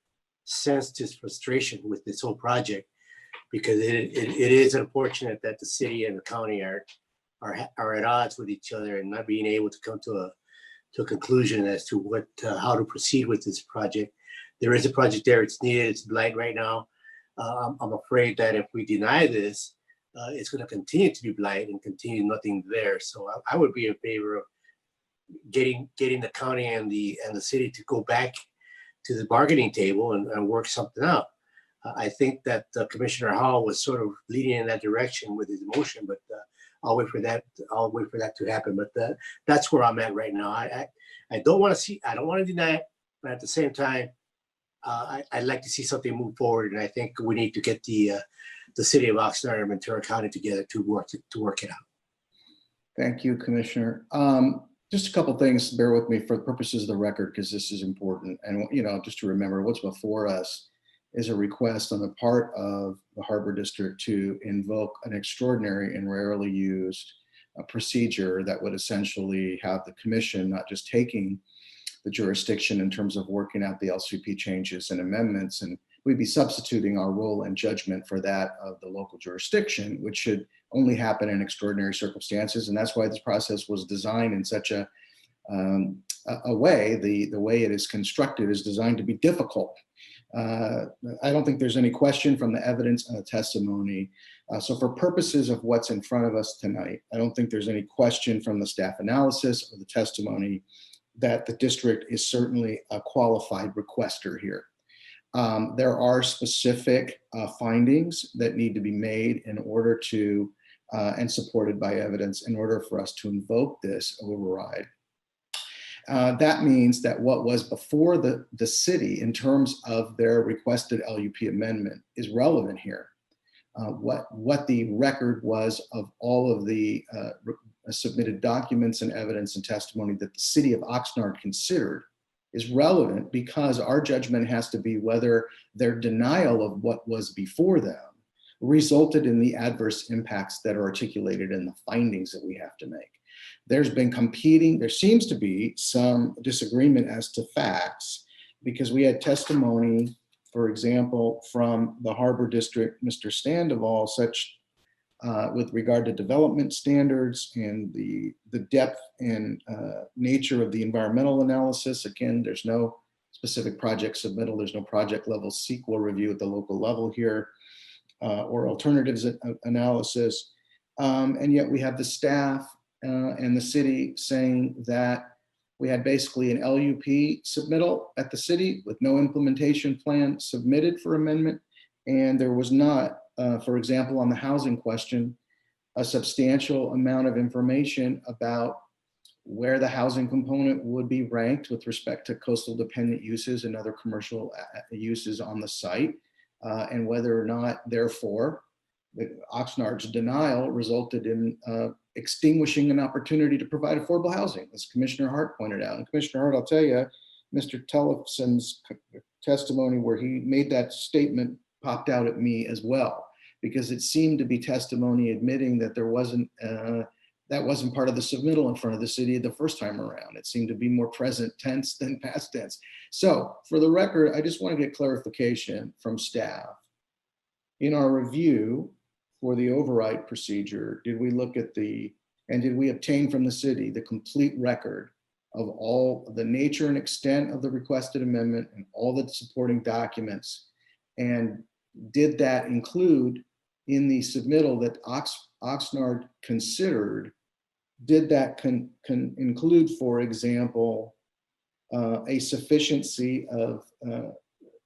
sensed his frustration with this whole project, because it is unfortunate that the city and the county are at odds with each other and not being able to come to a conclusion as to how to proceed with this project. There is a project there, it's needed, it's blight right now. I'm afraid that if we deny this, it's going to continue to be blight and continue nothing there. So I would be in favor of getting the county and the city to go back to the bargaining table and work something out. I think that Commissioner Hall was sort of leading in that direction with his motion, but I'll wait for that to happen. But that's where I'm at right now. I don't want to deny it, but at the same time, I'd like to see something move forward, and I think we need to get the city of Oxnard and Ventura County together to work it out. Thank you, Commissioner. Just a couple things, bear with me for the purposes of the record, because this is important. And, just to remember, what's before us is a request on the part of the Harbor District to invoke an extraordinary and rarely used procedure that would essentially have the commission not just taking the jurisdiction in terms of working out the LCP changes and amendments. And we'd be substituting our role and judgment for that of the local jurisdiction, which should only happen in extraordinary circumstances. And that's why this process was designed in such a way. The way it is constructed is designed to be difficult. I don't think there's any question from the evidence and the testimony. So for purposes of what's in front of us tonight, I don't think there's any question from the staff analysis or the testimony that the district is certainly a qualified requester here. There are specific findings that need to be made in order to, and supported by evidence, in order for us to invoke this override. That means that what was before the city in terms of their requested LUP amendment is relevant here. What the record was of all of the submitted documents and evidence and testimony that the City of Oxnard considered is relevant, because our judgment has to be whether their denial of what was before them resulted in the adverse impacts that are articulated in the findings that we have to make. There seems to be some disagreement as to facts, because we had testimony, for example, from the Harbor District, Mr. Sandoval, with regard to development standards and the depth and nature of the environmental analysis. Again, there's no specific project submittal, there's no project level CEQA review at the local level here, or alternatives analysis. And yet we have the staff and the city saying that we had basically an LUP submittal at the city with no implementation plan submitted for amendment. And there was not, for example, on the housing question, a substantial amount of information about where the housing component would be ranked with respect to coastal dependent uses and other commercial uses on the site, and whether or not, therefore, the Oxnard's denial resulted in extinguishing an opportunity to provide affordable housing, as Commissioner Hart pointed out. And Commissioner Hart, I'll tell you, Mr. Tellefson's testimony where he made that statement popped out at me as well, because it seemed to be testimony admitting that there wasn't, that wasn't part of the submittal in front of the city the first time around. It seemed to be more present tense than past tense. So for the record, I just want to get clarification from staff. In our review for the override procedure, did we look at and did we obtain from the city the complete record of all the nature and extent of the requested amendment and all the supporting documents? And did that include in the submittal that Oxnard considered, did that include, for example, a sufficiency of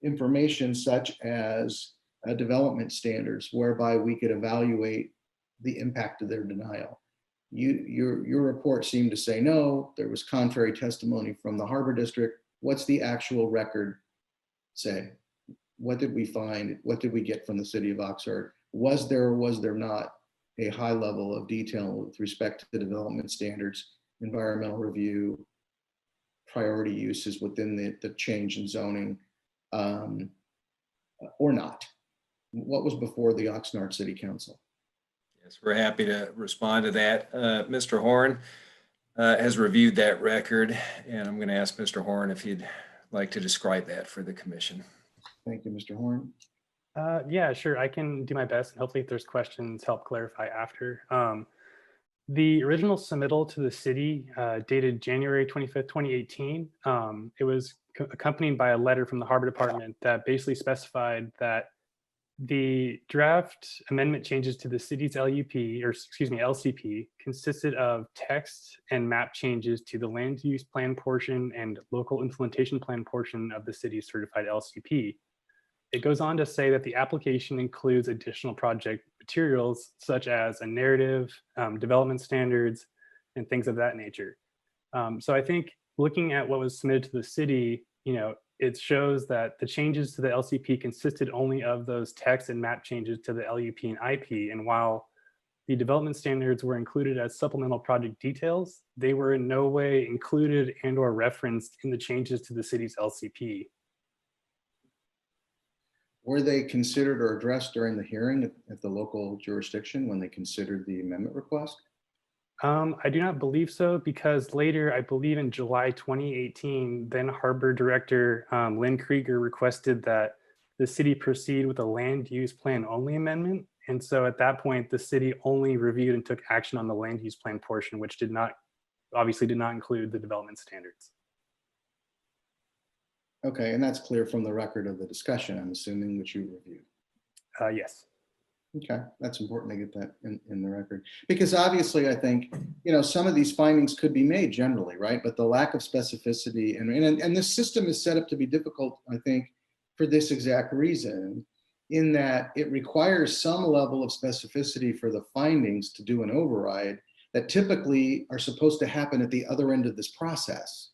information such as development standards, whereby we could evaluate the impact of their denial? Your report seemed to say no. There was contrary testimony from the Harbor District. What's the actual record say? What did we find? What did we get from the City of Oxnard? Was there or was there not a high level of detail with respect to the development standards, environmental review, priority uses within the change in zoning, or not? What was before the Oxnard City Council? Yes, we're happy to respond to that. Mr. Horn has reviewed that record, and I'm going to ask Mr. Horn if he'd like to describe that for the commission. Thank you, Mr. Horn. Yeah, sure. I can do my best, and hopefully if there's questions, help clarify after. The original submittal to the city dated January 25th, 2018. It was accompanied by a letter from the Harbor Department that basically specified that the draft amendment changes to the city's LCP consisted of text and map changes to the land use plan portion and local implementation plan portion of the city's certified LCP. It goes on to say that the application includes additional project materials such as a narrative, development standards, and things of that nature. So I think looking at what was submitted to the city, it shows that the changes to the LCP consisted only of those text and map changes to the LUP and IP. And while the development standards were included as supplemental project details, they were in no way included and or referenced in the changes to the city's LCP. Were they considered or addressed during the hearing at the local jurisdiction when they considered the amendment request? I do not believe so, because later, I believe in July 2018, then Harbor Director Lynn Krieger requested that the city proceed with a land use plan only amendment. And so at that point, the city only reviewed and took action on the land use plan portion, which obviously did not include the development standards. Okay, and that's clear from the record of the discussion, I'm assuming, which you reviewed. Yes. Okay, that's important to get that in the record. Because obviously, I think, some of these findings could be made generally, right? But the lack of specificity, and this system is set up to be difficult, I think, for this exact reason, in that it requires some level of specificity for the findings to do an override that typically are supposed to happen at the other end of this process.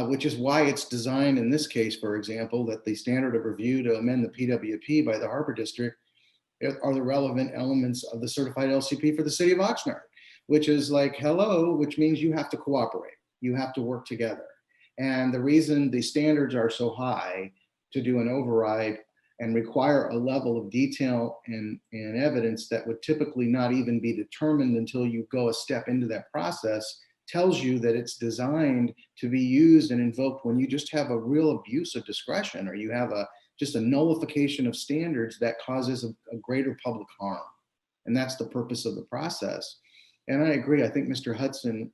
Which is why it's designed in this case, for example, that the standard of review to amend the PWP by the Harbor District are the relevant elements of the certified LCP for the City of Oxnard, which is like, hello, which means you have to cooperate. You have to work together. And the reason the standards are so high to do an override and require a level of detail and evidence that would typically not even be determined until you go a step into that process tells you that it's designed to be used and invoked when you just have a real abuse of discretion, or you have just a nullification of standards that causes a greater public harm. And that's the purpose of the process. And I agree. I think Mr. Hudson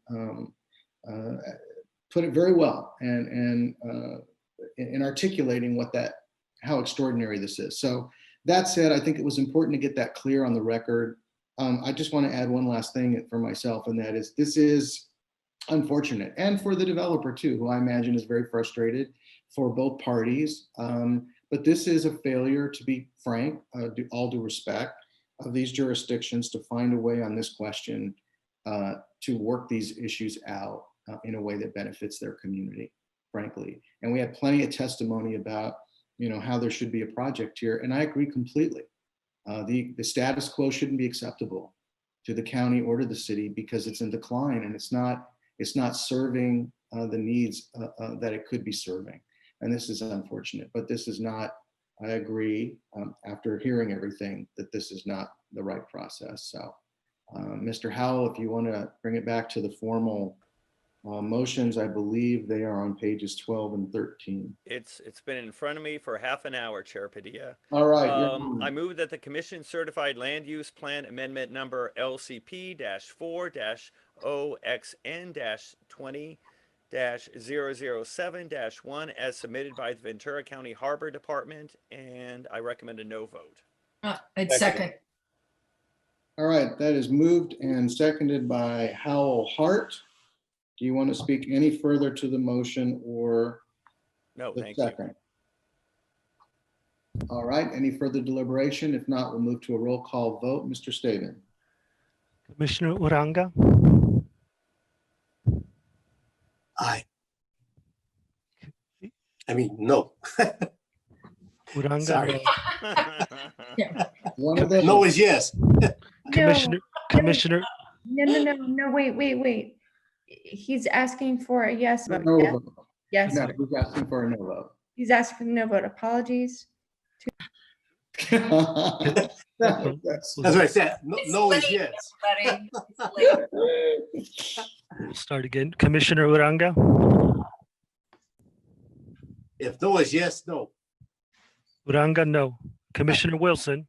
put it very well and in articulating how extraordinary this is. So that said, I think it was important to get that clear on the record. I just want to add one last thing for myself, and that is, this is unfortunate, and for the developer too, who I imagine is very frustrated for both parties. But this is a failure, to be frank, all due respect, of these jurisdictions to find a way on this question to work these issues out in a way that benefits their community, frankly. And we had plenty of testimony about, how there should be a project here, and I agree completely. The status quo shouldn't be acceptable to the county or to the city because it's in decline, and it's not serving the needs that it could be serving. And this is unfortunate, but this is not, I agree, after hearing everything, that this is not the right process. So Mr. Howell, if you want to bring it back to the formal motions, I believe they are on pages 12 and 13. It's been in front of me for half an hour, Chair Padilla. All right. I move that the Commission certified land use plan amendment number LCP-4-OXN-20-007-1 as submitted by the Ventura County Harbor Department, and I recommend a no vote. I'd second. All right, that is moved and seconded by Howell Hart. Do you want to speak any further to the motion or No, the thank second? All right, any further deliberation? If not, we'll move to a roll call vote. Mr. Staven. Commissioner Uranga, Aye. I mean, no. Uranga, Sorry. One of those. No is yes. Commissioner, No, wait. He's asking for a yes vote. No Yes. vote. Yes. No, he's asking for a no vote. He's asking for no vote. Apologies. That's what I said. No is yes. we'll start again. Commissioner Uranga, If no is yes, no. Uranga, no. Commissioner Wilson,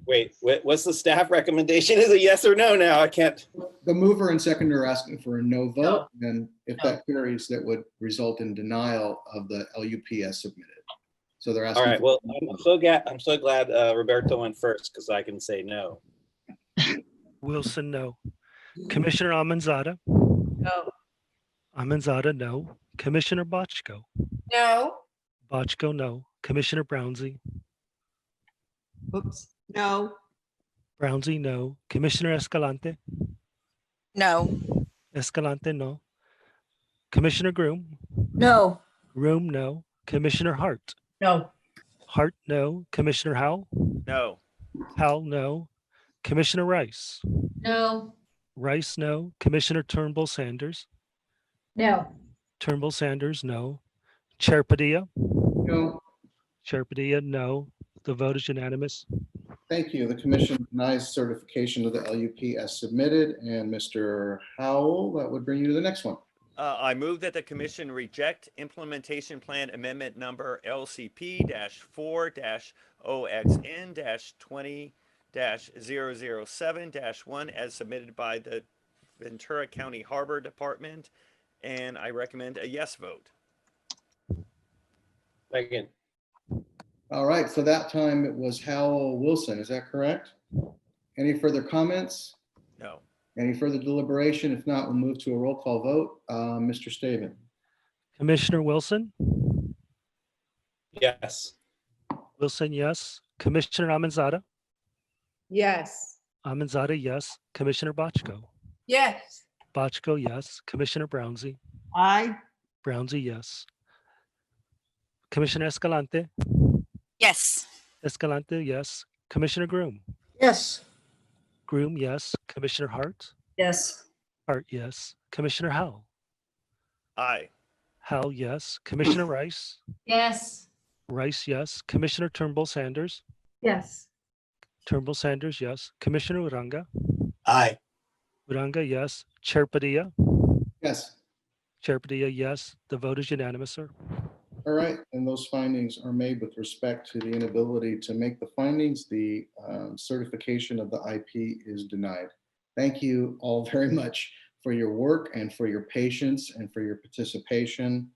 Wait, what's the staff recommendation? Is it yes or no now? I can't. The mover and seconder are asking for a no vote, and if that carries, that would result in denial of the LUP as submitted. So they're asking. All right, well, I'm so glad Roberto went first because I can say no. Wilson, no. Commissioner Almanzada, No. Almanzada, no. Commissioner Bochco, No. Bochco, no. Commissioner Brownsy, Oops, no. Brownsy, no. Commissioner Escalante, No. Escalante, no. Commissioner Groom, No. Groom, no. Commissioner Hart, No. Hart, no. Commissioner Howell, No. Howell, no. Commissioner Rice, No. Rice, no. Commissioner Turnbull Sanders, No. Turnbull Sanders, no. Chair Padilla, No. Chair Padilla, no. The vote is unanimous. Thank you. The commission denies certification of the LUP as submitted. And Mr. Howell, that would bring you to the next one. I move that the commission reject implementation plan amendment number LCP-4-OXN-20-007-1 as submitted by the Ventura County Harbor Department, and I recommend a yes vote. Second. All right, so that time it was Howell Wilson, is that correct? Any further comments? No. Any further deliberation? If not, we'll move to a roll call vote. Mr. Staven. Commissioner Wilson? Yes. Wilson, yes. Commissioner Amanzada? Yes. Amanzada, yes. Commissioner Bochco? Yes. Bochco, yes. Commissioner Brownsy? Aye. Brownsy, yes. Commissioner Escalante? Yes. Escalante, yes. Commissioner Groom? Yes. Groom, yes. Commissioner Hart? Yes. Hart, yes. Commissioner Howell? Aye. Howell, yes. Commissioner Rice? Yes. Rice, yes. Commissioner Turnbull Sanders? Yes. Turnbull Sanders, yes. Commissioner Uranga? Aye. Uranga, yes. Chair Padilla? Yes. Chair Padilla, yes. The vote is unanimous, sir. All right, and those findings are made with respect to the inability to make the findings. The certification of the IP is denied. Thank you all very much for your work and for your patience and for your participation.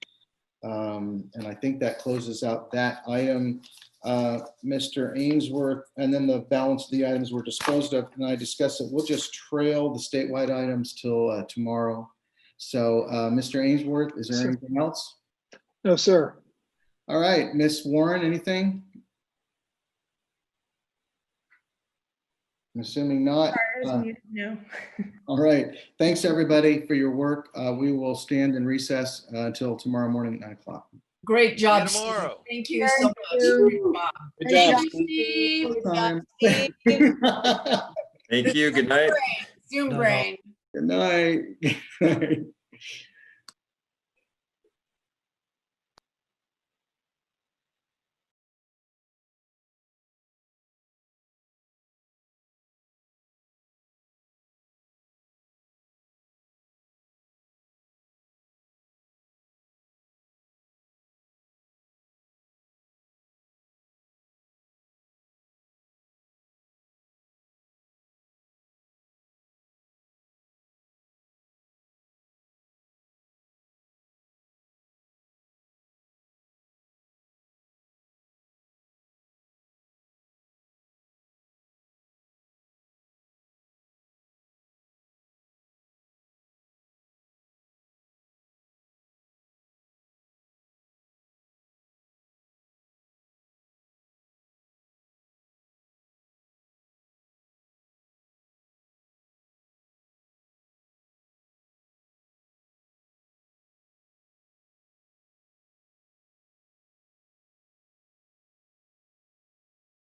And I think that closes out that item. Mr. Ainsworth, and then the balance of the items were disposed of, and I discussed it. We'll just trail the statewide items till tomorrow. So Mr. Ainsworth, is there anything else? No, sir. All right, Ms. Warren, anything? I'm assuming not. No. All right, thanks everybody for your work. We will stand in recess until tomorrow morning at 9 o'clock. Great job, See you tomorrow. Steve. Thank you so much. Good job. Steve. Time. Thank you. Good night. Zoom brain. Good night.